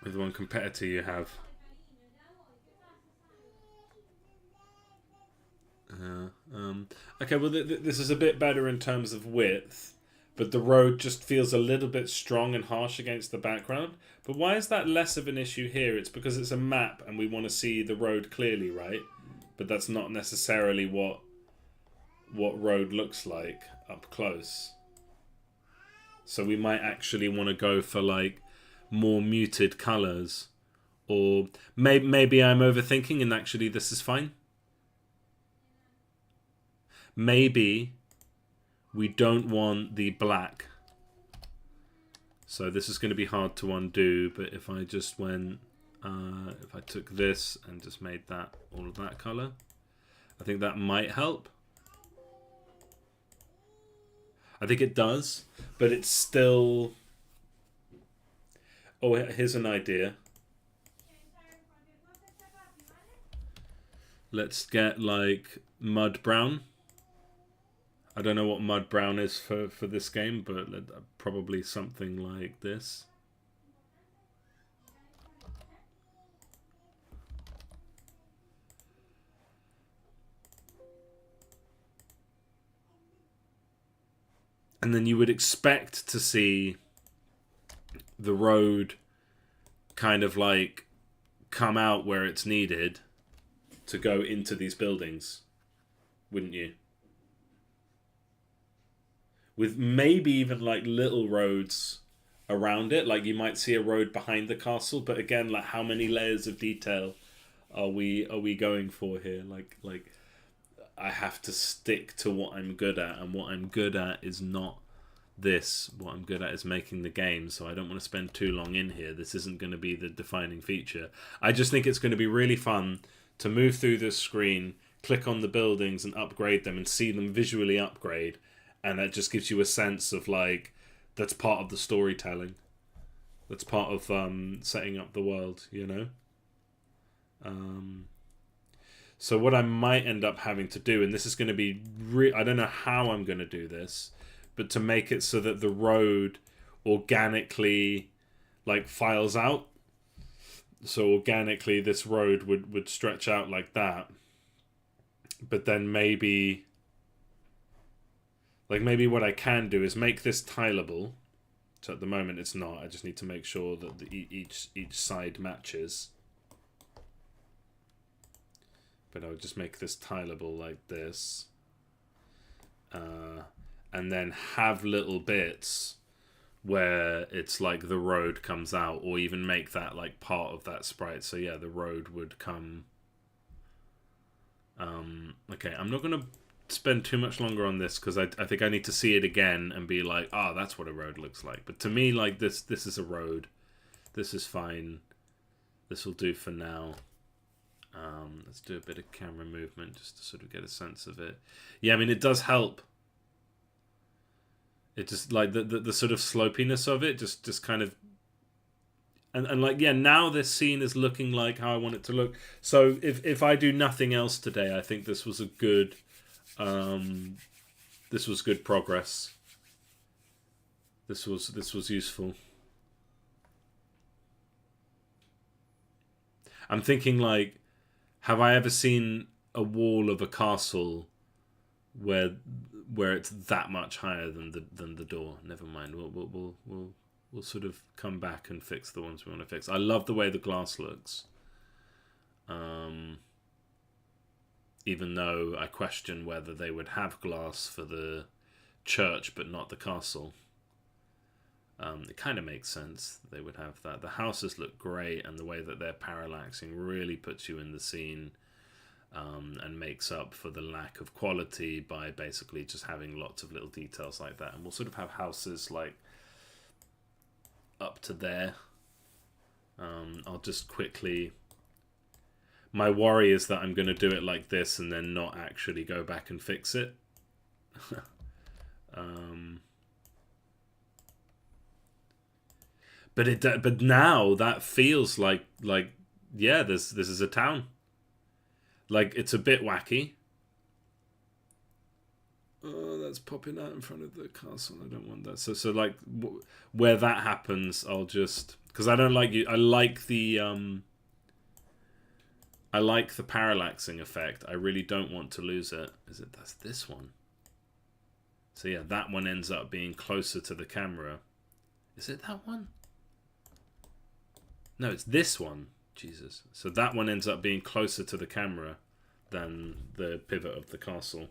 With one competitor you have. Okay, well this is a bit better in terms of width, but the road just feels a little bit strong and harsh against the background. But why is that less of an issue here? It's because it's a map and we want to see the road clearly, right? But that's not necessarily what road looks like up close. So we might actually want to go for like more muted colors, or maybe I'm overthinking and actually this is fine. Maybe we don't want the black, so this is going to be hard to undo. But if I just went, if I took this and just made that all of that color, I think that might help. I think it does, but it's still. Oh, here's an idea. Let's get like mud brown. I don't know what mud brown is for this game, but probably something like this. And then you would expect to see the road kind of like come out where it's needed to go into these buildings, wouldn't you? With maybe even like little roads around it, like you might see a road behind the castle, but again, like how many layers of detail are we going for here? Like I have to stick to what I'm good at, and what I'm good at is not this. What I'm good at is making the game, so I don't want to spend too long in here. This isn't going to be the defining feature. I just think it's going to be really fun to move through this screen, click on the buildings and upgrade them and see them visually upgrade, and that just gives you a sense of like that's part of the storytelling. That's part of setting up the world, you know? So what I might end up having to do, and this is going to be... I don't know how I'm going to do this, but to make it so that the road organically, like, files out. So organically this road would stretch out like that. But then maybe... Like, maybe what I can do is make this tileable. So at the moment it's not. I just need to make sure that each side matches. But I'll just make this tileable like this. And then have little bits where it's like the road comes out, or even make that like part of that sprite. So yeah, the road would come... okay, I'm not going to spend too much longer on this because I think I need to see it again and be like, oh, that's what a road looks like. But to me, like, this is a road. This is fine. This will do for now. Let's do a bit of camera movement just to sort of get a sense of it. Yeah, I mean, it does help. It just, like, the sort of slopiness of it just kind of... And like, yeah, now this scene is looking like how I want it to look. So if I do nothing else today, I think this was a good... this was good progress. This was useful. I'm thinking, like, have I ever seen a wall of a castle where it's that much higher than the door? Never mind. We'll sort of come back and fix the ones we want to fix. I love the way the glass looks. Even though I question whether they would have glass for the church but not the castle. It kind of makes sense they would have that. The houses look great, and the way that they're parallaxing really puts you in the scene, and makes up for the lack of quality by basically just having lots of little details like that. And we'll sort of have houses like up to there. I'll just quickly... My worry is that I'm going to do it like this and then not actually go back and fix it. But now that feels like yeah, this is a town. Like, it's a bit wacky. Oh, that's popping out in front of the castle. I don't want that. So like where that happens, I'll just... Because I don't like you. I like the parallaxing effect. I really don't want to lose it. That's this one? So yeah, that one ends up being closer to the camera. Is it that one? No, it's this one. Jesus. So that one ends up being closer to the camera than the pivot of the castle.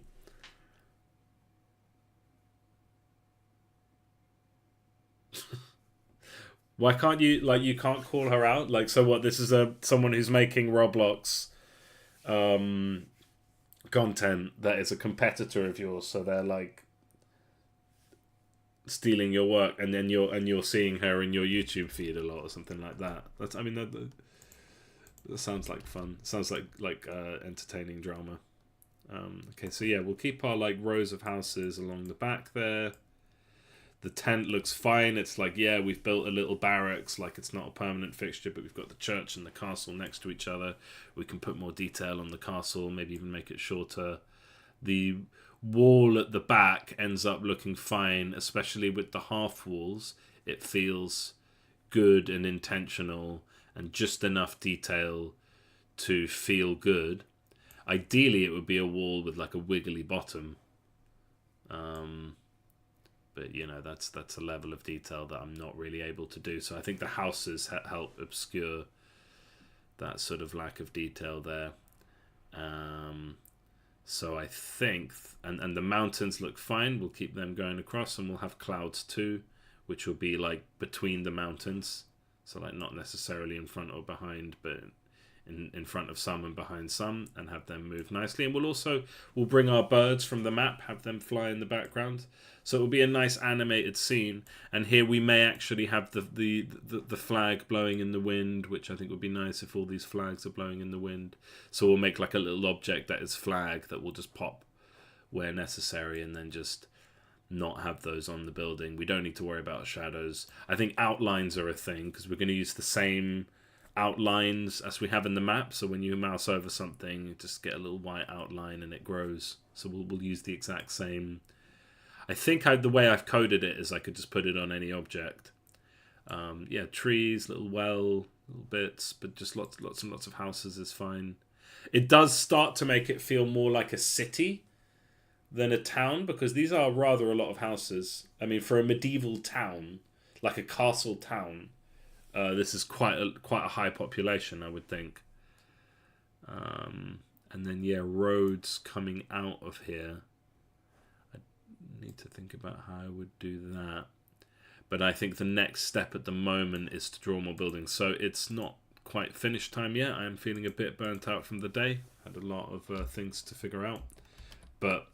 Why can't you, like, you can't call her out? Like, so what, this is someone who's making Roblox content that is a competitor of yours, so they're like stealing your work, and then you're seeing her in your YouTube feed a lot or something like that. That's, I mean, that sounds like fun. Sounds like entertaining drama. Okay, so yeah, we'll keep our like rows of houses along the back there. The tent looks fine. It's like, yeah, we've built a little barracks. Like, it's not a permanent fixture, but we've got the church and the castle next to each other. We can put more detail on the castle, maybe even make it shorter. The wall at the back ends up looking fine, especially with the half walls. It feels good and intentional and just enough detail to feel good. Ideally, it would be a wall with like a wiggly bottom. But, you know, that's a level of detail that I'm not really able to do. So I think the houses help obscure that sort of lack of detail there. So I think... And the mountains look fine. We'll keep them going across, and we'll have clouds too, which will be like between the mountains. So like not necessarily in front or behind, but in front of some and behind some, and have them move nicely. And we'll bring our birds from the map, have them fly in the background. So it will be a nice animated scene. And here we may actually have the flag blowing in the wind, which I think would be nice if all these flags are blowing in the wind. So we'll make like a little object that is flag that will just pop where necessary, and then just not have those on the building. We don't need to worry about shadows. I think outlines are a thing because we're going to use the same outlines as we have in the map. So when you mouse over something, you just get a little white outline and it grows. So we'll use the exact same. I think the way I've coded it is I could just put it on any object. Yeah, trees, little well, little bits, but just lots and lots of houses is fine. It does start to make it feel more like a city than a town, because these are rather a lot of houses. I mean, for a medieval town, like a castle town, this is quite a high population, I would think. And then, yeah, roads coming out of here. I need to think about how I would do that. But I think the next step at the moment is to draw more buildings. So it's not quite finished time yet. I'm feeling a bit burnt out from the day. Had a lot of things to figure out. But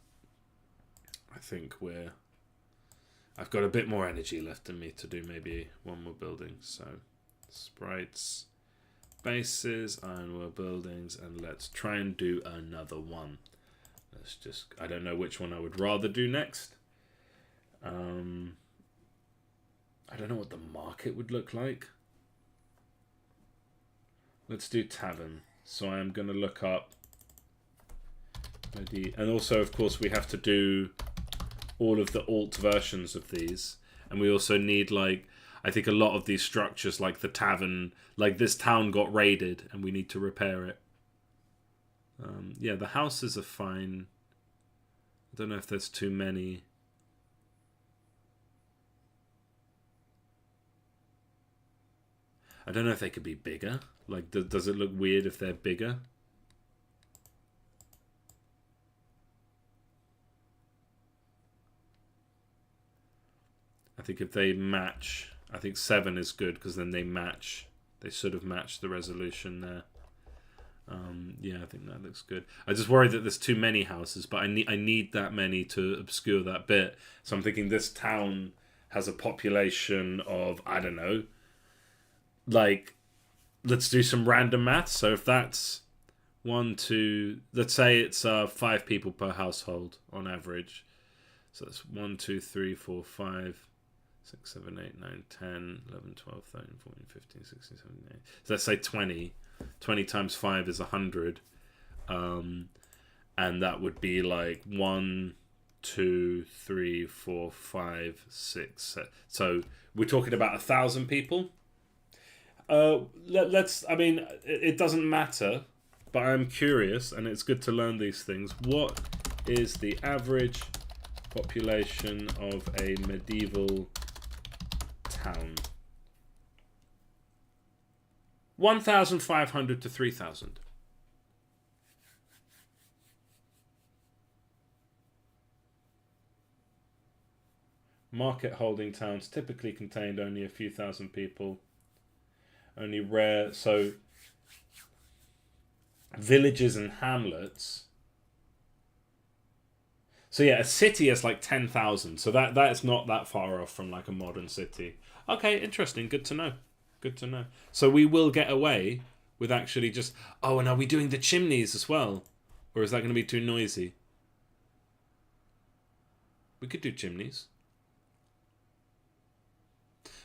I think I've got a bit more energy left in me to do maybe one more building. So sprites, bases, ironware buildings, and let's try and do another one. I don't know which one I would rather do next. I don't know what the market would look like. Let's do tavern. So I'm going to look up and also, of course, we have to do all of the alt versions of these, and we also need, like, I think a lot of these structures, like the tavern, like this town got raided and we need to repair it. Yeah, the houses are fine. I don't know if there's too many. I don't know if they could be bigger. Like, does it look weird if they're bigger? I think if they match, I think 7 is good because then they match. They sort of match the resolution there. Yeah, I think that looks good. I just worry that there's too many houses, but I need that many to obscure that bit. So I'm thinking this town has a population of, I don't know, like, let's do some random maths. So if that's 1, 2, let's say it's 5 people per household on average. So that's 1, 2, 3, 4, 5, 6, 7, 8, 9, 10, 11, 12, 13, 14, 15, 16, 17, 18. So let's say 20. 20 times 5 is 100. And that would be like 1, 2, 3, 4, 5, 6, 7. So we're talking about 1,000 people. Let's. I mean, it doesn't matter, but I'm curious, and it's good to learn these things. What is the average population of a medieval town? 1,500 to 3,000. Market holding towns typically contained only a few thousand people. Only rare, so villages and hamlets. So yeah, a city is like 10,000. So that's not that far off from like a modern city. Okay, interesting. Good to know. Good to know. So we will get away with actually just... Oh, and are we doing the chimneys as well? Or is that going to be too noisy? We could do chimneys.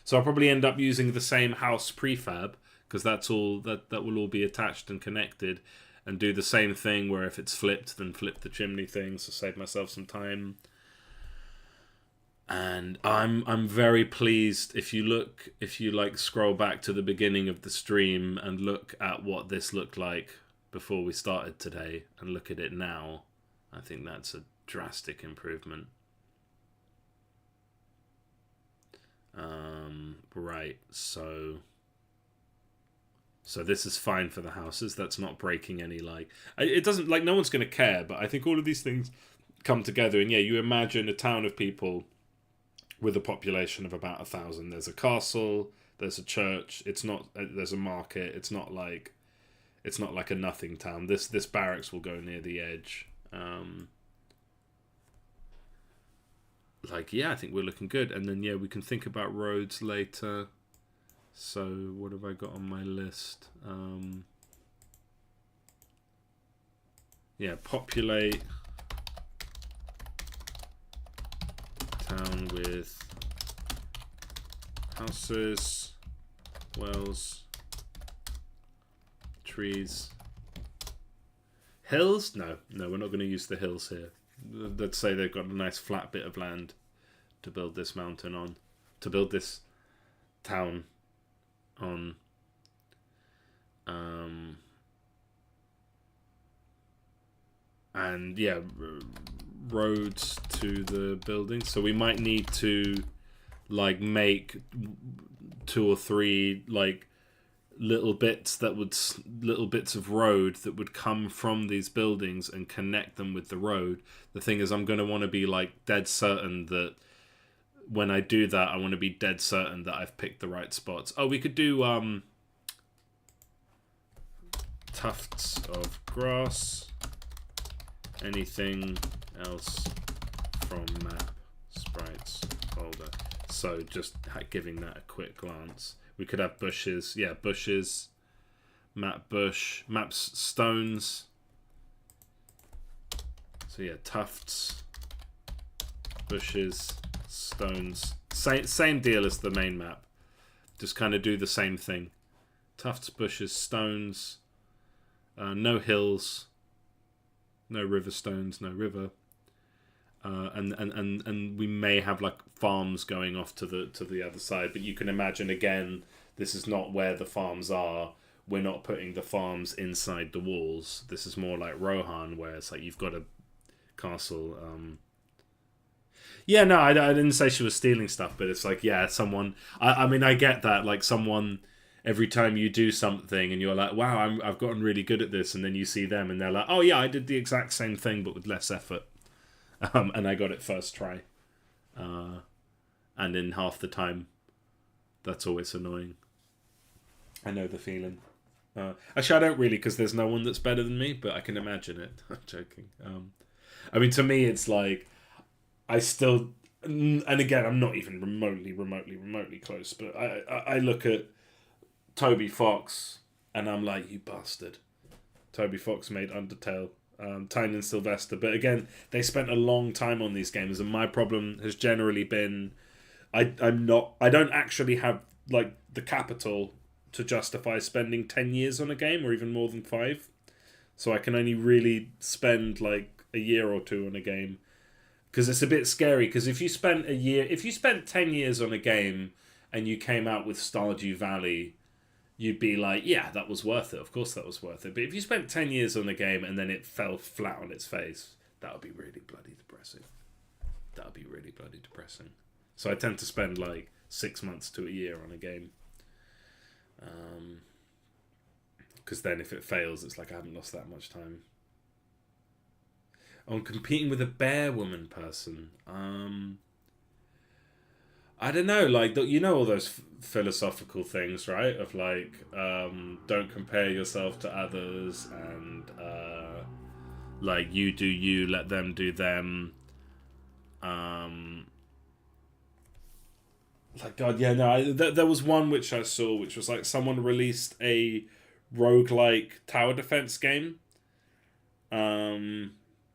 So I'll probably end up using the same house prefab, because that's all that will all be attached and connected, and do the same thing where if it's flipped, then flip the chimney thing, so save myself some time. And I'm very pleased. If you like scroll back to the beginning of the stream and look at what this looked like before we started today and look at it now, I think that's a drastic improvement. Right, so this is fine for the houses. That's not breaking any, like... It doesn't, like, no one's going to care, but I think all of these things come together. And yeah, you imagine a town of people with a population of about 1,000. There's a castle, there's a church, there's a market. It's not like a nothing town. This barracks will go near the edge. Like, yeah, I think we're looking good. And then, yeah, we can think about roads later. So, what have I got on my list? Yeah, populate town with houses, wells, trees, hills. No, we're not going to use the hills here. Let's say they've got a nice flat bit of land to build this mountain on, to build this town on. And yeah, roads to the buildings. So we might need to like make 2 or 3 like little bits of road that would come from these buildings and connect them with the road. The thing is, I'm going to want to be like dead certain that when I do that, I want to be dead certain that I've picked the right spots. Oh, we could do tufts of grass. Anything else from map sprites folder. So just giving that a quick glance. We could have bushes. Yeah, bushes. Map bush. Maps stones. So yeah, tufts. Bushes. Stones. Same deal as the main map. Just kind of do the same thing. Tufts, bushes, stones. No hills. No river stones, no river, and we may have like farms going off to the other side. But you can imagine again, this is not where the farms are. We're not putting the farms inside the walls. This is more like Rohan, where it's like you've got a castle. Yeah, no, I didn't say she was stealing stuff, but it's like someone. I mean, I get that, like someone. Every time you do something and you're like, wow, I've gotten really good at this, and then you see them and they're like, oh yeah, I did the exact same thing but with less effort, and I got it first try, and in half the time. That's always annoying. I know the feeling. Actually, I don't really, because there's no one that's better than me, but I can imagine it. I'm joking. I mean, to me, it's like I still, and again, I'm not even remotely close, but I look at Toby Fox, and I'm like, you bastard. Toby Fox made Undertale, Tynan Sylvester, but again, they spent a long time on these games, and my problem has generally been, I don't actually have like the capital to justify spending 10 years on a game, or even more than 5, so I can only really spend like a year or 2 on a game, because it's a bit scary, because if you spent 10 years on a game, and you came out with Stardew Valley, you'd be like, yeah, that was worth it. Of course that was worth it. But if you spent 10 years on the game and then it fell flat on its face, that would be really bloody depressing. So I tend to spend like 6 months to a year on a game. Because then if it fails, it's like I haven't lost that much time. I'm competing with a bear woman person. I don't know, like, you know all those philosophical things, right? Of like, don't compare yourself to others, and like, you do you, let them do them. Like, God, yeah, no, there was one which I saw, which was like someone released a roguelike tower defense game,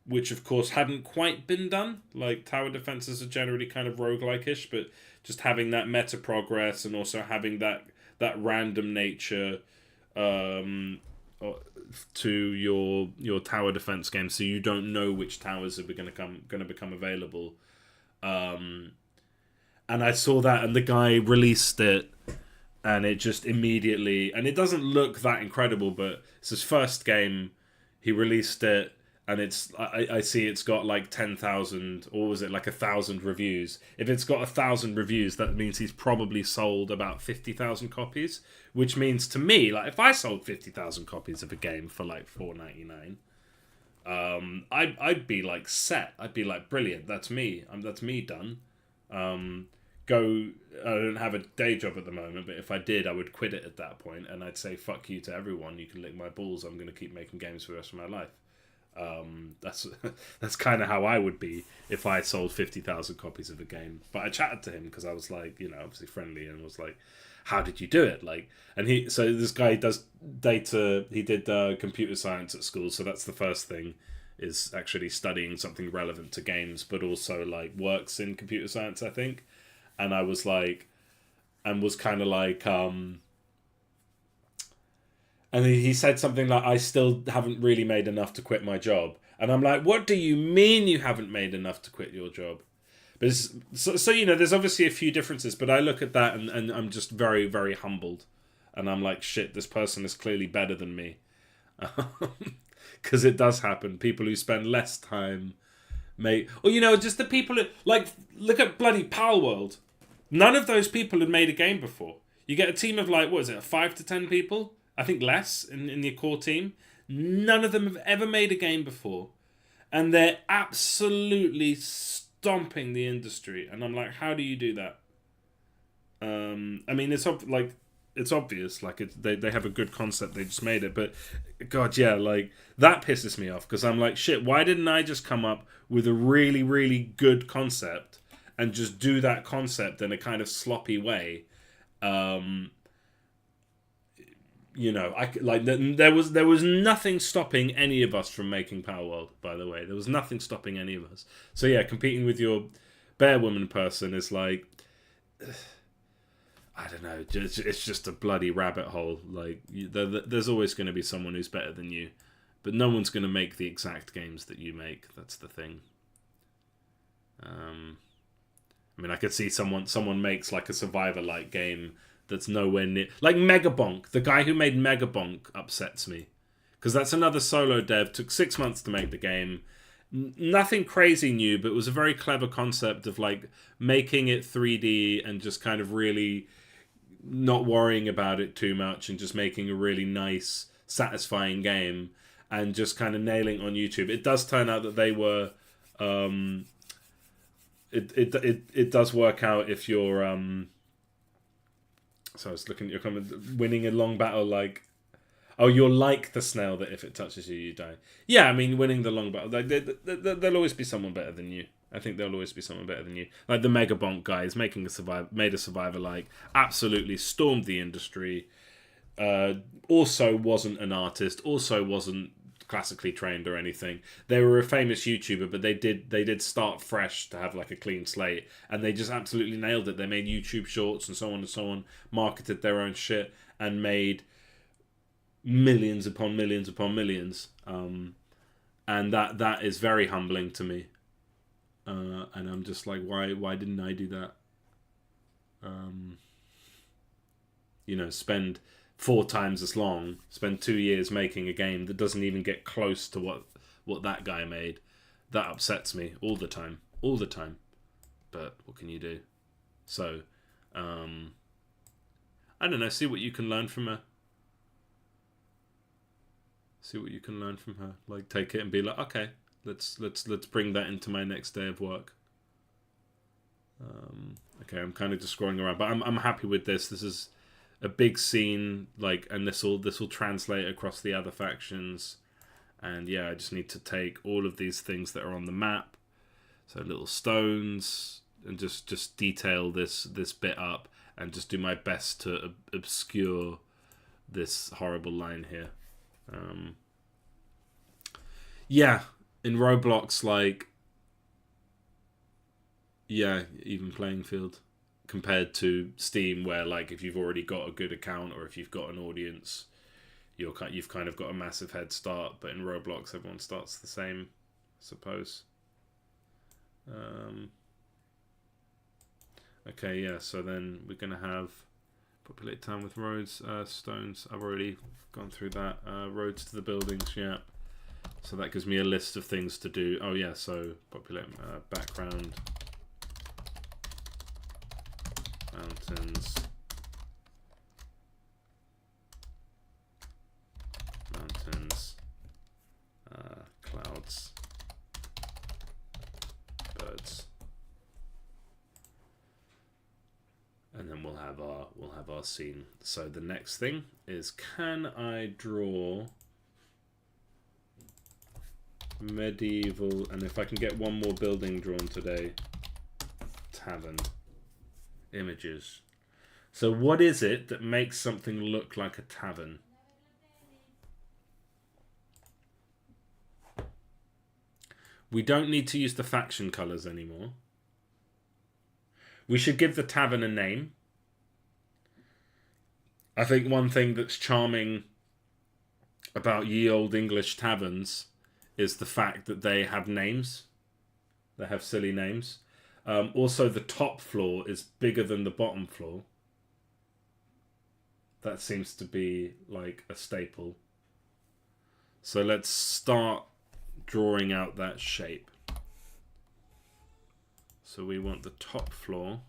which of course hadn't quite been done. Like, tower defenses are generally kind of roguelike-ish, but just having that meta progress and also having that random nature to your tower defense game, so you don't know which towers are going to become available. And I saw that, and the guy released it, and it just immediately, and it doesn't look that incredible, but it's his first game. He released it, and I see it's got like 10,000, or was it like 1,000 reviews? If it's got 1,000 reviews, that means he's probably sold about 50,000 copies, which means to me, like, if I sold 50,000 copies of a game for like $4.99, I'd be like set. I'd be like, brilliant. That's me. That's me done. I don't have a day job at the moment, but if I did, I would quit it at that point, and I'd say fuck you to everyone. You can lick my balls. I'm going to keep making games for the rest of my life. That's kind of how I would be if I sold 50,000 copies of a game. But I chatted to him because I was like, obviously friendly, and was like, how did you do it? Like, and this guy does data. He did computer science at school, so that's the first thing. is actually studying something relevant to games, but also like works in computer science, I think. And I was like, and was kind of like, and he said something like, I still haven't really made enough to quit my job. And I'm like, what do you mean you haven't made enough to quit your job? But so you know, there's obviously a few differences, but I look at that and I'm just very, very humbled. And I'm like, shit, this person is clearly better than me. Because it does happen. People who spend less time or you know, just the people who, like, look at bloody Pal World. None of those people had made a game before. You get a team of like, what is it, 5 to 10 people? I think less in your core team. None of them have ever made a game before. And they're absolutely stomping the industry. And I'm like, how do you do that? I mean, it's obvious. Like, they have a good concept. They just made it. But, God, yeah, like, that pisses me off. Because I'm like, shit, why didn't I just come up with a really, really good concept and just do that concept in a kind of sloppy way? You know, there was nothing stopping any of us from making Power World. By the way, there was nothing stopping any of us. So yeah, competing with your Bear Woman person is like, I don't know. It's just a bloody rabbit hole. Like, there's always going to be someone who's better than you, but no one's going to make the exact games that you make. That's the thing. I mean, I could see someone makes like a Survivor-like game that's nowhere near... Like Megabonk. The guy who made Megabonk upsets me. Because that's another solo dev. Took 6 months to make the game. Nothing crazy new, but it was a very clever concept of like making it 3D and just kind of really not worrying about it too much and just making a really nice, satisfying game and just kind of nailing on YouTube. It does turn out that they were... It does work out if you're... So I was looking at your comment, winning a long battle like... Oh, you're like the snail that if it touches you, you die. Yeah, I mean, winning the long battle, there'll always be someone better than you. I think there'll always be someone better than you. Like the Megabonk guy is made a Survivor like, absolutely stormed the industry. Also wasn't an artist, also wasn't classically trained or anything. They were a famous YouTuber, but they did start fresh to have like a clean slate, and they just absolutely nailed it. They made YouTube shorts and so on and so on, marketed their own shit, and made millions upon millions upon millions. And that is very humbling to me. And I'm just like, why didn't I do that? You know, spend 4 times as long, spend 2 years making a game that doesn't even get close to what that guy made. That upsets me all the time. But what can you do? So, I don't know, see what you can learn from her. Like, take it and be like, okay, let's bring that into my next day of work. Okay, I'm kind of just scrolling around, but I'm happy with this. This is a big scene, like, and this will translate across the other factions. And yeah, I just need to take all of these things that are on the map, so little stones, and just detail this bit up, and just do my best to obscure this horrible line here. Yeah, in Roblox, like, yeah, even playing field compared to Steam, where like if you've already got a good account or if you've got an audience, you've kind of got a massive head start. But in Roblox, everyone starts the same, I suppose. Okay, yeah. So then we're gonna have populate town with roads, stones. I've already gone through that. Roads to the buildings, yeah. So that gives me a list of things to do. Oh yeah, so populate background, mountains, clouds, birds, and then we'll have our scene. So the next thing is, can I draw medieval, and if I can get one more building drawn today, tavern images. So what is it that makes something look like a tavern? We don't need to use the faction colours anymore. We should give the tavern a name. I think one thing that's charming about ye old English taverns is the fact that they have names. They have silly names. Also, the top floor is bigger than the bottom floor. That seems to be like a staple. So let's start drawing out that shape. So we want the top floor.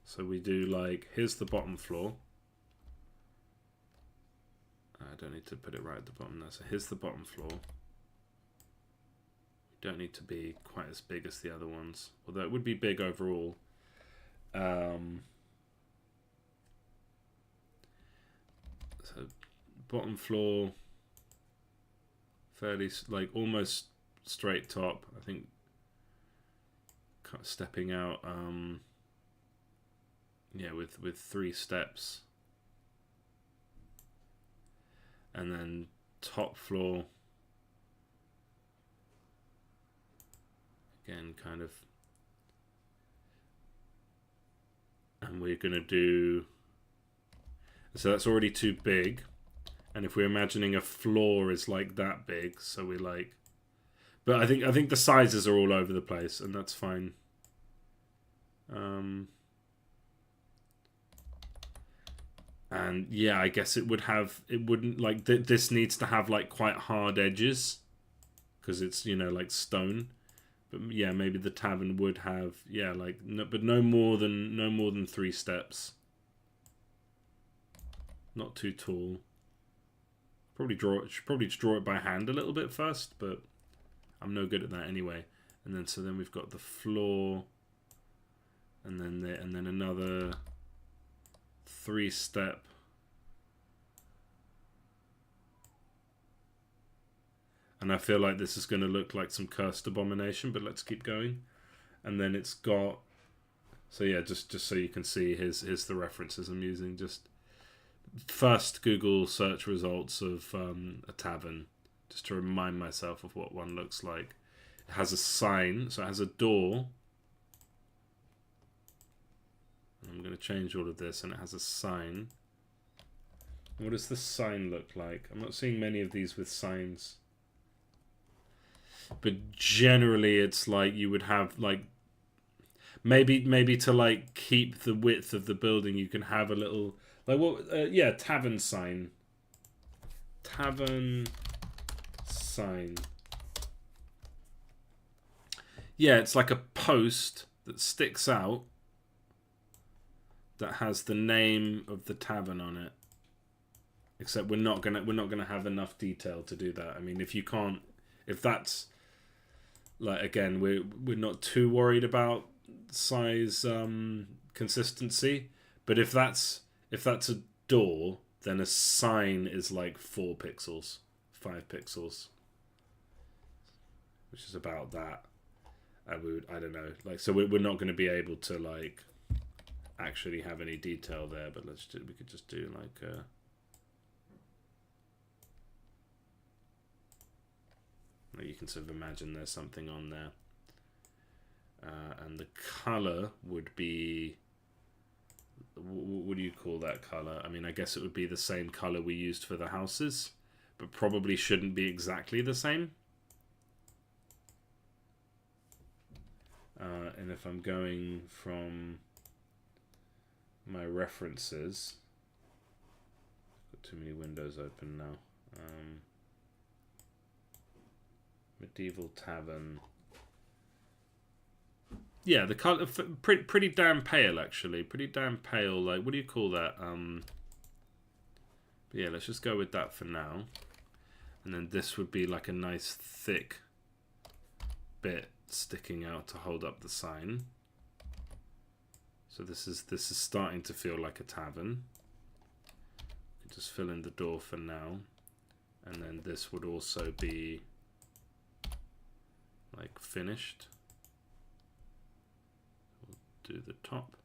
So we do like, here's the bottom floor. I don't need to put it right at the bottom there. So here's the bottom floor. Don't need to be quite as big as the other ones, although it would be big overall. So bottom floor, fairly like almost straight top. I think stepping out, yeah, with 3 steps, and then top floor. Again, kind of, and we're going to do, so that's already too big, and if we're imagining a floor is like that big, so we like, but I think the sizes are all over the place, and that's fine. And yeah, I guess it wouldn't like, this needs to have like quite hard edges, because it's, you know, like stone. But yeah, maybe the tavern would have, yeah, like, no, but no more than 3 steps. Not too tall. Should probably just draw it by hand a little bit first, but I'm no good at that anyway. And then so then we've got the floor, and then another 3-step. And I feel like this is going to look like some cursed abomination, but let's keep going. And then it's got, so yeah, just so you can see, here's the references I'm using. Just first Google search results of a tavern, just to remind myself of what one looks like. It has a sign, so it has a door. I'm going to change all of this, and it has a sign. What does the sign look like? I'm not seeing many of these with signs. But generally it's like you would have like, maybe to like keep the width of the building, you can have a little, like, what, yeah, tavern sign. Tavern sign. Yeah, it's like a post that sticks out that has the name of the tavern on it. Except we're not gonna have enough detail to do that. I mean, if that's like, again, we're not too worried about size consistency, but if that's a door, then a sign is like 4 pixels, 5 pixels, which is about that. I don't know, like, so we're not going to be able to like actually have any detail there, but we could just do like you can sort of imagine there's something on there, and the color would be, what do you call that color? I mean, I guess it would be the same color we used for the houses, but probably shouldn't be exactly the same. And if I'm going from my references, got too many windows open now. Medieval tavern. Yeah, the color pretty damn pale, actually. Pretty damn pale. Like, what do you call that? But yeah, let's just go with that for now. And then this would be like a nice thick bit sticking out to hold up the sign. So this is starting to feel like a tavern. Just fill in the door for now, and then this would also be like finished. We'll do the top,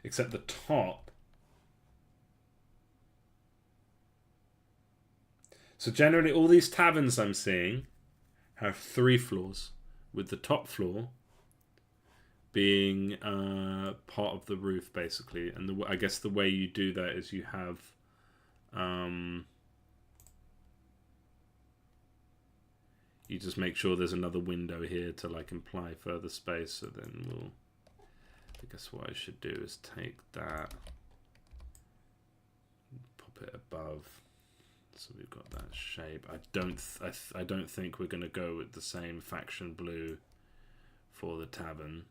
except the top. So generally, all these taverns I'm seeing have 3 floors, with the top floor being part of the roof, basically. And I guess the way you do that is you have you just make sure there's another window here to like imply further space. So then I guess what I should do is take that, pop it above. So we've got that shape. I don't think we're going to go with the same faction blue for the tavern.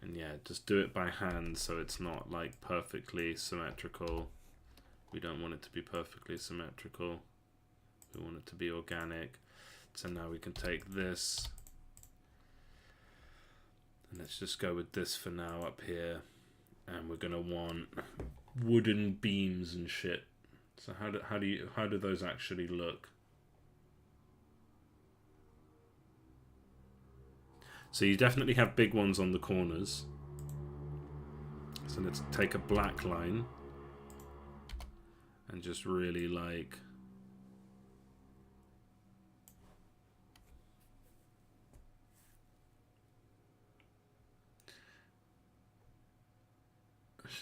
And yeah, just do it by hand so it's not like perfectly symmetrical. We don't want it to be perfectly symmetrical. We want it to be organic. So now we can take this. And let's just go with this for now up here. And we're gonna want wooden beams and shit. So how do those actually look? So you definitely have big ones on the corners. So let's take a black line and just really like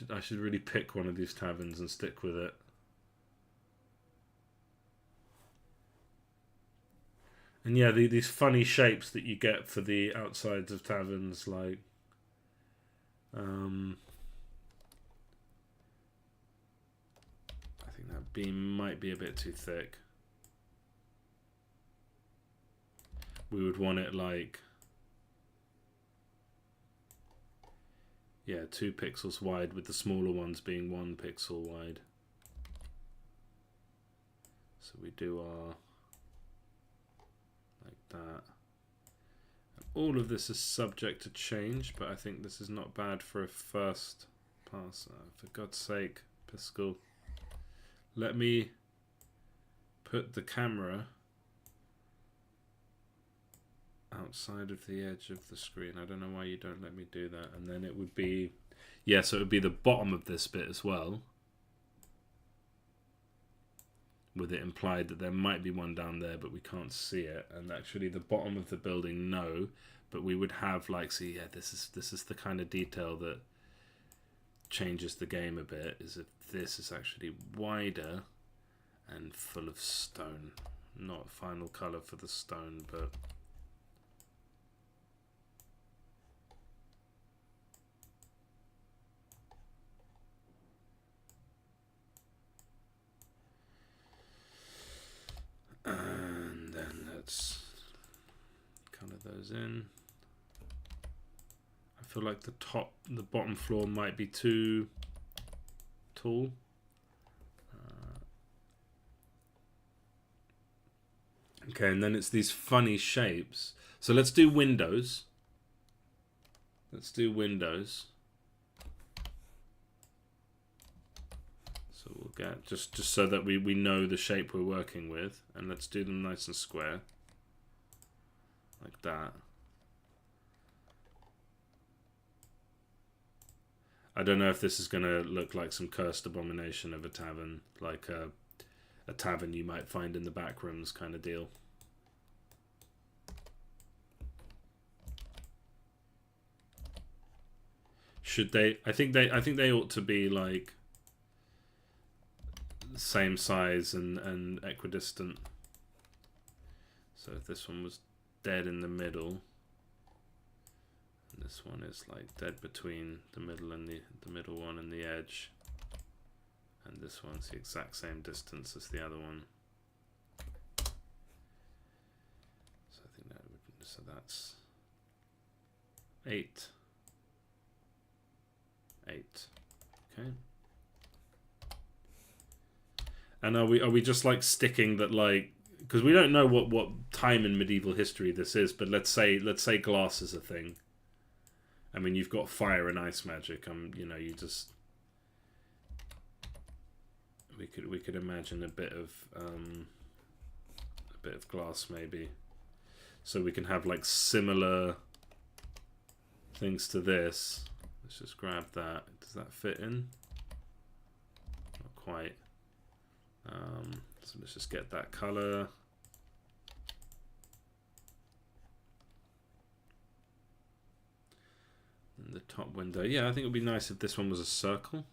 I should really pick one of these taverns and stick with it. And yeah, these funny shapes that you get for the outsides of taverns, like I think that beam might be a bit too thick. We would want it like, yeah, 2 pixels wide, with the smaller ones being 1 pixel wide. So we do our like that. And all of this is subject to change, but I think this is not bad for a first pass. For God's sake, Piscal, let me put the camera outside of the edge of the screen. I don't know why you don't let me do that. And then it would be, yeah, so it would be the bottom of this bit as well, with it implied that there might be one down there, but we can't see it. And actually the bottom of the building, no, but we would have like, see, yeah, this is the kind of detail that changes the game a bit, is if this is actually wider and full of stone. Not final color for the stone, but and then let's color those in. I feel like the bottom floor might be too tall. Okay, and then it's these funny shapes. So let's do windows. Let's do windows. So we'll get just so that we know the shape we're working with, and let's do them nice and square, like that. I don't know if this is going to look like some cursed abomination of a tavern, like a tavern you might find in the back rooms kind of deal. Should they? I think they ought to be like same size and equidistant. So if this one was dead in the middle, and this one is like dead between the middle and the middle one and the edge, and this one's the exact same distance as the other one. So I think that would, so that's 8. 8. Okay. And are we just like sticking that, like, because we don't know what time in medieval history this is, but let's say glass is a thing. I mean, you've got fire and ice magic. You know, you just we could imagine a bit of glass maybe, so we can have like similar things to this, Let's just grab that. Does that fit in? Not quite. So let's just get that color. And the top window. Yeah, I think it would be nice if this one was a circle.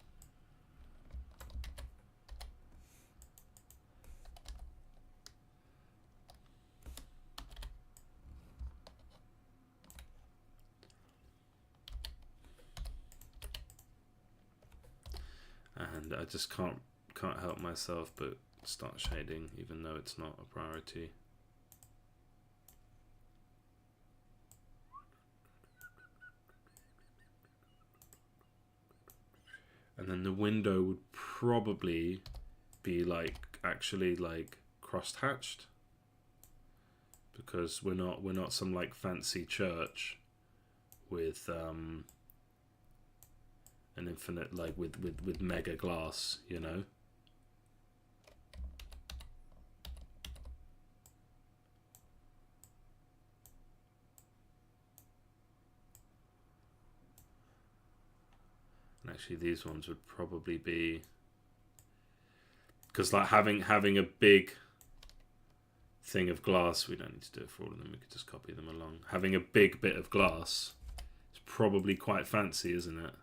And I just can't help myself but start shading, even though it's not a priority. And then the window would probably be like actually like cross-hatched, because we're not some like fancy church with an infinite, like with mega glass, you know. And actually these ones would probably be, because like having a big thing of glass, we don't need to do it for all of them, we could just copy them along. Having a big bit of glass is probably quite fancy, isn't it?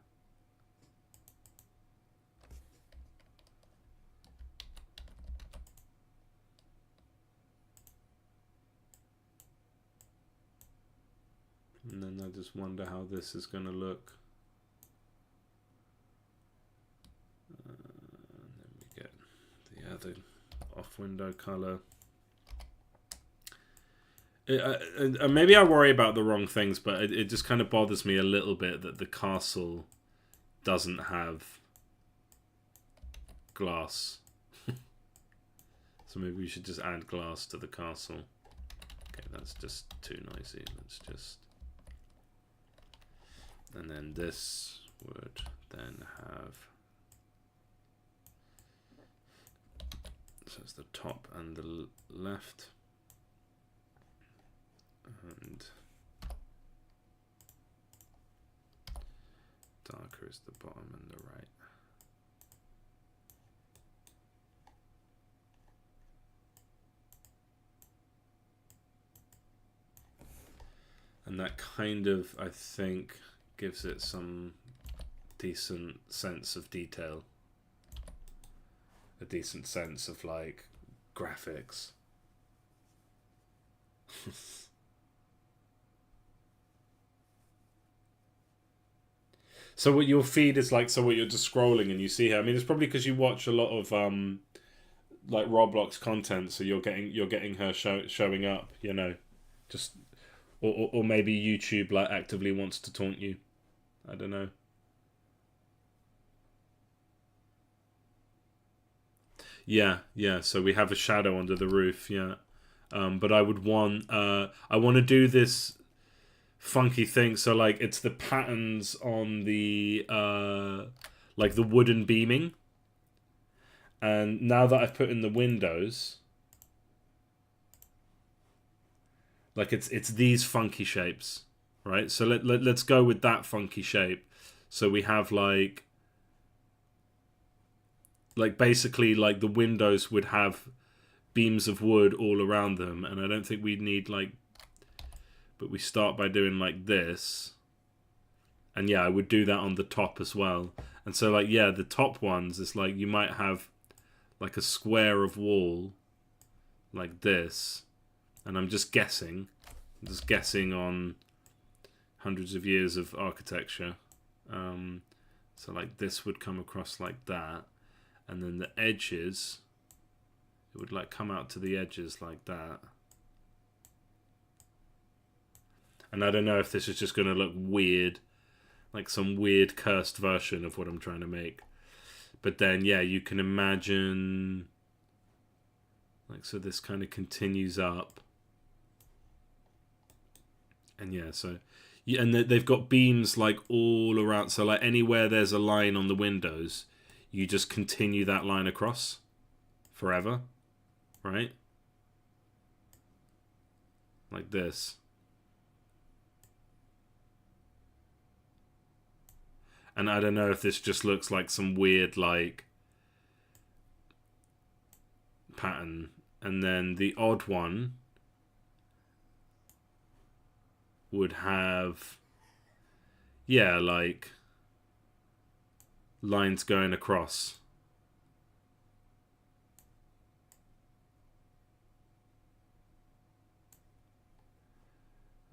And then I just wonder how this is going to look. And then we get the other off-window color. Maybe I worry about the wrong things, but it just kind of bothers me a little bit that the castle doesn't have glass. So maybe we should just add glass to the castle. Okay, that's just too noisy. Let's just... And then this would then have... So it's the top and the left. And darker is the bottom and the right. And that kind of, I think, gives it some decent sense of detail. A decent sense of like graphics. So what your feed is like, so what you're just scrolling and you see here, I mean, it's probably because you watch a lot of like Roblox content, so you're getting her showing up, you know, just or maybe YouTube like actively wants to taunt you. I don't know. Yeah, yeah. So we have a shadow under the roof. Yeah, but I would want I want to do this funky thing. So like it's the patterns on the like the wooden beaming, and now that I've put in the windows, like it's these funky shapes, right? So let's go with that funky shape. So we have like basically like the windows would have beams of wood all around them, and I don't think we need like, but we start by doing like this, and yeah, I would do that on the top as well. And so like, yeah, the top ones is like you might have like a square of wall like this, and I'm just guessing on hundreds of years of architecture. So like this would come across like that, and then the edges, it would like come out to the edges like that. And I don't know if this is just going to look weird, like some weird cursed version of what I'm trying to make. But then, yeah, you can imagine, like, so this kind of continues up. And yeah, so, yeah, and they've got beams like all around. So like anywhere there's a line on the windows, you just continue that line across forever, right? Like this. And I don't know if this just looks like some weird, like, pattern. And then the odd one would have, yeah, like lines going across.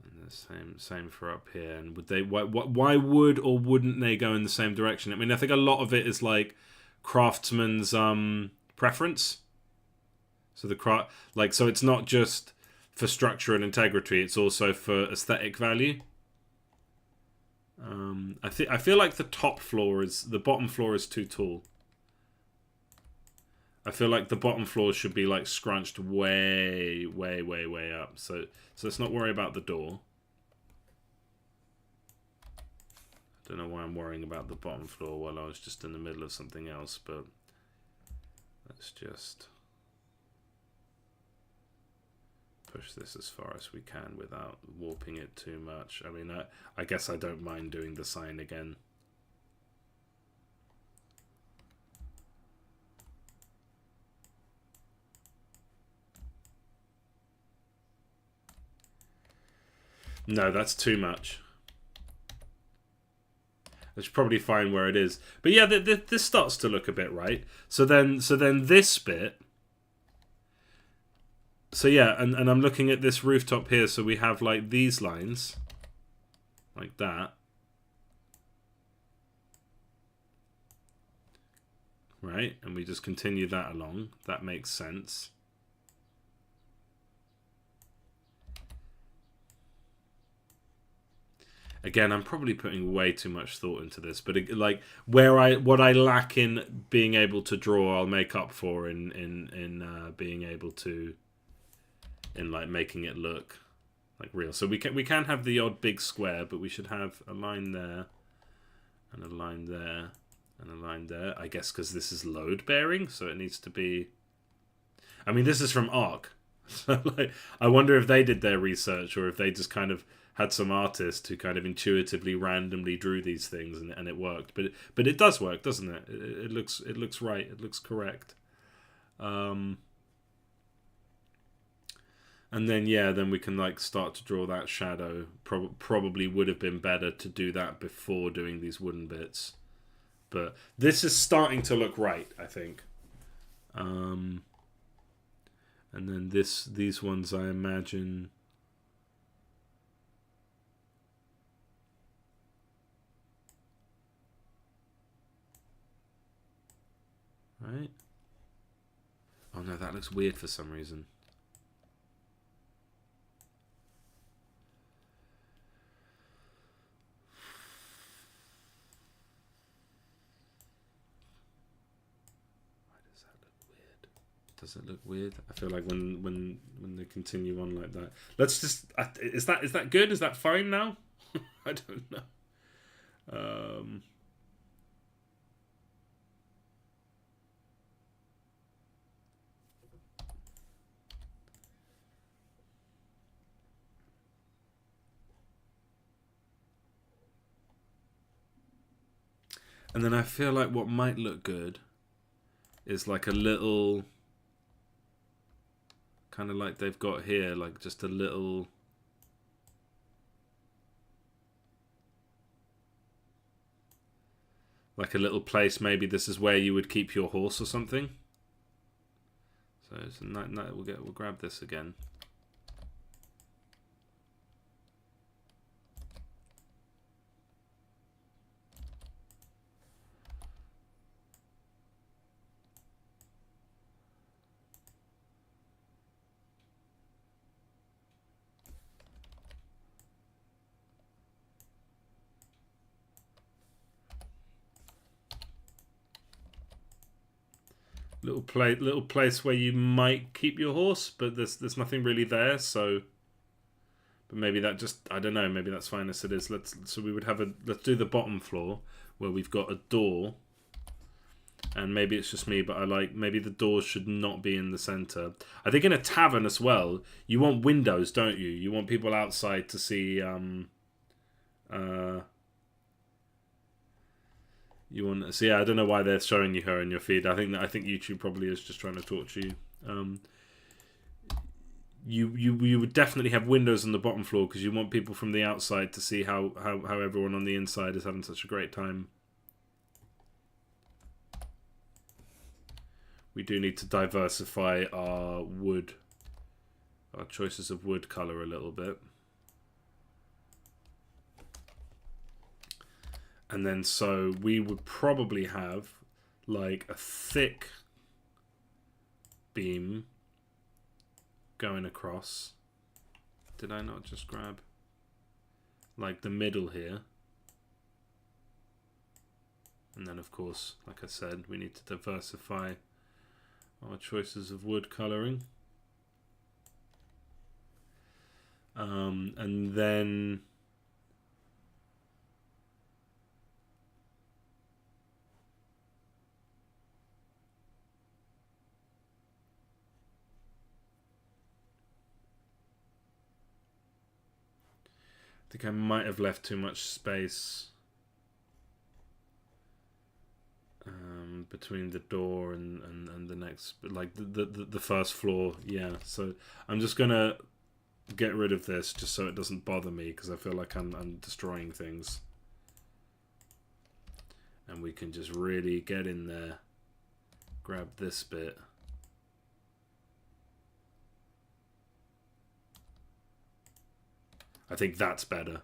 And the same for up here. And would they? Why would or wouldn't they go in the same direction? I mean, I think a lot of it is like craftsman's preference. So so it's not just for structure and integrity; it's also for aesthetic value. I feel like the bottom floor is too tall. I feel like the bottom floor should be like scrunched way, way, way, way up. So let's not worry about the door. I don't know why I'm worrying about the bottom floor while I was just in the middle of something else, but let's just push this as far as we can without warping it too much. I mean, I guess I don't mind doing the sign again. No, that's too much. It's probably fine where it is. But yeah, this starts to look a bit right. So then this bit. So yeah, and I'm looking at this rooftop here. So we have like these lines, like that. Right? And we just continue that along. That makes sense. Again, I'm probably putting way too much thought into this, but like what I lack in being able to draw, I'll make up for in being able to, in like making it look like real. So we can have the odd big square, but we should have a line there, and a line there, and a line there. I guess because this is load bearing, so it needs to be. I mean, this is from Arc, so like I wonder if they did their research or if they just kind of had some artist who kind of intuitively, randomly drew these things, and it worked. But it does work, doesn't it? It looks right. It looks correct. And then then we can like start to draw that shadow. Probably would have been better to do that before doing these wooden bits. But this is starting to look right, I think. And then these ones, I imagine. Right? Oh no, that looks weird for some reason. Why does that look weird? Does it look weird? I feel like when they continue on like that. Let's just is that good? Is that fine now? I don't know. And then I feel like what might look good is like a little, kind of like they've got here, like just a little, like a little place. Maybe this is where you would keep your horse or something. So it's a night. We'll grab this again. Little place where you might keep your horse, but there's nothing really there. So, but maybe that just, I don't know. Maybe that's fine as it is. Let's do the bottom floor where we've got a door, and maybe it's just me, but maybe the doors should not be in the center. I think in a tavern as well, you want windows, don't you? You want people outside to see You want so yeah, I don't know why they're showing you her in your feed. I think YouTube probably is just trying to torture you. You would definitely have windows on the bottom floor because you want people from the outside to see how everyone on the inside is having such a great time. We do need to diversify our choices of wood color a little bit. And then so we would probably have like a thick beam going across. Did I not just grab like the middle here? And then of course, like I said, we need to diversify our choices of wood coloring. And then I think I might have left too much space between the door and the next, like the first floor. Yeah, so I'm just gonna get rid of this just so it doesn't bother me because I feel like I'm destroying things. And we can just really get in there, grab this bit. I think that's better.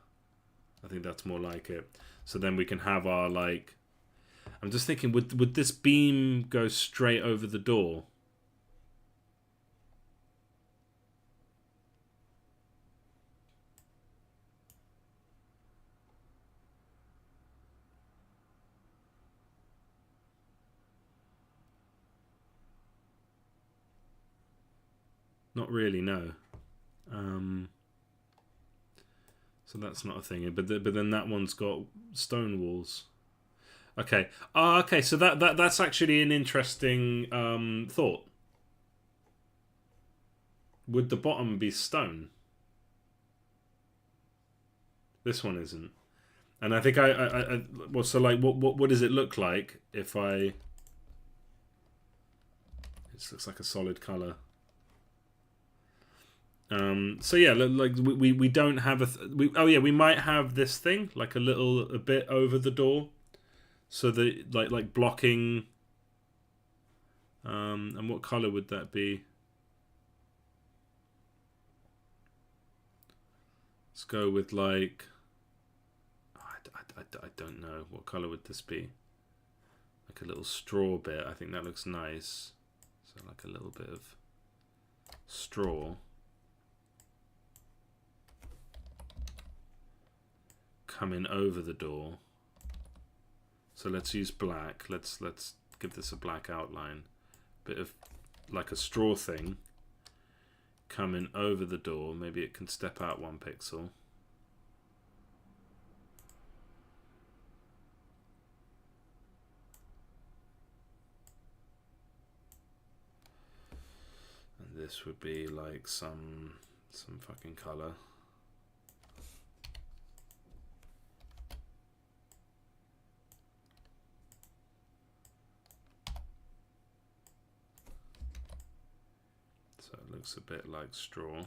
I think that's more like it. So then we can have our like, I'm just thinking, would this beam go straight over the door? Not really, no. So that's not a thing. But then that one's got stone walls. Okay. Okay. So that's actually an interesting thought. Would the bottom be stone? This one isn't. And I think well, so like, what does it look like if I? This looks like a solid color. So yeah, like we don't have we might have this thing like a bit over the door, so that like blocking. And what color would that be? Let's go with like. I don't know what color would this be. Like a little straw bit. I think that looks nice. So like a little bit of straw. Coming over the door. So let's use black. Let's give this a black outline. Bit of like a straw thing coming over the door. Maybe it can step out 1 pixel. And this would be like some fucking color. So it looks a bit like straw.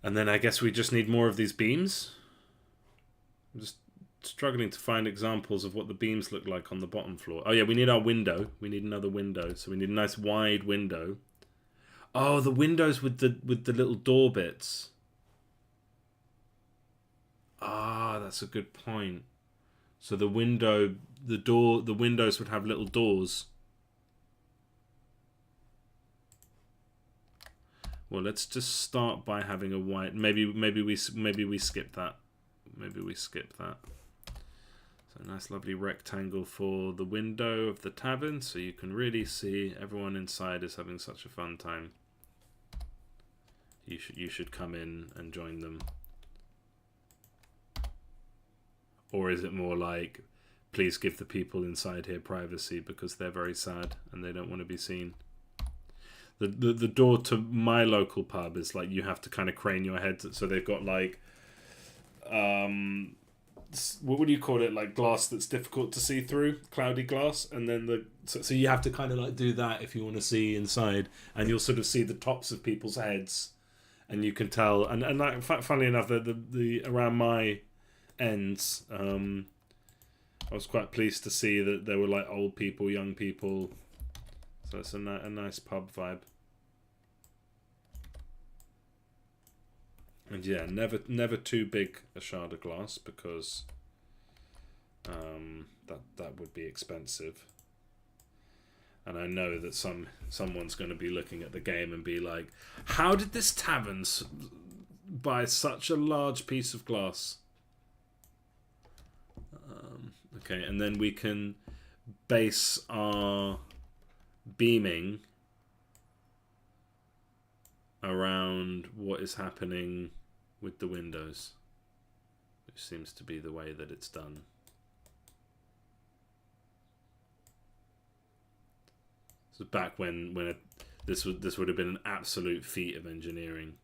And then I guess we just need more of these beams. I'm just struggling to find examples of what the beams look like on the bottom floor. Oh yeah, we need our window. We need another window. So we need a nice wide window. Oh, the windows with the little door bits. Ah, that's a good point. So the windows would have little doors. Well, let's just start by having a white. Maybe we skip that. Maybe we skip that. So a nice lovely rectangle for the window of the tavern, so you can really see everyone inside is having such a fun time. You should come in and join them. Or is it more like, please give the people inside here privacy because they're very sad and they don't want to be seen? The door to my local pub is like you have to kind of crane your head. So they've got like, what do you call it? Like glass that's difficult to see through, cloudy glass, and then so you have to kind of like do that if you want to see inside, and you'll sort of see the tops of people's heads, and you can tell. And like, funnily enough, the around my ends, I was quite pleased to see that there were like old people, young people. So it's a nice pub vibe. And yeah, never too big a shard of glass, because that would be expensive. And I know that someone's going to be looking at the game and be like, how did this tavern buy such a large piece of glass? Okay, and then we can base our beaming around what is happening with the windows, which seems to be the way that it's done. So back when this would have been an absolute feat of engineering.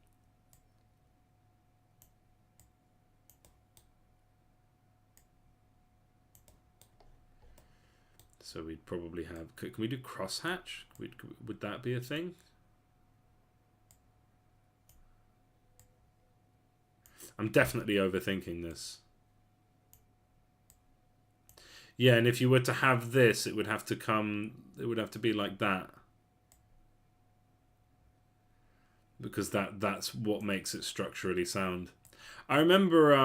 So we'd probably have. Can we do crosshatch? Would that be a thing? I'm definitely overthinking this. Yeah, and if you were to have this, it would have to come. It would have to be like that, because that's what makes it structurally sound. I remember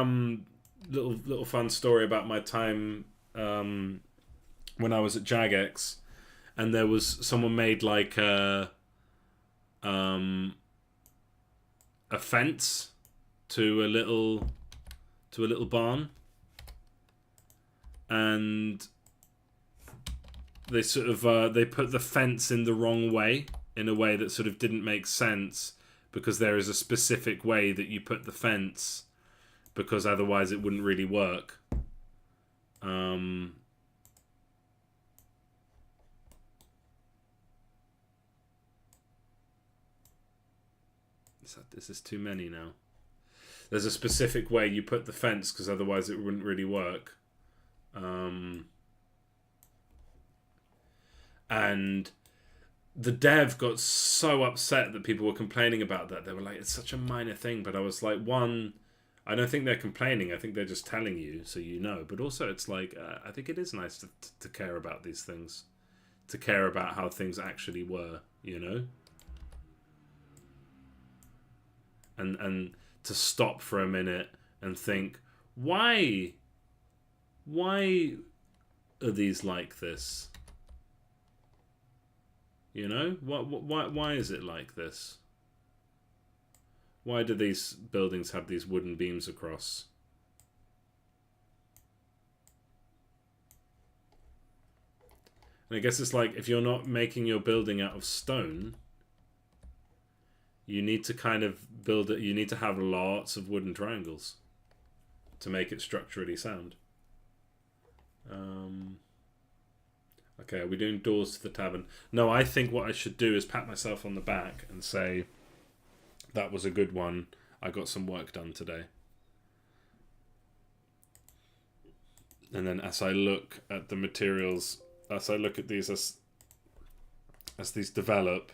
little fun story about my time when I was at Jagex, and there was someone made like a fence to a little barn, and they sort of they put the fence in the wrong way, in a way that sort of didn't make sense, because there is a specific way that you put the fence, because otherwise it wouldn't really work. This is too many now. There's a specific way you put the fence, because otherwise it wouldn't really work. And the dev got so upset that people were complaining about that. They were like, it's such a minor thing. But I was like, one, I don't think they're complaining. I think they're just telling you so you know. But also it's like, I think it is nice to care about these things. To care about how things actually were, you know? And to stop for a minute and think, why are these like this? You know, why is it like this? Why do these buildings have these wooden beams across? And I guess it's like, if you're not making your building out of stone, you need to kind of build it. You need to have lots of wooden triangles to make it structurally sound. Okay, are we doing doors to the tavern? No, I think what I should do is pat myself on the back and say, that was a good one. I got some work done today. And then as I look at the materials, as I look at these as these develop,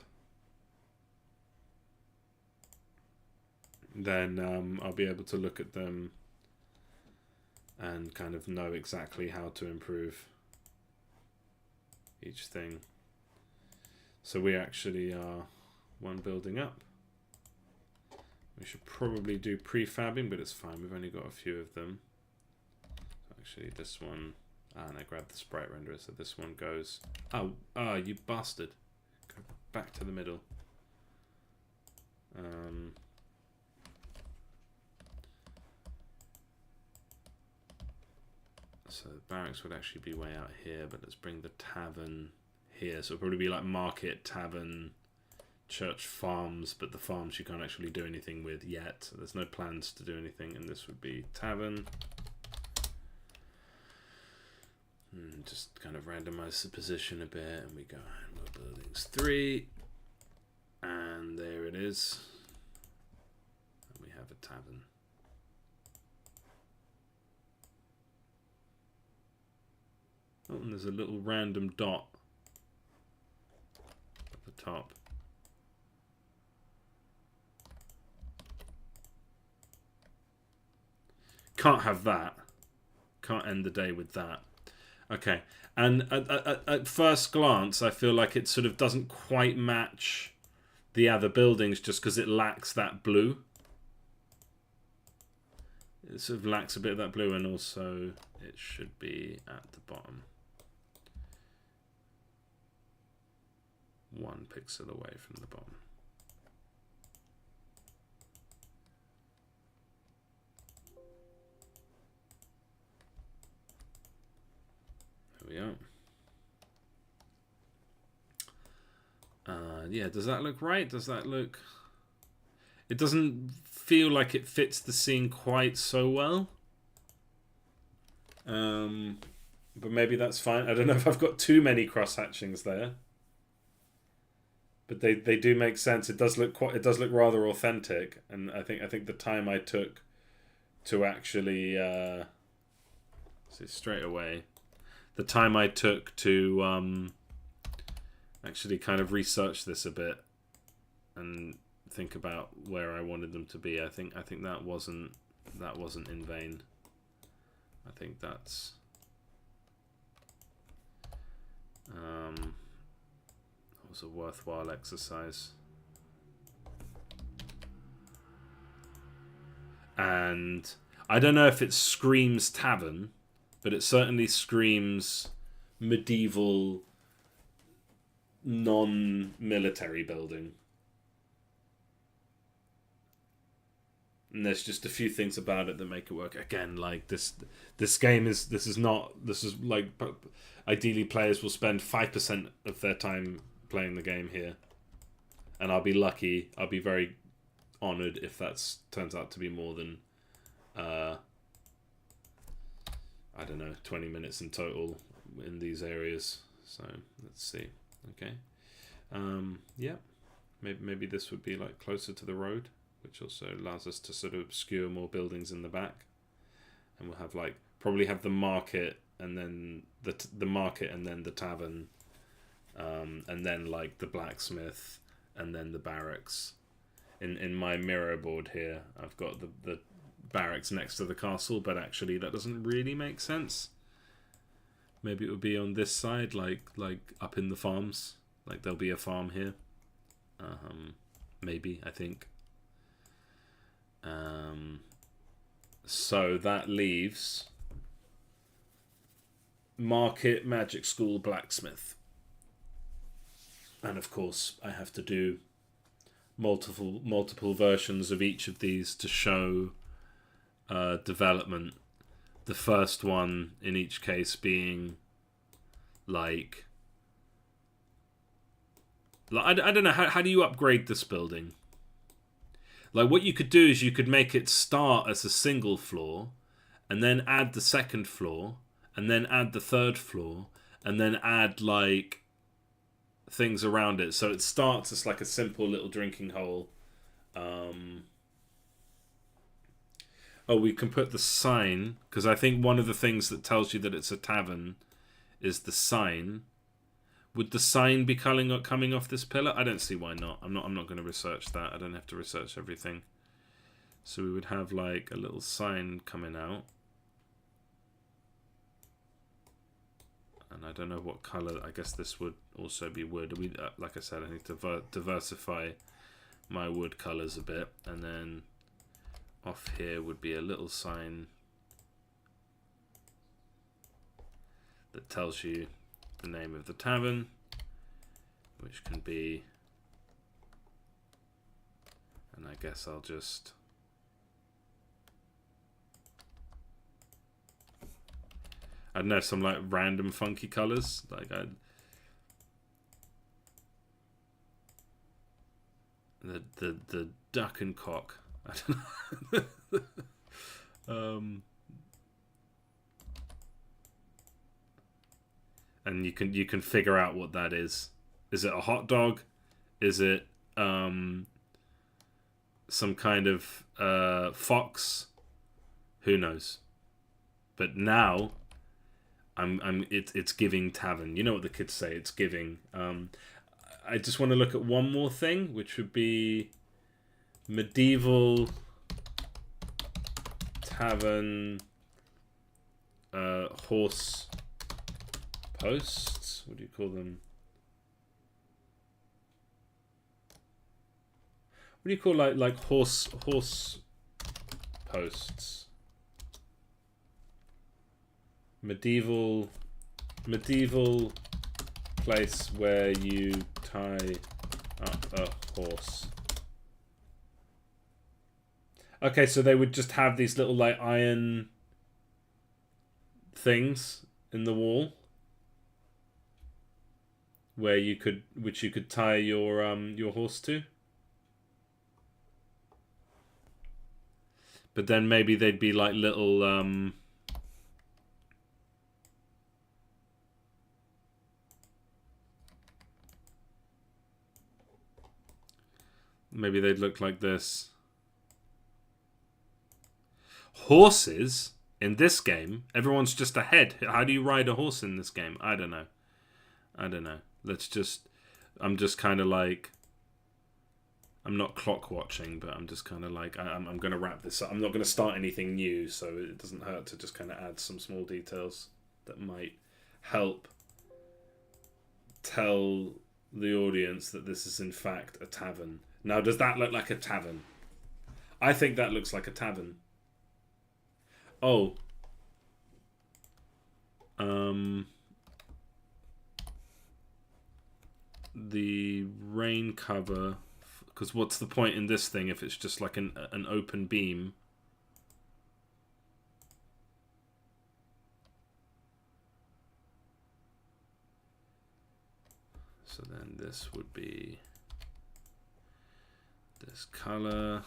then I'll be able to look at them and kind of know exactly how to improve each thing. So we actually are one building up. We should probably do prefabbing, but it's fine. We've only got a few of them. Actually, this one... and I grabbed the sprite renderer, so this one goes... Oh, you bastard. Go back to the middle. So the barracks would actually be way out here, but let's bring the tavern here. So it'll probably be like market, tavern, church, farms, but the farms you can't actually do anything with yet. So there's no plans to do anything, and this would be tavern. Just kind of randomize the position a bit, and we go more buildings 3. it is. And we have a tavern. Oh, and there's a little random dot at the top. Can't have that. Can't end the day with that. Okay. And at first glance, I feel like it sort of doesn't quite match the other buildings just because it lacks that blue. It sort of lacks a bit of that blue, and also it should be at the bottom. 1 pixel away from the bottom. There we are. Yeah, does that look right? Does that look... It doesn't feel like it fits the scene quite so well. But maybe that's fine. I don't know if I've got too many cross-hatchings there. But they do make sense. It does look rather authentic, and I think the time I took to actually see straight away, the time I took to actually kind of research this a bit and think about where I wanted them to be. I think that wasn't in vain. I think that's was a worthwhile exercise. And I don't know if it screams tavern, but it certainly screams medieval non-military building. And there's just a few things about it that make it work. Again, like this game is like, ideally players will spend 5% of their time playing the game here, and I'll be lucky. I'll be very honored if that turns out to be more than I don't know, 20 minutes in total in these areas. So let's see. Okay, yeah, maybe this would be like closer to the road, which also allows us to sort of obscure more buildings in the back, and we'll have like probably have the market and then the market and then the tavern, and then like the blacksmith and then the barracks. In my mirror board here, I've got the barracks next to the castle, but actually that doesn't really make sense. Maybe it would be on this side, like up in the farms, like there'll be a farm here. Maybe, I think. So that leaves market, magic school, blacksmith, and of course I have to do multiple versions of each of these to show development. The first one in each case being like I don't know, how do you upgrade this building? Like, what you could do is you could make it start as a single floor, and then add the second floor, and then add the third floor, and then add like things around it. So it starts as like a simple little drinking hole. Oh, we can put the sign, because I think one of the things that tells you that it's a tavern is the sign. Would the sign be coming off this pillar? I don't see why not. I'm not going to research that. I don't have to research everything. So we would have like a little sign coming out. And I don't know what color. I guess this would also be wood. We, like I said, I need to diversify my wood colors a bit. And then off here would be a little sign that tells you the name of the tavern, which can be, and I guess I'll just I don't know, some like random funky colors, like the duck and cock. I don't know. And you can figure out what that is. Is it a hot dog? Is it some kind of fox. Who knows? But now, it's giving tavern. You know what the kids say? It's giving. I just want to look at one more thing, which would be medieval tavern horse posts. What do you call them? What do you call like horse posts? Medieval place where you tie up a horse. Okay, so they would just have these little like iron things in the wall where you could tie your horse to. But then maybe they'd be like little maybe they'd look like this. Horses in this game, everyone's just ahead. How do you ride a horse in this game? I don't know. I'm just kind of like, I'm not clock watching, but I'm just kind of like, I'm going to wrap this up. I'm not going to start anything new, so it doesn't hurt to just kind of add some small details that might help tell the audience that this is in fact a tavern. Now, does that look like a tavern? I think that looks like a tavern. Oh. The rain cover, because what's the point in this thing if it's just like an open beam? So then this would be this color.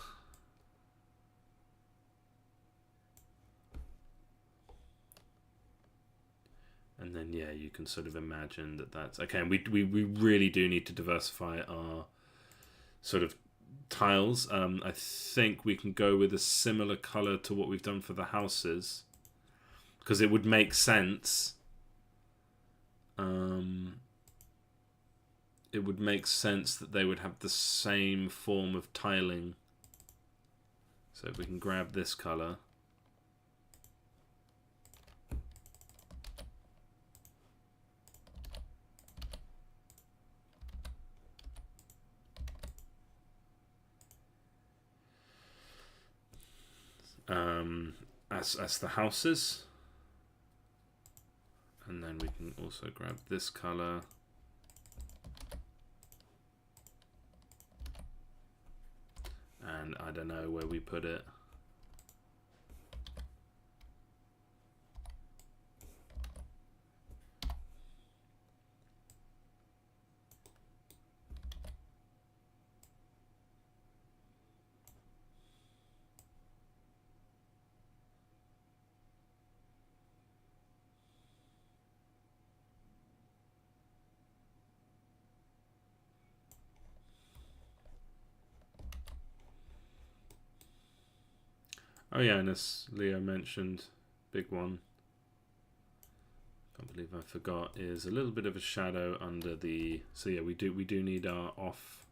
And then, yeah, you can sort of imagine that that's... Okay, and we really do need to diversify our sort of tiles. I think we can go with a similar colour to what we've done for the houses. Because it would make sense. It would make sense that they would have the same form of tiling. So if we can grab this colour. As the houses, and then we can also grab this color and I don't know where we put it. Oh yeah, and as Leo mentioned, big one, can't believe I forgot, is a little bit of a shadow under the... So yeah, we do need our off...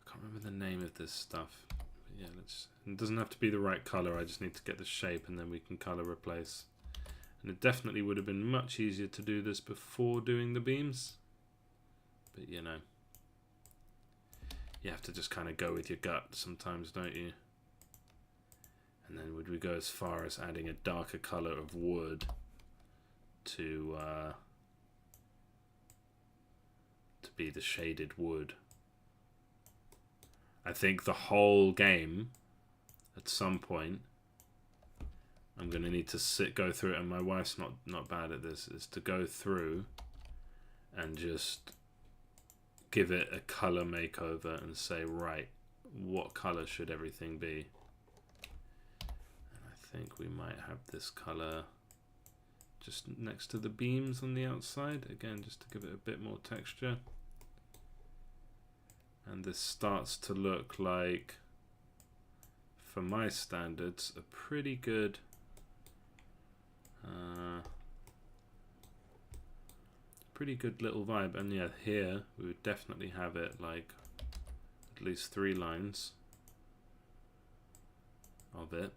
I can't remember the name of this stuff. But yeah, it doesn't have to be the right colour, I just need to get the shape and then we can colour replace. And it definitely would have been much easier to do this before doing the beams. But you know, you have to just kind of go with your gut sometimes, don't you? And then would we go as far as adding a darker colour of wood to be the shaded wood? I think the whole game, at some point, I'm going to need to go through it, and my wife's not bad at this, is to go through and just give it a colour makeover and say, right, what colour should everything be? I think we might have this color just next to the beams on the outside, again just to give it a bit more texture. And this starts to look like for my standards, a pretty good little vibe. And yeah, here we would definitely have it like at least 3 lines of it.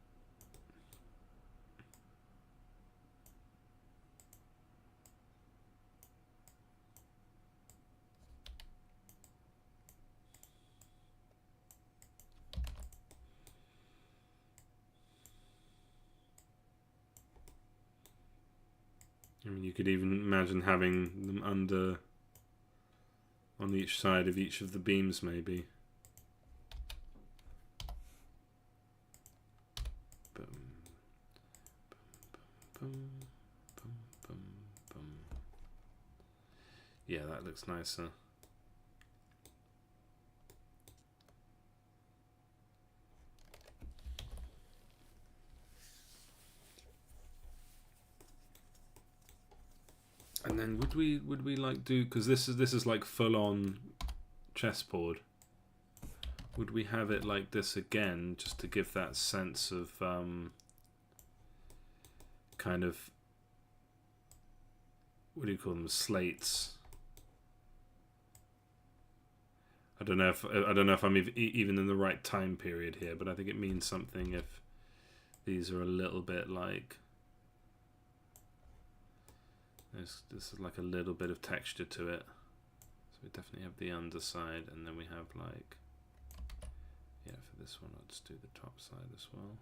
I mean, you could even imagine having them under on each side of each of the beams, maybe. Boom, boom, boom, boom, boom, boom. Yeah, that looks nicer. And then would we like do, because this is like full on chessboard. Would we have it like this again, just to give that sense of kind of, what do you call them, slates? I don't know if I'm even in the right time period here, but I think it means something if these are a little bit like, this is like a little bit of texture to it. So we definitely have the underside, and then we have like, yeah, for this one I'll just do the top side as well.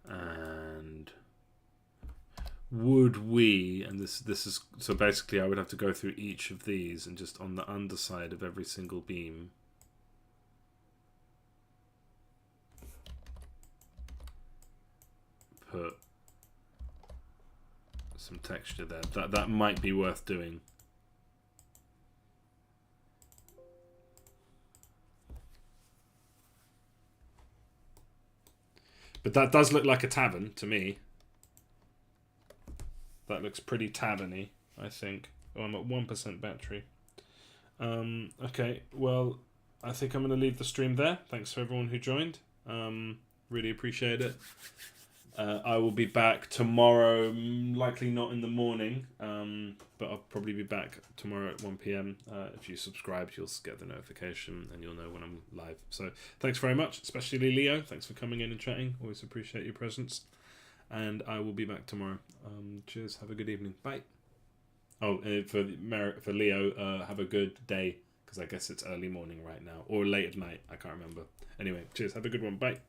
And would we, and this is, so basically I would have to go through each of these and just on the underside of every single beam put some texture there. That might be worth doing. But that does look like a tavern to me. That looks pretty taverny, I think. Oh, I'm at 1% battery. Okay, well, I think I'm going to leave the stream there. Thanks for everyone who joined. Really appreciate it. I will be back tomorrow, likely not in the morning, but I'll probably be back tomorrow at 1 p.m. If you subscribe, you'll get the notification and you'll know when I'm live. So thanks very much, especially Leo. Thanks for coming in and chatting. Always appreciate your presence. And I will be back tomorrow. Cheers. Have a good evening. Bye. Oh, for Leo, have a good day, because I guess it's early morning right now, or late at night. I can't remember. Anyway, cheers. Have a good one. Bye.